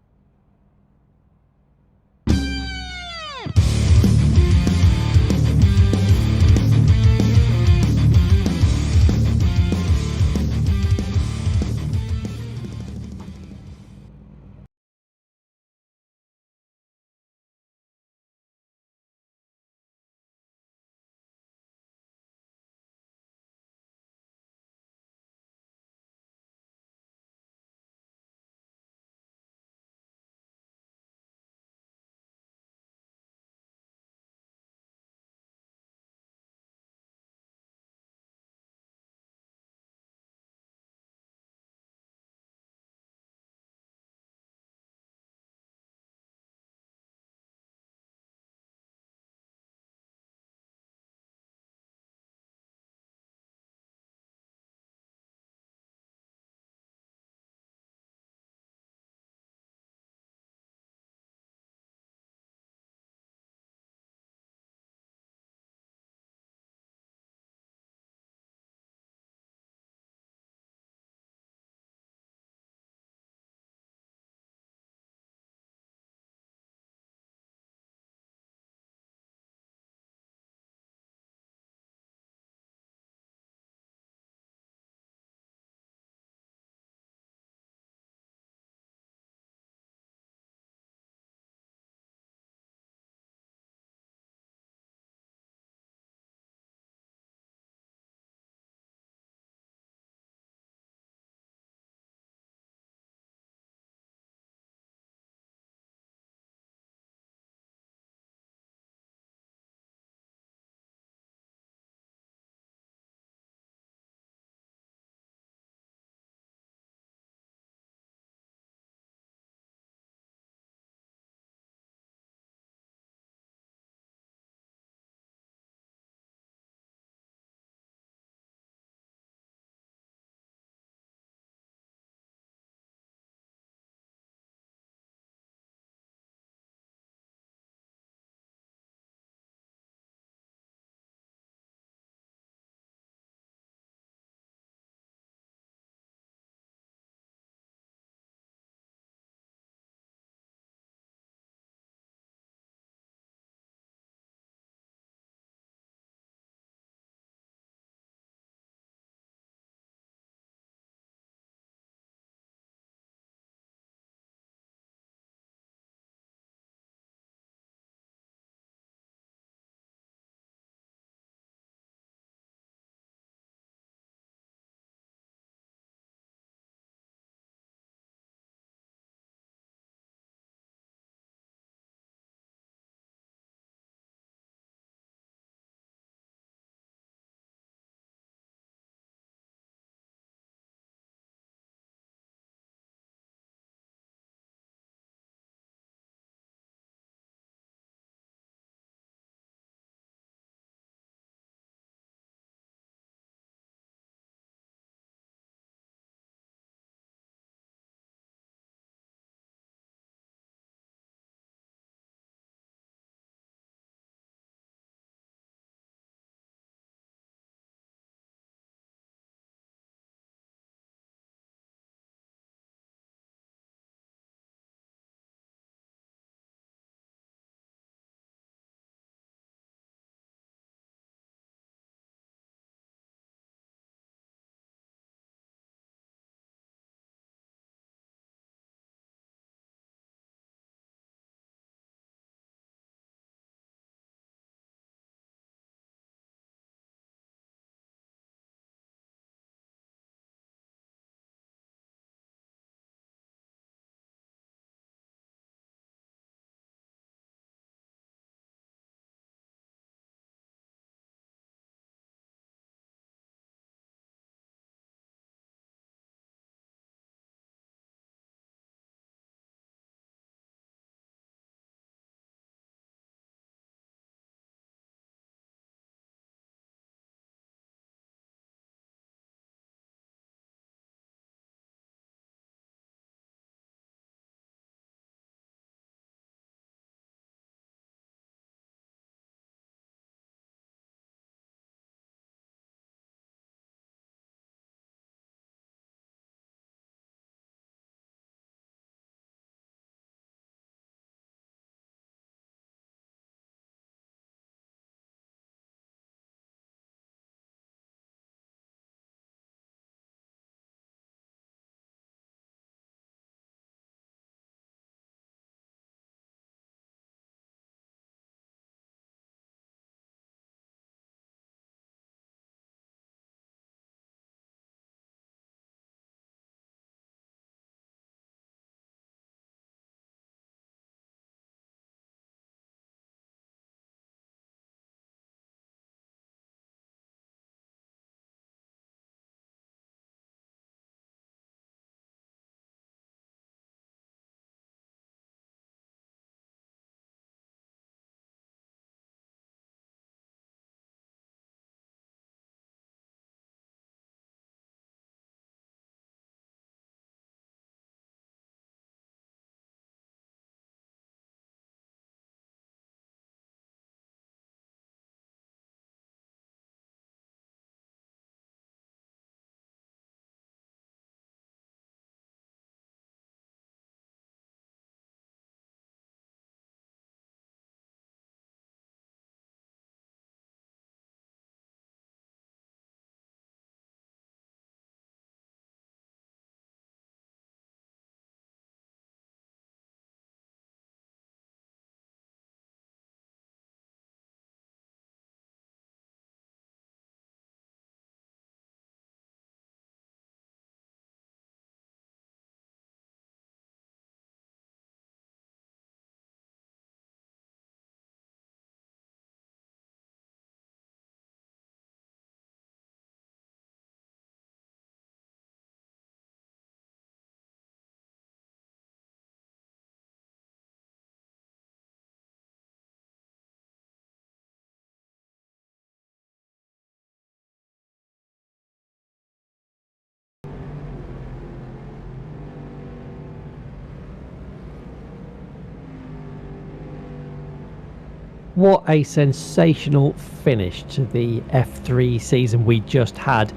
what a sensational finish to the F3 season we just had.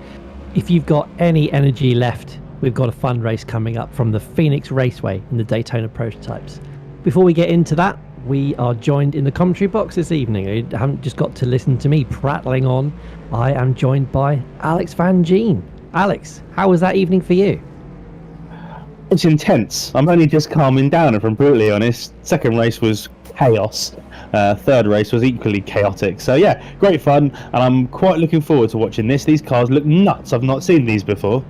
If you've got any energy left, we've got a fun race coming up from the Phoenix Raceway in the Daytona Prototypes. Before we get into that, we are joined in the commentary box this evening. You haven't just got to listen to me prattling on. I am joined by Alex Van Geen. Alex, how was that evening for you? It's intense. I'm only just calming down, if I'm brutally honest. Second race was chaos. Third race was equally chaotic. So yeah, great fun, and I'm quite looking forward to watching this. These cars look nuts. I've not seen these before.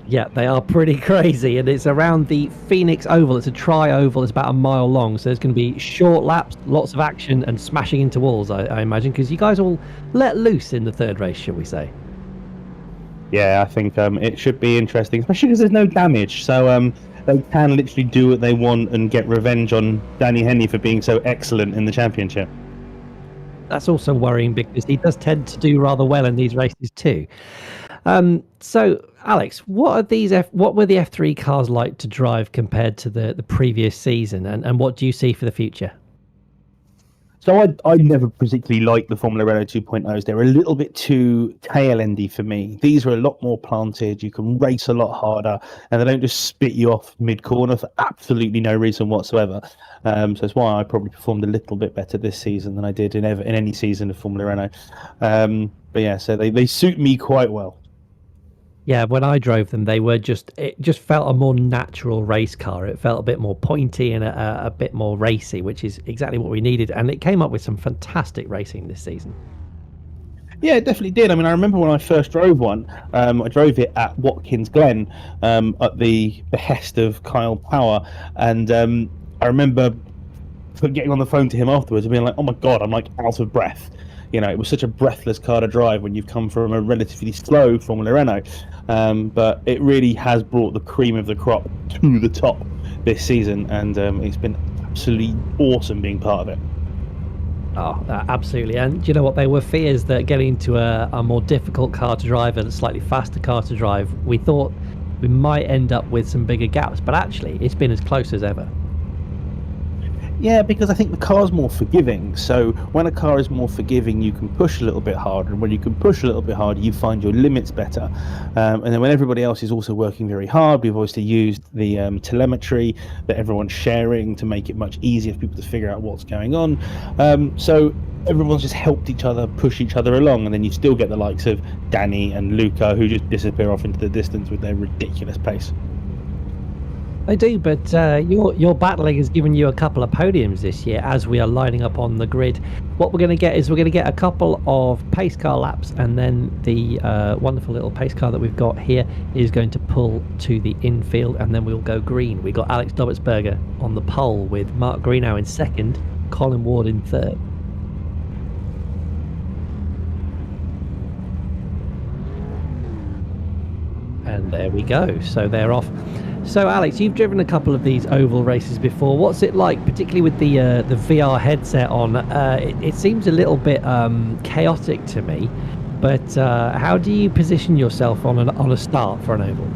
Yeah, they are pretty crazy, and it's around the Phoenix Oval. It's a tri-oval. It's about a mile long, so there's going to be short laps, lots of action, and smashing into walls, I imagine, because you guys all let loose in the third race, shall we say? Yeah, I think it should be interesting, especially because there's no damage, so they can literally do what they want and get revenge on Danny Henny for being so excellent in the championship. That's also worrying because he does tend to do rather well in these races too. So, Alex, what were the F3 cars like to drive compared to the previous season, and what do you see for the future? So I never particularly liked the Formula Renault 2.0s. They're a little bit too tail-endy for me. These are a lot more planted. You can race a lot harder, and they don't just spit you off mid-corner for absolutely no reason whatsoever. So that's why I probably performed a little bit better this season than I did in any season of Formula Renault. But yeah, so they suit me quite well. Yeah, when I drove them, it just felt a more natural race car. It felt a bit more pointy and a bit more racy, which is exactly what we needed. And it came up with some fantastic racing this season. Yeah, it definitely did. I mean, I remember when I first drove one, I drove it at Watkins Glen at the behest of Kyle Power. And I remember getting on the phone to him afterwards and being like, oh my God, I'm like out of breath. You know, it was such a breathless car to drive when you've come from a relatively slow Formula Renault. But it really has brought the cream of the crop to the top this season, and it's been absolutely awesome being part of it. Oh, absolutely. And do you know what? There were fears that getting into a more difficult car to drive and a slightly faster car to drive, we thought we might end up with some bigger gaps, but actually it's been as close as ever. Yeah, because I think the car's more forgiving. So when a car is more forgiving, you can push a little bit harder. And when you can push a little bit harder, you find your limits better. And then when everybody else is also working very hard, we've obviously used the telemetry that everyone's sharing to make it much easier for people to figure out what's going on. So everyone's just helped each other, push each other along. And then you still get the likes of Danny and Luca, who just disappear off into the distance with their ridiculous pace. They do, but your battling has given you a couple of podiums this year as we are lining up on the grid. What we're going to get is a couple of pace car laps, and then the wonderful little pace car that we've got here is going to pull to the infield, and then we'll go green. We got Alex Dobertsberger on the pole with Mark Greenow in second, Colin Ward in third. And there we go. So they're off. So Alex, you've driven a couple of these oval races before. What's it like, particularly with the VR headset on? It seems a little bit chaotic to me, but how do you position yourself on a start for an oval?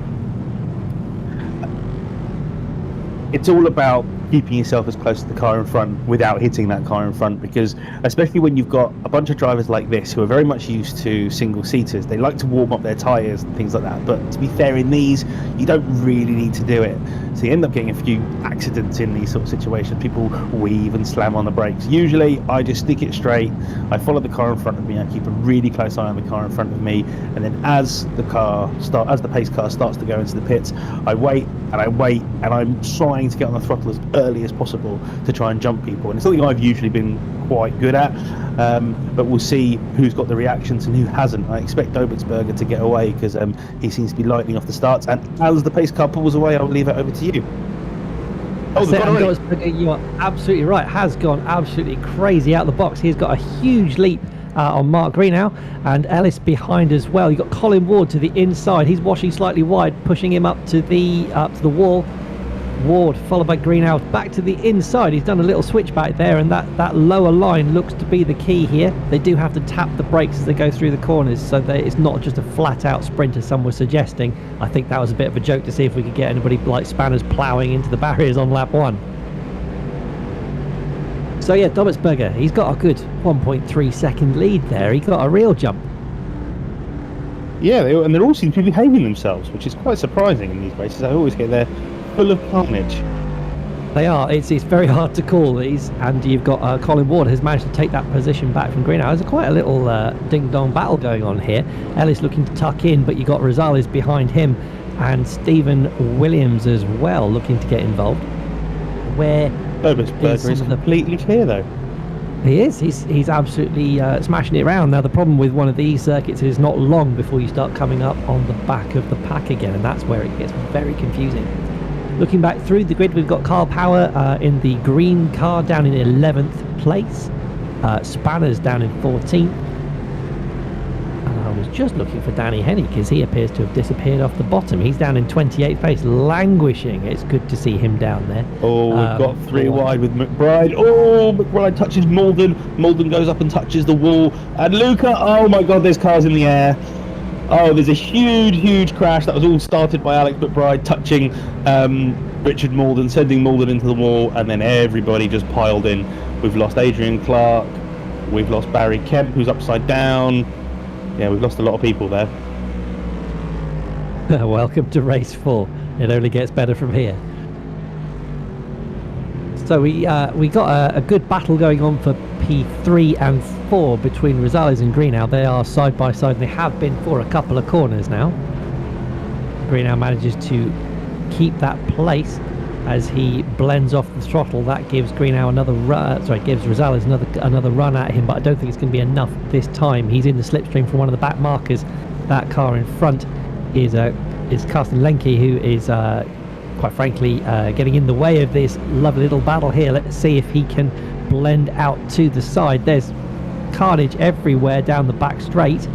It's all about keeping yourself as close to the car in front without hitting that car in front, because especially when you've got a bunch of drivers like this who are very much used to single seaters, they like to warm up their tyres and things like that. But to be fair, in these you don't really need to do it, so you end up getting a few accidents in these sort of situations. People weave and slam on the brakes. Usually I just stick it straight, I follow the car in front of me, I keep a really close eye on the car in front of me, and then as the pace car starts to go into the pits, I wait and I'm trying to get on the throttle as early as possible to try and jump people, and it's something I've usually been quite good at, but we'll see who's got the reactions and who hasn't. I expect Dobertsberger to get away because he seems to be lightning off the starts, and as the pace car pulls away, I'll leave it over to you. Dobertsberger, you are absolutely right, has gone absolutely crazy out the box. He's got a huge leap on Mark Greenow, and Ellis behind as well. You've got Colin Ward to the inside. He's washing slightly wide, pushing him up to the wall. Ward followed by Greenow back to the inside. He's done a little switchback there, and that lower line looks to be the key here. They do have to tap the brakes as they go through the corners, so that it's not just a flat out sprint as some were suggesting. I think that was a bit of a joke to see if we could get anybody like Spanners ploughing into the barriers on lap one. So yeah, Dobbetsberger, he's got a good 1.3 second lead there. He got a real jump. Yeah, and they all seem to be behaving themselves, which is quite surprising in these races. I always get there full of carnage. They are. It's very hard to call these, and you've got Colin Ward has managed to take that position back from Greenhow. There's quite a little ding-dong battle going on here. Ellis looking to tuck in, but you got Rosales behind him, and Stephen Williams as well looking to get involved. Where Dobbetsberger is completely clear though. He is. He's absolutely smashing it around. Now the problem with one of these circuits is not long before you start coming up on the back of the pack again, and that's where it gets very confusing. Looking back through the grid, we've got Carl Power in the green car down in 11th place. Spanners down in 14th. And I was just looking for Danny Henny because he appears to have disappeared off the bottom. He's down in 28th place, languishing. It's good to see him down there. Oh, we've got 3 wide with McBride. Oh, McBride touches Malden. Malden goes up and touches the wall. And Luca, oh my God, there's cars in the air. Oh, there's a huge crash. That was all started by Alex McBride touching Richard Malden, sending Malden into the wall, and then everybody just piled in. We've lost Adrian Clark. We've lost Barry Kemp, who's upside down. Yeah, we've lost a lot of people there. Welcome to race 4. It only gets better from here. So we got a good battle going on for P3 and 4 between Rosales and Greenhow. They are side by side. They have been for a couple of corners now. Greenhow manages to keep that place as he blends off the throttle. That gives Greenhow another gives Rosales another run at him, but I don't think it's going to be enough this time. He's in the slipstream from one of the back markers. That car in front is Carsten Lenke, who is quite frankly getting in the way of this lovely little battle here. Let's see if he can blend out to the side. There's carnage everywhere down the back straight,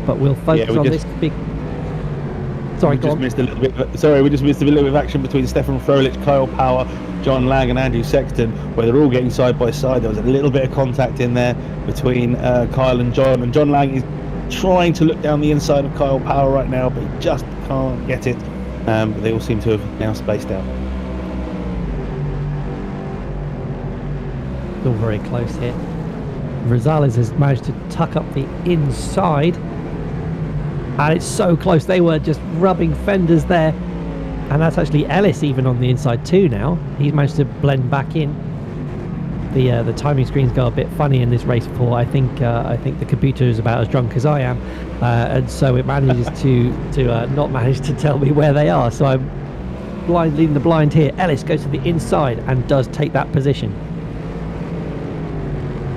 but we'll focus on this big. Sorry, we just missed a little bit. Sorry, we just missed a little bit of action between Stefan Froelich, Kyle Power, John Lang, and Andrew Sexton, where they're all getting side by side. There was a little bit of contact in there between Kyle and John Lang is trying to look down the inside of Kyle Power right now, but he just can't get it. But they all seem to have now spaced out. Still very close here. Rosales has managed to tuck up the inside, and it's so close. They were just rubbing fenders there, and that's actually Ellis even on the inside too now. He's managed to blend back in. The timing screens go a bit funny in this race 4. I think the computer is about as drunk as I am, and so it manages to not manage to tell me where they are. So I'm leading the blind here. Ellis goes to the inside and does take that position.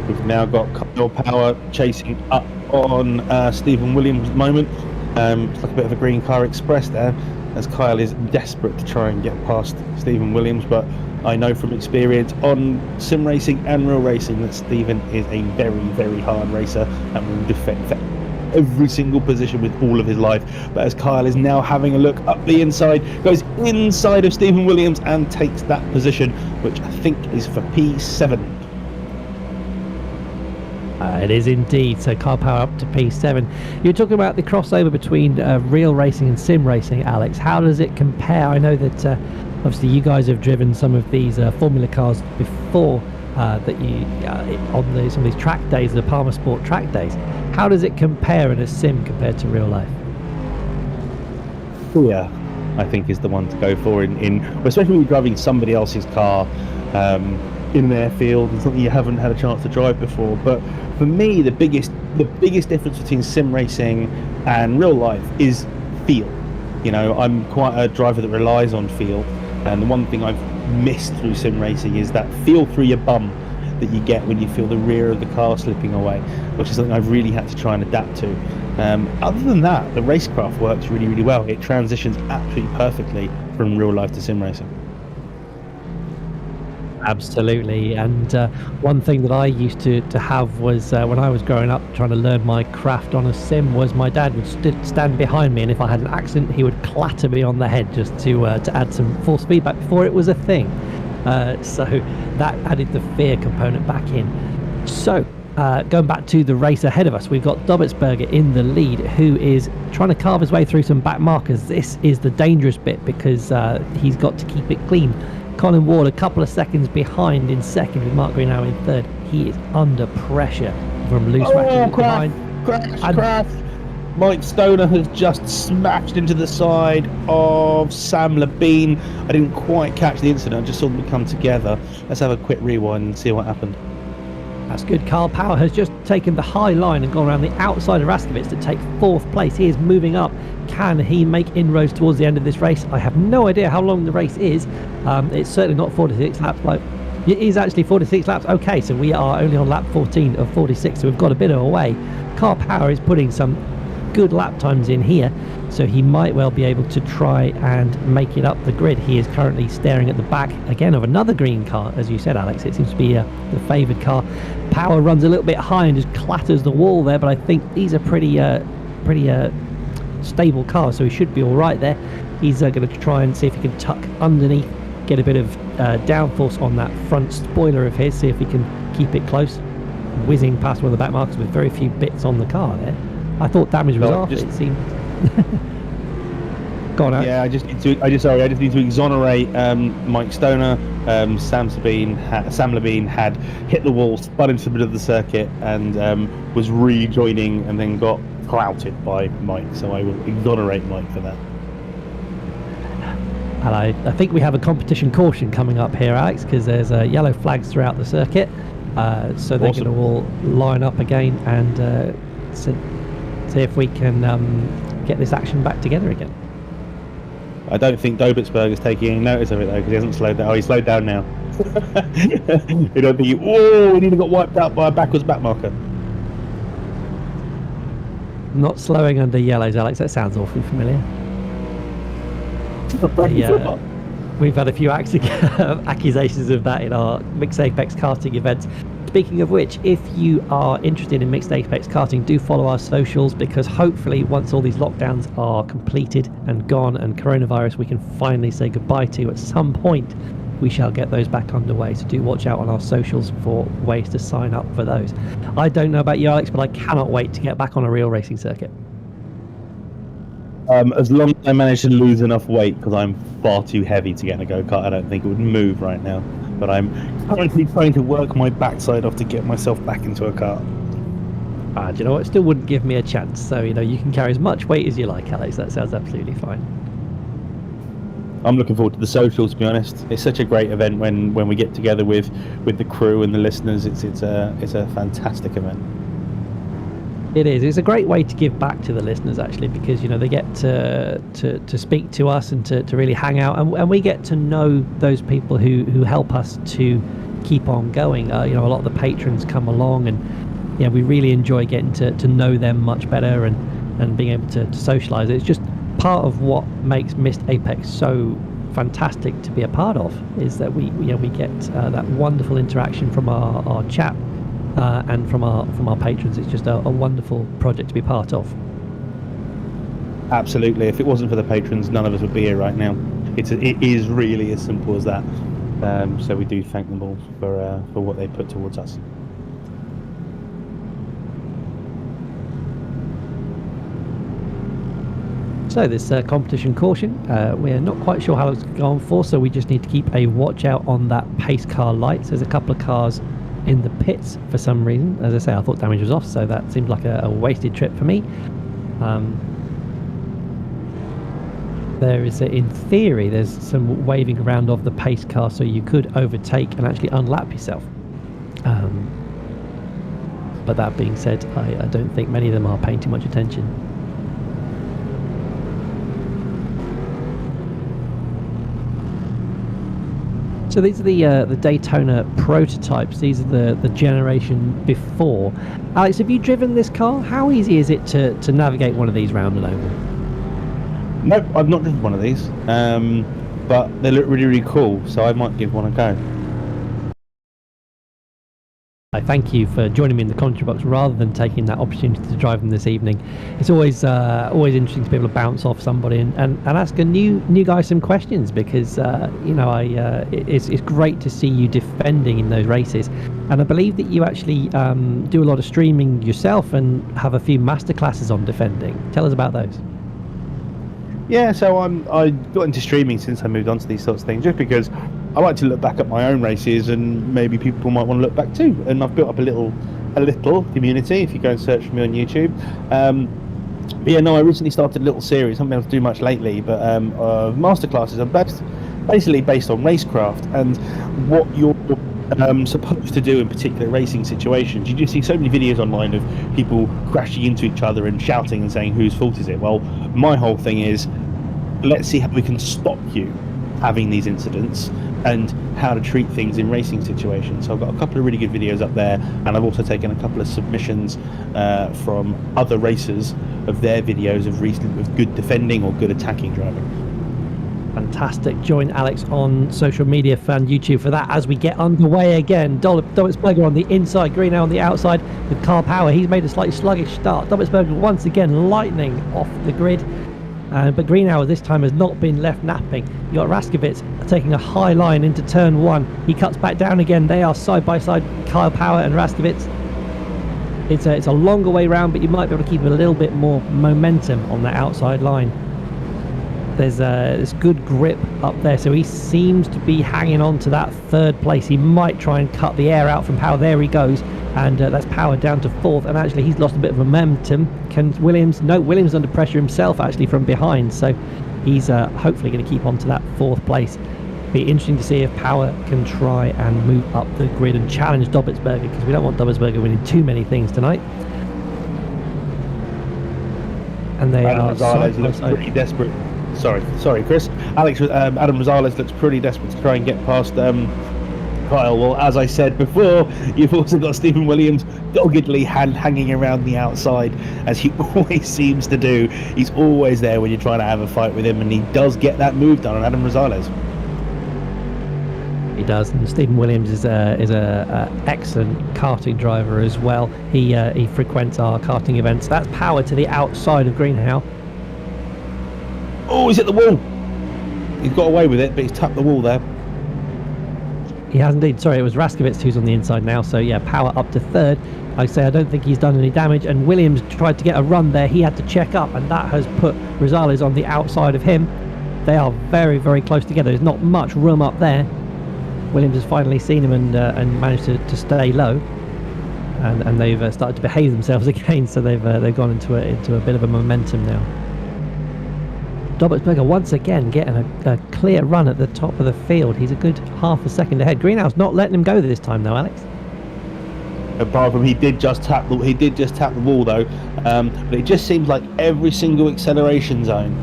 We've now got Kyle Power chasing up on Stephen Williams at the moment. It's like a bit of a green car express there, as Kyle is desperate to try and get past Stephen Williams, but I know from experience on sim racing and real racing that Stephen is a very hard racer and will defend every single position with all of his life. But as Kyle is now having a look up the inside, goes inside of Stephen Williams and takes that position, which I think is for P7. It is indeed. So car power up to P7. You're talking about the crossover between real racing and sim racing, Alex. How does it compare? I know that obviously you guys have driven some of these Formula cars before that you on some of these track days, the Palmer Sport track days. How does it compare in a sim compared to real life? Yeah, I think is the one to go for in especially when you're driving somebody else's car in an airfield and something you haven't had a chance to drive before. But for me, the biggest difference between sim racing and real life is feel. You know, I'm quite a driver that relies on feel, and the one thing I've missed through sim racing is that feel through your bum that you get when you feel the rear of the car slipping away, which is something I've really had to try and adapt to. Other than that, the racecraft works really well. It transitions absolutely perfectly from real life to sim racing. Absolutely. And one thing that I used to have was when I was growing up trying to learn my craft on a sim was my dad would stand behind me, and if I had an accident he would clatter me on the head just to add some force feedback before it was a thing. So that added the fear component back in. So going back to the race ahead of us, we've got Dobbetsberger in the lead, who is trying to carve his way through some back markers. This is the dangerous bit because he's got to keep it clean. Colin Ward a couple of seconds behind in second, with Mark Green now in third. He is under pressure from loose matches behind. Crash! Mike Stoner has just smashed into the side of Sam Labine. I didn't quite catch the incident, I just saw them come together. Let's have a quick rewind and see what happened. That's good. Carl Power has just taken the high line and gone around the outside of Raskovitz to take fourth place. He is moving up. Can he make inroads towards the end of this race? I have no idea how long the race is. It's certainly not 46 laps. It is actually 46 laps. Okay, so we are only on lap 14 of 46, so we've got a bit of a way. Carl Power is putting some good lap times in here, so he might well be able to try and make it up the grid. He is currently staring at the back again of another green car, as you said, Alex. It seems to be the favoured car. Power runs a little bit high and just clatters the wall there, but I think these are pretty stable cars, so he should be all right there. He's going to try and see if he can tuck underneath, get a bit of downforce on that front spoiler of his, see if he can keep it close. Whizzing past one of the back markers with very few bits on the car there. I thought damage was off. It seemed. Go on, Alex. Yeah, I just need to exonerate Mike Stoner. Sam Labine had hit the wall, spun into the middle of the circuit, and was rejoining, and then got clouted by Mike. So I will exonerate Mike for that. And I think we have a competition caution coming up here, Alex, because there's yellow flags throughout the circuit. So they're going to all line up again and see if we can get this action back together again. I don't think Dobitsberg is taking any notice of it though, because he hasn't slowed down. Oh, he slowed down now. You don't think, whoa, he nearly got wiped out by a backwards back marker. Not slowing under yellows, Alex. That sounds awfully familiar. Yeah, we've had a few accusations of that in our Mixed Apex karting events. Speaking of which, if you are interested in Mixed Apex karting, do follow our socials, because hopefully once all these lockdowns are completed and gone and coronavirus we can finally say goodbye to at some point, we shall get those back underway. So do watch out on our socials for ways to sign up for those. I don't know about you, Alex, but I cannot wait to get back on a real racing circuit. As long as I manage to lose enough weight, because I'm far too heavy to get in a go-kart, I don't think it would move right now. But I'm currently trying to work my backside off to get myself back into a car. Do you know what? It still wouldn't give me a chance. So, you can carry as much weight as you like, Alex. That sounds absolutely fine. I'm looking forward to the socials, to be honest. It's such a great event when we get together with the crew and the listeners. It's a fantastic event. It is. It's a great way to give back to the listeners, actually, because they get to speak to us and to really hang out, and we get to know those people who help us to keep on going. A lot of the patrons come along, and we really enjoy getting to know them much better and being able to socialise. It's just part of what makes Missed Apex so fantastic to be a part of, is that we get that wonderful interaction from our chat. And from our patrons. It's just a wonderful project to be part of. Absolutely. If it wasn't for the patrons, none of us would be here right now. It is really as simple as that. So we do thank them all for what they put towards us. So this competition caution, we're not quite sure how it's going for, so we just need to keep a watch out on that pace car lights. There's a couple of cars in the pits for some reason. As I say, I thought damage was off, so that seemed like a wasted trip for me. There is, in theory, there's some waving around of the pace car, so you could overtake and actually unlap yourself. But that being said, I don't think many of them are paying too much attention. So these are the Daytona prototypes. These are the generation before. Alex, have you driven this car? How easy is it to navigate one of these round and oval? Nope, I've not driven one of these, but they look really, really cool, so I might give one a go. I thank you for joining me in the commentary box rather than taking that opportunity to drive them this evening. It's always interesting to be able to bounce off somebody and ask a new guy some questions, because it's great to see you defending in those races. And I believe that you actually do a lot of streaming yourself and have a few masterclasses on defending. Tell us about those. Yeah, so I got into streaming since I moved on to these sorts of things, just because I like to look back at my own races, and maybe people might want to look back too. And I've built up a little community. If you go and search for me on YouTube. But yeah, no, I recently started a little series. I haven't been able to do much lately, but masterclasses are basically based on racecraft and what you're supposed to do in particular racing situations. You just see so many videos online of people crashing into each other and shouting and saying whose fault is it. Well, my whole thing is, let's see how we can stop you having these incidents and how to treat things in racing situations. So I've got a couple of really good videos up there, and I've also taken a couple of submissions from other racers of their videos of good defending or good attacking driving. Fantastic. Join Alex on social media and YouTube for that as we get underway again. Dobbitsberger on the inside, Greenhow on the outside with Carl Power. He's made a slightly sluggish start. Dobbitsberger once again lightning off the grid. But Greenhour this time has not been left napping. You got Raskovitz taking a high line into turn 1. He cuts back down again. They are side by side, Kyle Power and Raskovitz. It's a longer way round, but you might be able to keep a little bit more momentum on the outside line. There's good grip up there, so he seems to be hanging on to that third place. He might try and cut the air out from Power. There he goes, and that's Power down to 4th, and actually he's lost a bit of momentum. Can Williams? No, Williams under pressure himself actually from behind, so he's hopefully going to keep on to that 4th place. Be interesting to see if Power can try and move up the grid and challenge Dobbitsberger, because we don't want Dobbitsberger winning too many things tonight. And they Adam are Rosales looks pretty desperate. Sorry, Chris. Adam Rosales looks pretty desperate to try and get past Kyle. Well, as I said before, you've also got Stephen Williams doggedly hanging around the outside, as he always seems to do. He's always there when you're trying to have a fight with him, and he does get that move done on Adam Rosales. He does, and Stephen Williams is a excellent karting driver as well. He frequents our karting events. That's Power to the outside of Greenhow. Oh, he's hit the wall. He's got away with it, but he's tapped the wall there. He has indeed. Sorry, it was Raskovitz who's on the inside now. So yeah, Power up to 3rd. Like I say, I don't think he's done any damage. And Williams tried to get a run there. He had to check up, and that has put Rosales on the outside of him. They are very, very close together. There's not much room up there. Williams has finally seen him and managed to stay low. And they've started to behave themselves again. So they've gone into a bit of a momentum now. Dobbitsberger once again getting a clear run at the top of the field. He's a good half a second ahead. Greenhow's not letting him go this time though, Alex. Apart from he did just tap the wall though, but it just seems like every single acceleration zone,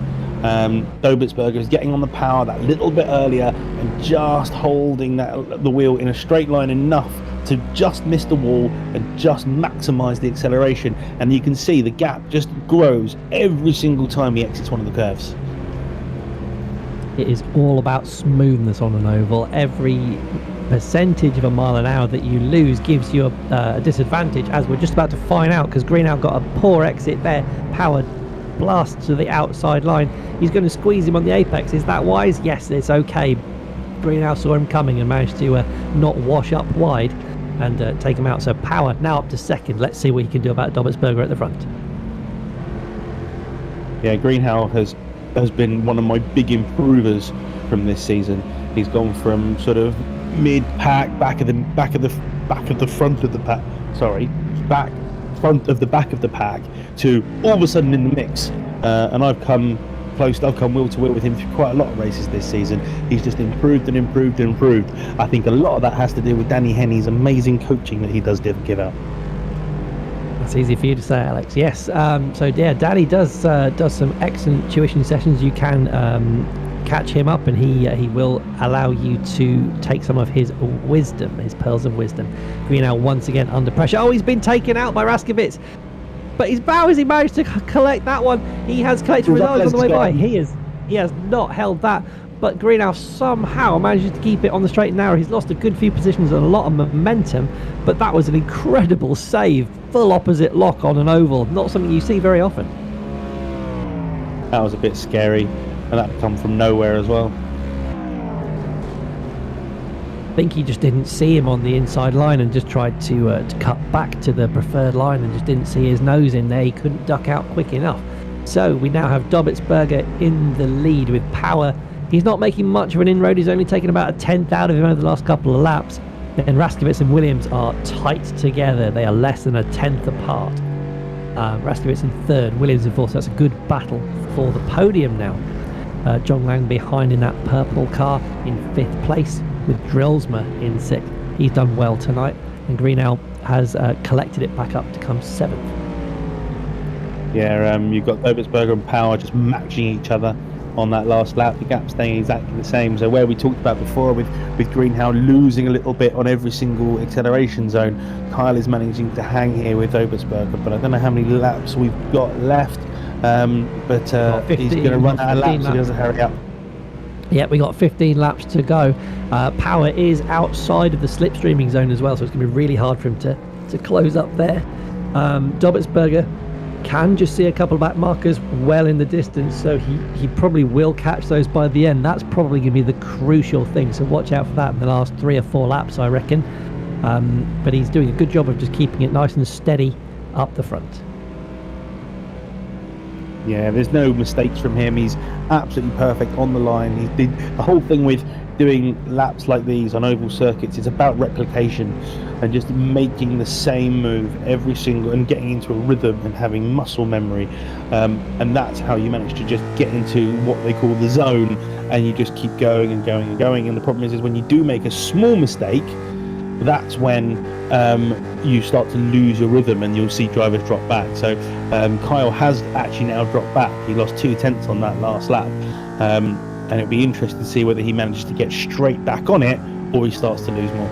Dobbitsberger is getting on the power that little bit earlier and just holding the wheel in a straight line enough to just miss the wall and just maximise the acceleration. And you can see the gap just grows every single time he exits one of the curves. It is all about smoothness on an oval. Every percentage of a mile an hour that you lose gives you a disadvantage, as we're just about to find out, because Greenhow got a poor exit there. Power blasts to the outside line. He's going to squeeze him on the apex. Is that wise? Yes, it's okay. Greenhow saw him coming and managed to not wash up wide and take him out. So Power now up to 2nd. Let's see what he can do about Dobbitsberger at the front. Yeah, Greenhow has been one of my big improvers from this season. He's gone from sort of mid-pack, back of the front of the back of the pack, to all of a sudden in the mix. And I've come wheel to wheel with him through quite a lot of races this season. He's just improved and improved and improved. I think a lot of that has to do with Danny Henney's amazing coaching that he does give out. That's easy for you to say, Alex. Yes. So yeah, Danny does some excellent tuition sessions. You can catch him up, and he will allow you to take some of his wisdom, his pearls of wisdom. Greenhow once again under pressure. Oh, he's been taken out by Raskovitz. But how has he managed to collect that one? He has collected Rosales on the way by. He has not held that. But Greenhow somehow manages to keep it on the straight and narrow. He's lost a good few positions and a lot of momentum, but that was an incredible save. Full opposite lock on an oval. Not something you see very often. That was a bit scary, and that come from nowhere as well. I think he just didn't see him on the inside line and just tried to cut back to the preferred line and just didn't see his nose in there. He couldn't duck out quick enough. So we now have Dobbitsberger in the lead with Power He's not making much of an inroad. He's only taken about a 10th out of him over the last couple of laps. And Raskowitz and Williams are tight together. They are less than a 10th apart. Raskowitz in 3rd, Williams in 4th. So that's a good battle for the podium now. John Lang behind in that purple car in 5th place, with Drillsma in 6th. He's done well tonight. And Greenhow has collected it back up to come 7th. Yeah, you've got Obertsberger and Power just matching each other on that last lap. The gap staying exactly the same. So where we talked about before with Greenhow losing a little bit on every single acceleration zone, Kyle is managing to hang here with Obertsberger. But I don't know how many laps we've got left. But 15, he's going to run out of laps if he doesn't hurry up. Yeah, we got 15 laps to go. Power is outside of the slipstreaming zone as well, so it's going to be really hard for him to close up there. Dobbetsberger can just see a couple of back markers well in the distance, so he probably will catch those by the end. That's probably going to be the crucial thing, so watch out for that in the last 3 or 4 laps, I reckon. But he's doing a good job of just keeping it nice and steady up the front. Yeah, there's no mistakes from him. He's absolutely perfect on the line. He did the whole thing with doing laps like these on oval circuits. It's about replication and just making the same move every single and getting into a rhythm and having muscle memory. And that's how you manage to just get into what they call the zone, and you just keep going and going and going. And the problem is when you do make a small mistake, that's when you start to lose your rhythm and you'll see drivers drop back. So Kyle has actually now dropped back. He lost 2/10 on that last lap, and it'll be interesting to see whether he manages to get straight back on it or he starts to lose more.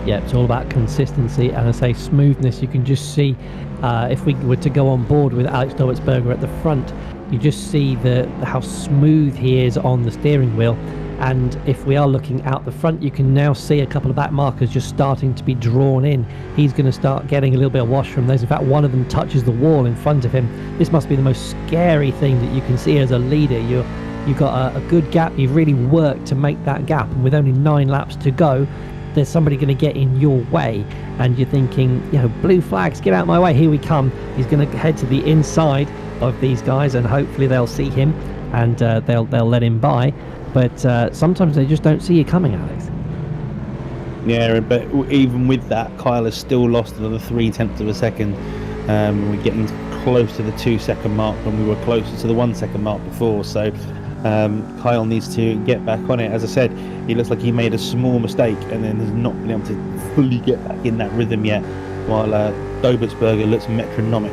Yeah, it's all about consistency and, I say, smoothness. You can just see if we were to go on board with Alex Dobbetsberger at the front, you just see how smooth he is on the steering wheel. And if we are looking out the front, you can now see a couple of back markers just starting to be drawn in. He's going to start getting a little bit of wash from those. In fact, one of them touches the wall in front of him. This must be the most scary thing that you can see as a leader. You've got a good gap. You've really worked to make that gap, and with only 9 laps to go, there's somebody going to get in your way, and you're thinking, blue flags, get out of my way, here we come. He's going to head to the inside of these guys, and hopefully they'll see him and they'll let him by. But sometimes they just don't see you coming, Alex. Yeah, but even with that, Kyle has still lost another 0.3 of a second. We're getting close to the 2-second mark when we were closer to the 1-second mark before. So Kyle needs to get back on it. As I said, he looks like he made a small mistake and then has not been able to fully get back in that rhythm yet, while Dobbetsberger looks metronomic.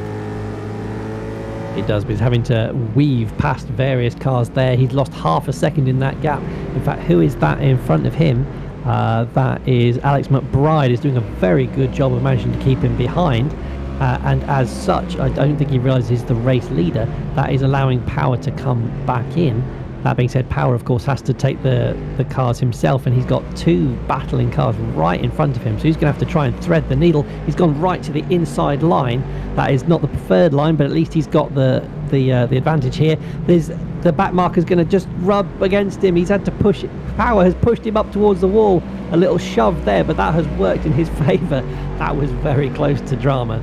It does, but he's having to weave past various cars there. He's lost half a second in that gap. In fact, who is that in front of him? That is Alex McBride. Is doing a very good job of managing to keep him behind. And as such, I don't think he realises he's the race leader. That is allowing Power to come back in. That being said, Power, of course, has to take the cars himself, and he's got 2 battling cars right in front of him, so he's going to have to try and thread the needle. He's gone right to the inside line. That is not the preferred line, but at least he's got the advantage here. The back marker's going to just rub against him. He's had to push it. Power has pushed him up towards the wall. A little shove there, but that has worked in his favour. That was very close to drama.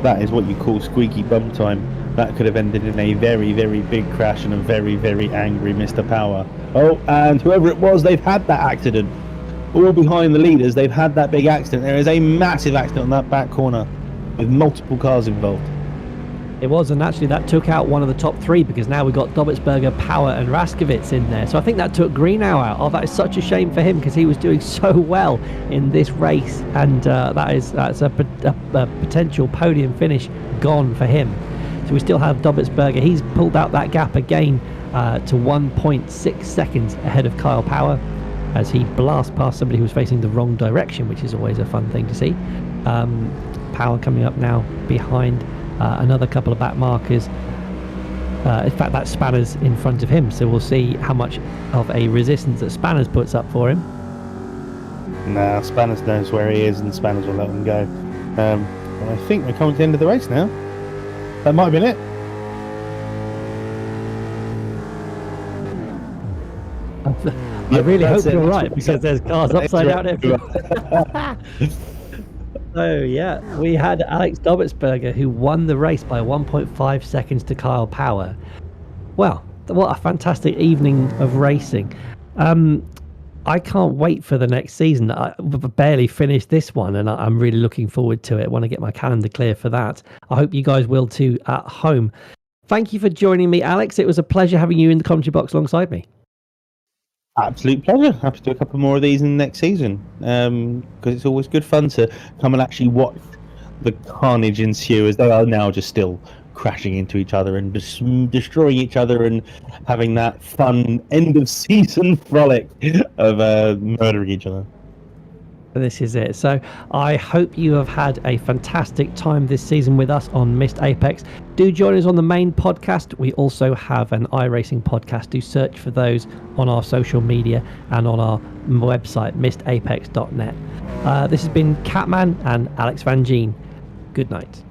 That is what you call squeaky bum time. That could have ended in a very, very big crash and a very, very angry Mr. Power. Oh, and whoever it was, they've had that accident. All behind the leaders, they've had that big accident. There is a massive accident on that back corner with multiple cars involved. It was, and actually that took out one of the top 3, because now we've got Dobbetsberger, Power and Raskowitz in there. So I think that took Greenhow out. Oh, that is such a shame for him, because he was doing so well in this race, and that's a potential podium finish gone for him. So we still have Dobbetsberger. He's pulled out that gap again to 1.6 seconds ahead of Kyle Power, as he blasts past somebody who was facing the wrong direction, which is always a fun thing to see. Power coming up now behind another couple of back markers. In fact, that's Spanners in front of him, so we'll see how much of a resistance that Spanners puts up for him. Nah, Spanners knows where he is, and Spanners will let him go. And I think we're coming to the end of the race now. That might have been it. I really hope you're right, because there's cars upside down everywhere. So yeah, we had Alex Dobertsberger, who won the race by 1.5 seconds to Kyle Power. Well, what a fantastic evening of racing. I can't wait for the next season. I've barely finished this one, and I'm really looking forward to it. I want to get my calendar clear for that. I hope you guys will too at home. Thank you for joining me, Alex. It was a pleasure having you in the commentary box alongside me. Absolute pleasure. Happy to do a couple more of these in the next season, because it's always good fun to come and actually watch the carnage ensue as they are now just still crashing into each other and destroying each other and having that fun end of season frolic of murdering each other. This is it. So I hope you have had a fantastic time this season with us on Missed Apex. Do join us on the main podcast. We also have an iRacing podcast. Do search for those on our social media and on our website, missedapex.net. This has been Catman and Alex Van Gien. Good night.